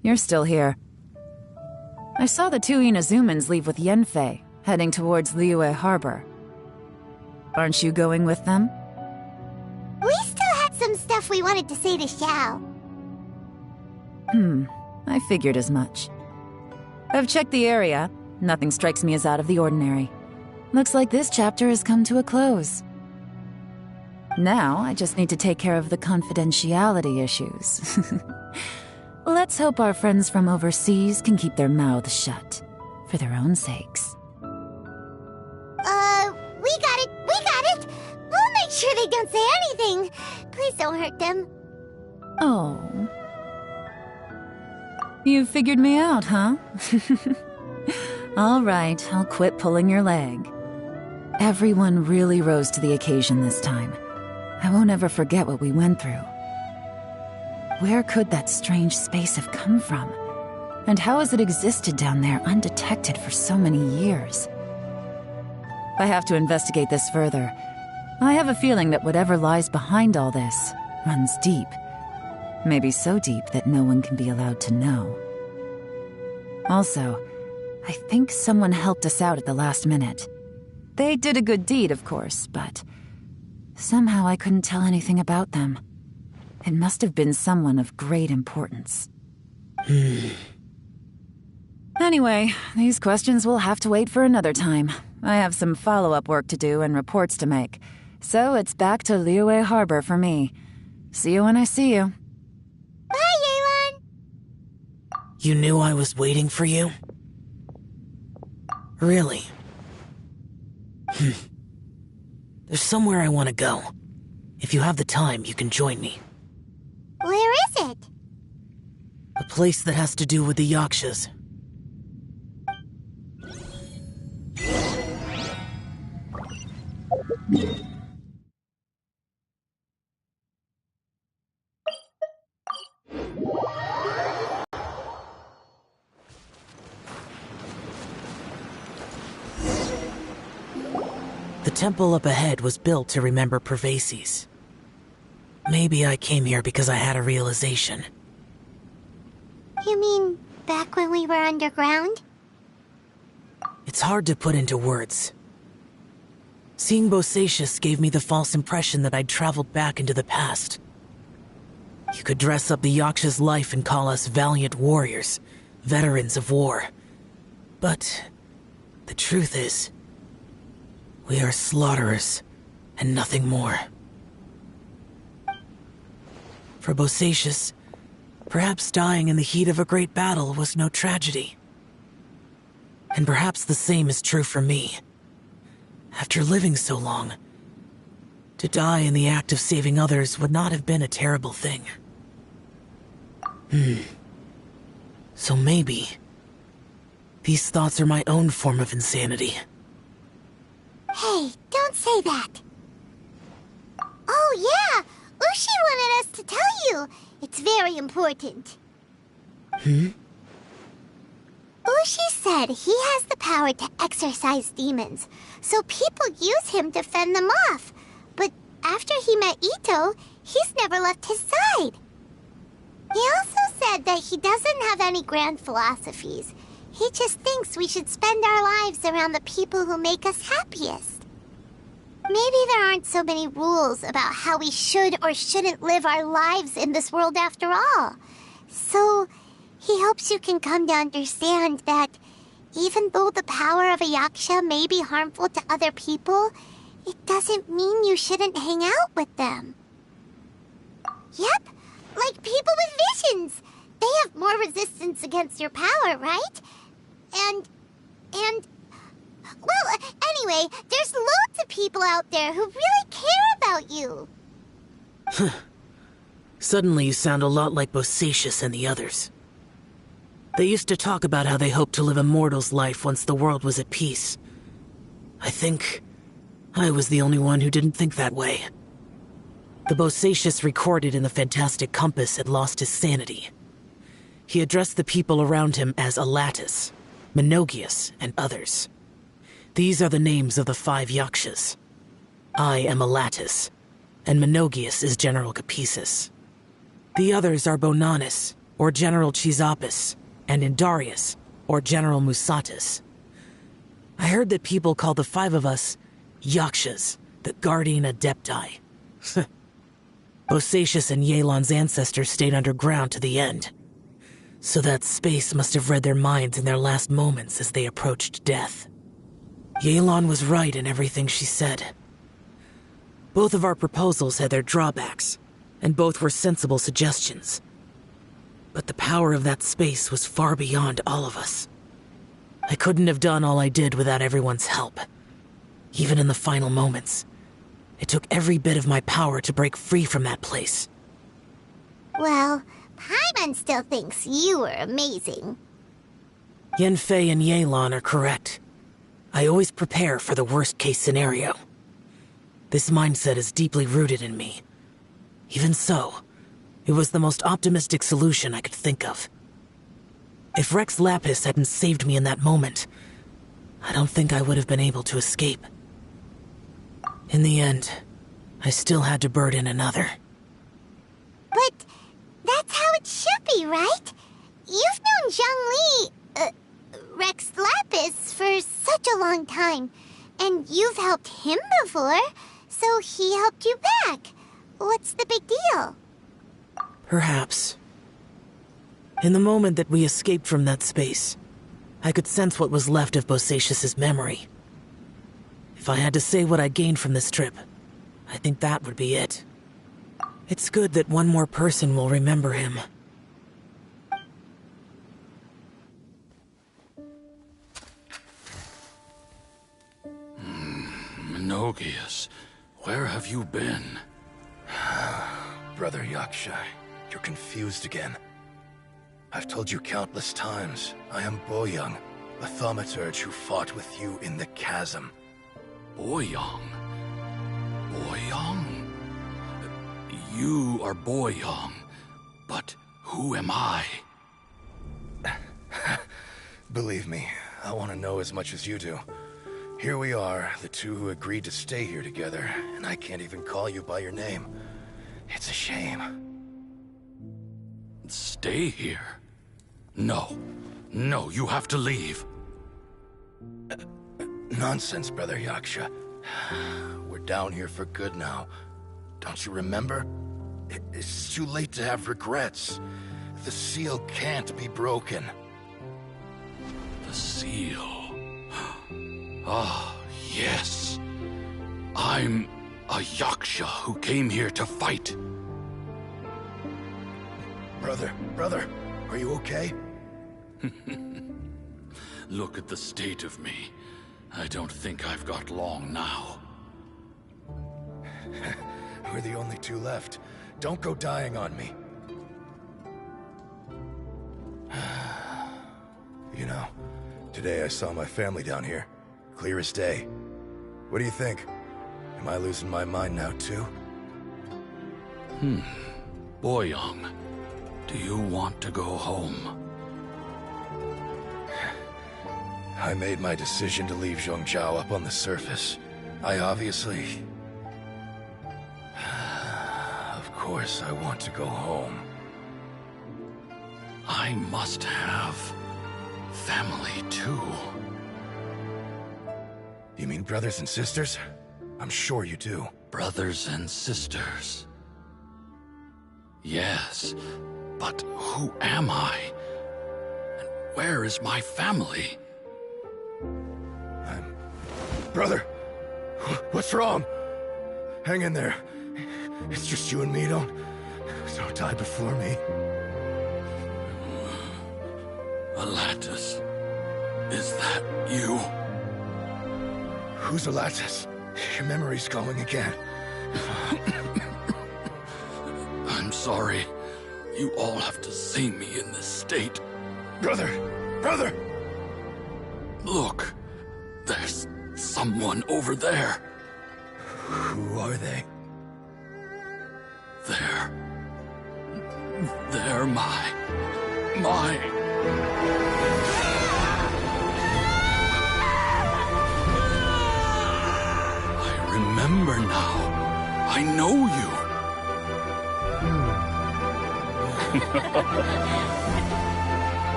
You're still here. I saw the two Inazumans leave with Yenfei, heading towards Liyue Harbor. Aren't you going with them? We still had some stuff we wanted to say to Xiao. I figured as much. I've checked the area. Nothing strikes me as out of the ordinary. Looks like this chapter has come to a close. Now, I just need to take care of the confidentiality issues. Let's hope our friends from overseas can keep their mouths shut, for their own sakes. got it! We'll make sure they don't say anything. Please don't hurt them. Oh. You figured me out, huh? All right, I'll quit pulling your leg. Everyone really rose to the occasion this time. I won't ever forget what we went through. Where could that strange space have come from? And how has it existed down there undetected for so many years? I have to investigate this further. I have a feeling that whatever lies behind all this runs deep. Maybe so deep that no one can be allowed to know. Also, I think someone helped us out at the last minute. They did a good deed, of course, but somehow I couldn't tell anything about them. It must have been someone of great importance. Anyway, these questions will have to wait for another time. I have some follow-up work to do and reports to make. So it's back to Liyue Harbor for me. See you when I see you. Bye, Yelan! You knew I was waiting for you? Really? There's somewhere I want to go. If you have the time, you can join me. Where is it? A place that has to do with the Yakshas. The temple up ahead was built to remember Pervases. Maybe I came here because I had a realization. You mean back when we were underground? It's hard to put into words. Seeing Bosacius gave me the false impression that I'd traveled back into the past. You could dress up the Yaksha's life and call us valiant warriors, veterans of war. But the truth is, we are slaughterers and nothing more. For Bosacius, perhaps dying in the heat of a great battle was no tragedy. And perhaps the same is true for me. After living so long, to die in the act of saving others would not have been a terrible thing. So maybe these thoughts are my own form of insanity. Hey, don't say that. Oh yeah, Ushi wanted us to tell you. It's very important. Ushi said he has the power to exorcise demons, so people use him to fend them off. But after he met Ito, he's never left his side. He also said that he doesn't have any grand philosophies. He just thinks we should spend our lives around the people who make us happiest. Maybe there aren't so many rules about how we should or shouldn't live our lives in this world after all. So, he hopes you can come to understand that even though the power of a Yaksha may be harmful to other people, it doesn't mean you shouldn't hang out with them. Yep, like people with visions. They have more resistance against your power, right? Well, anyway, there's loads of people out there who really care about you. Suddenly you sound a lot like Bosacius and the others. They used to talk about how they hoped to live a mortal's life once the world was at peace. I think I was the only one who didn't think that way. The Bosacius recorded in the Fantastic Compass had lost his sanity. He addressed the people around him as Alatus, Menogias, and others. These are the names of the 5 Yakshas. I am Alatus, and Menogias is General Capisis. The others are Bonanis, or General Chizapis, and Indarius, or General Musatis. I heard that people call the 5 of us Yakshas, the Guardian Adepti. Bosacius and Yelan's ancestors stayed underground to the end. So that space must have read their minds in their last moments as they approached death. Yelan was right in everything she said. Both of our proposals had their drawbacks, and both were sensible suggestions. But the power of that space was far beyond all of us. I couldn't have done all I did without everyone's help. even in the final moments. It took every bit of my power to break free from that place. Well, Paimon still thinks you were amazing. Yanfei and Yelan are correct. I always prepare for the worst-case scenario. This mindset is deeply rooted in me. Even so, it was the most optimistic solution I could think of. If Rex Lapis hadn't saved me in that moment, I don't think I would have been able to escape. In the end, I still had to burden another. But that's how it should be, right? You've known Zhongli, Rex Lapis, for such a long time. And you've helped him before, so he helped you back. What's the big deal? Perhaps. In the moment that we escaped from that space, I could sense what was left of Bosacius's memory. If I had to say what I gained from this trip, I think that would be it. It's good that one more person will remember him. Menogias, where have you been? Brother Yaksha, you're confused again. I've told you countless times, I am Boyoung, a thaumaturge who fought with you in the chasm. Boyoung? Boyoung? You are Boyoung, but who am I? Believe me, I want to know as much as you do. Here we are, the two who agreed to stay here together, and I can't even call you by your name. It's a shame. Stay here? No. No, you have to leave. Nonsense, Brother Yaksha. We're down here for good now. Don't you remember? It's too late to have regrets. The seal can't be broken. The seal. Ah, yes. I'm a Yaksha who came here to fight. Brother, are you okay? Look at the state of me. I don't think I've got long now. We're the only two left. Don't go dying on me. You know, today I saw my family down here. Clear as day. What do you think? Am I losing my mind now, too? Boyoung, do you want to go home? I made my decision to leave Zhongzhou up on the surface. I obviously... Of course I want to go home. I must have family, too. You mean brothers and sisters? I'm sure you do. Brothers and sisters. Yes, but who am I? And where is my family? Brother! What's wrong? Hang in there. It's just you and me, don't die before me. Alatus, is that you? Who's Alatus? Your memory's going again. I'm sorry. You all have to see me in this state. Brother! Look, there's someone over there. Who are they? They're my... I remember now. I know you.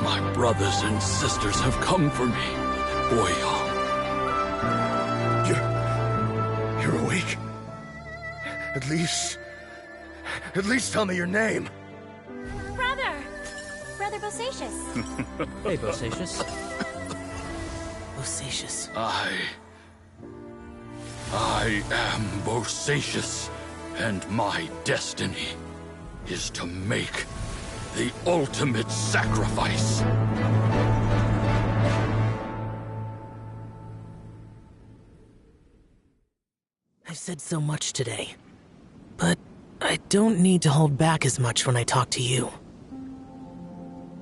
My brothers and sisters have come for me, Boyoung. You're awake? At least tell me your name. Brother Bosacius. Hey, Bosacius. Bosacius. I am Bosacius, and my destiny is to make the ultimate sacrifice. I've said so much today, but I don't need to hold back as much when I talk to you.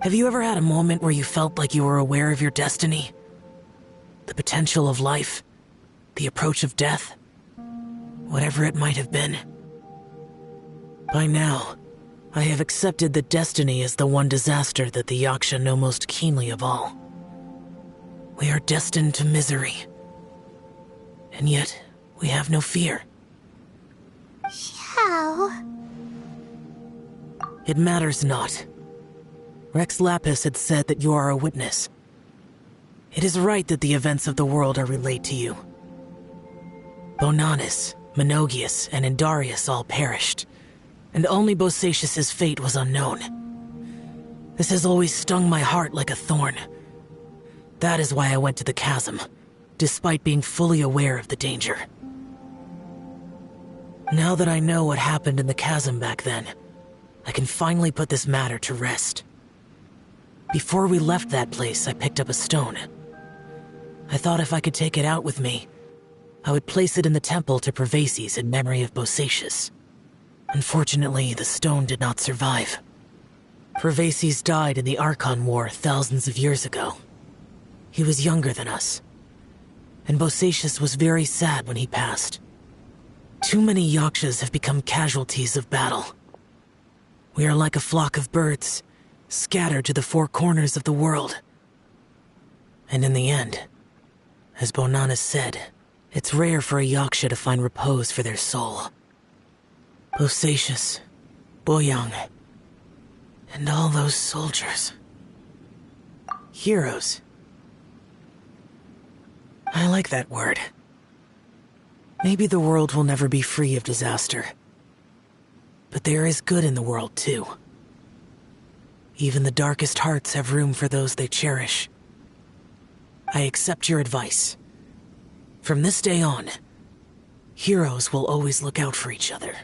Have you ever had a moment where you felt like you were aware of your destiny? The potential of life? The approach of death? Whatever it might have been. By now, I have accepted that destiny is the one disaster that the Yaksha know most keenly of all. We are destined to misery. And yet, we have no fear. Xiao. It matters not. Rex Lapis had said that you are a witness. It is right that the events of the world are relayed to you. Bonanis, Menogias, and Indarius all perished, and only Bosacius's fate was unknown. This has always stung my heart like a thorn. That is why I went to the chasm, despite being fully aware of the danger. Now that I know what happened in the chasm back then, I can finally put this matter to rest. Before we left that place, I picked up a stone. I thought if I could take it out with me, I would place it in the temple to Pervases in memory of Bosacius. Unfortunately, the stone did not survive. Pervases died in the Archon War thousands of years ago. He was younger than us, and Bosacius was very sad when he passed. Too many Yakshas have become casualties of battle. We are like a flock of birds, scattered to the four corners of the world. And in the end, as Bonanis said, it's rare for a Yaksha to find repose for their soul. Bosacius, Boyang, and all those soldiers. Heroes. I like that word. Maybe the world will never be free of disaster. But there is good in the world, too. Even the darkest hearts have room for those they cherish. I accept your advice. From this day on, heroes will always look out for each other.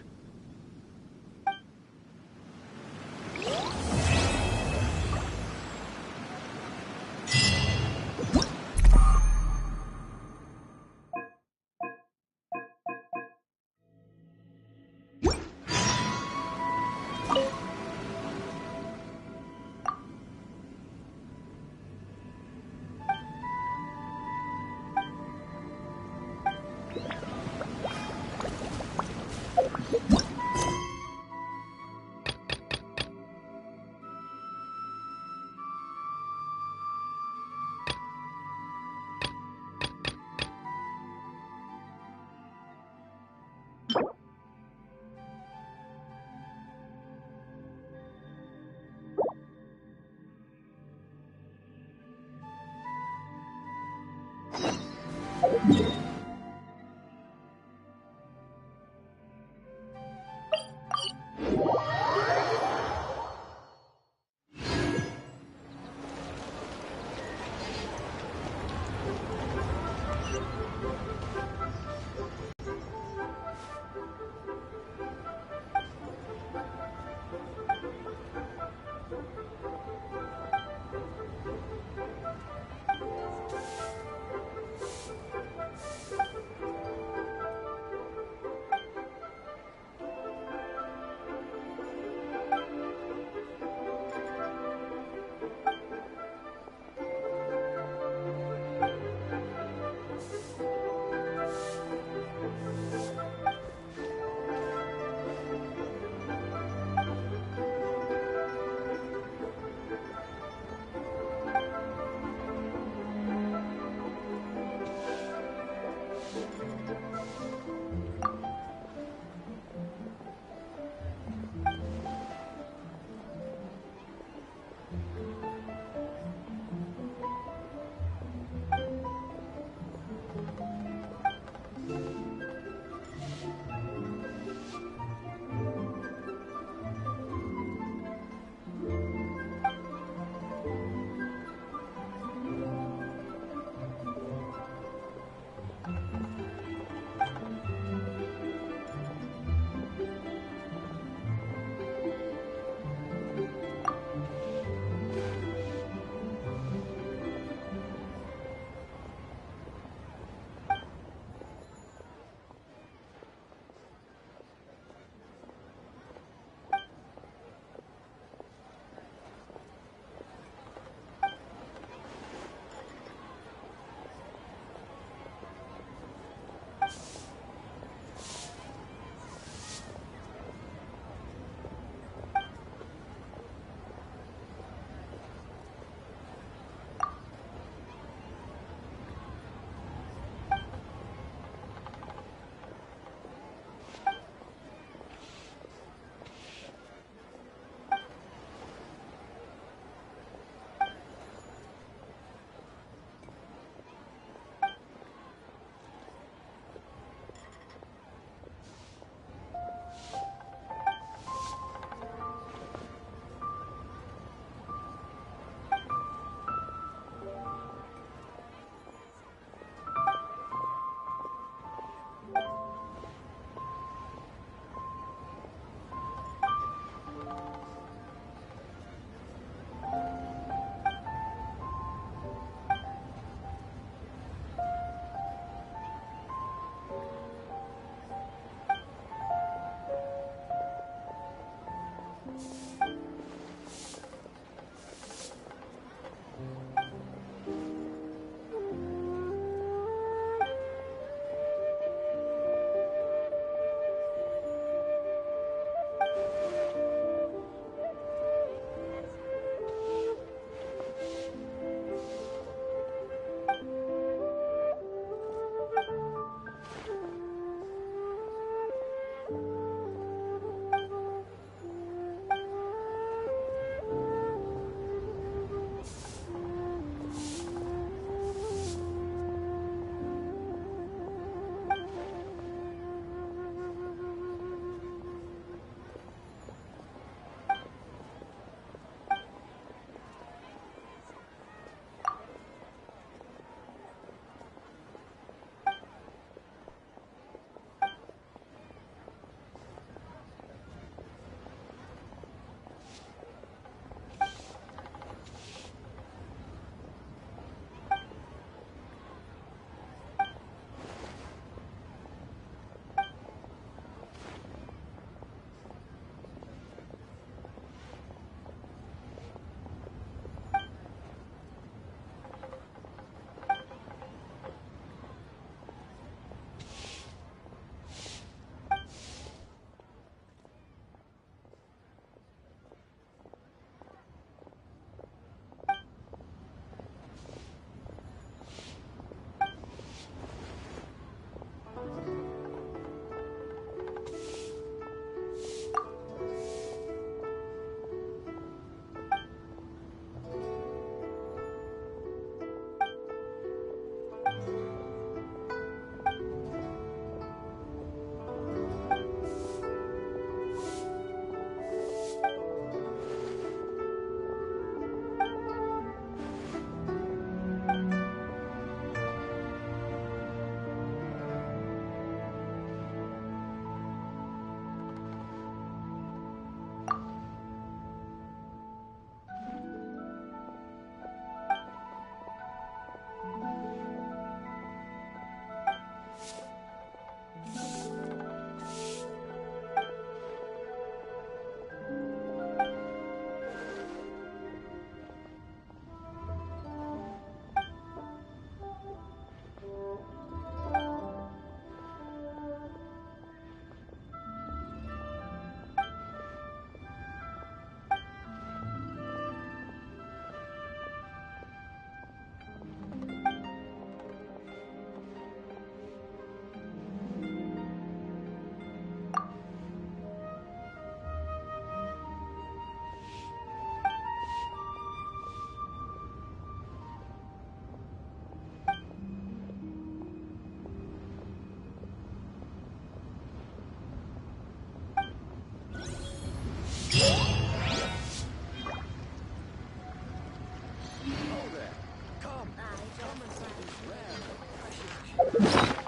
Come and see this rare and precious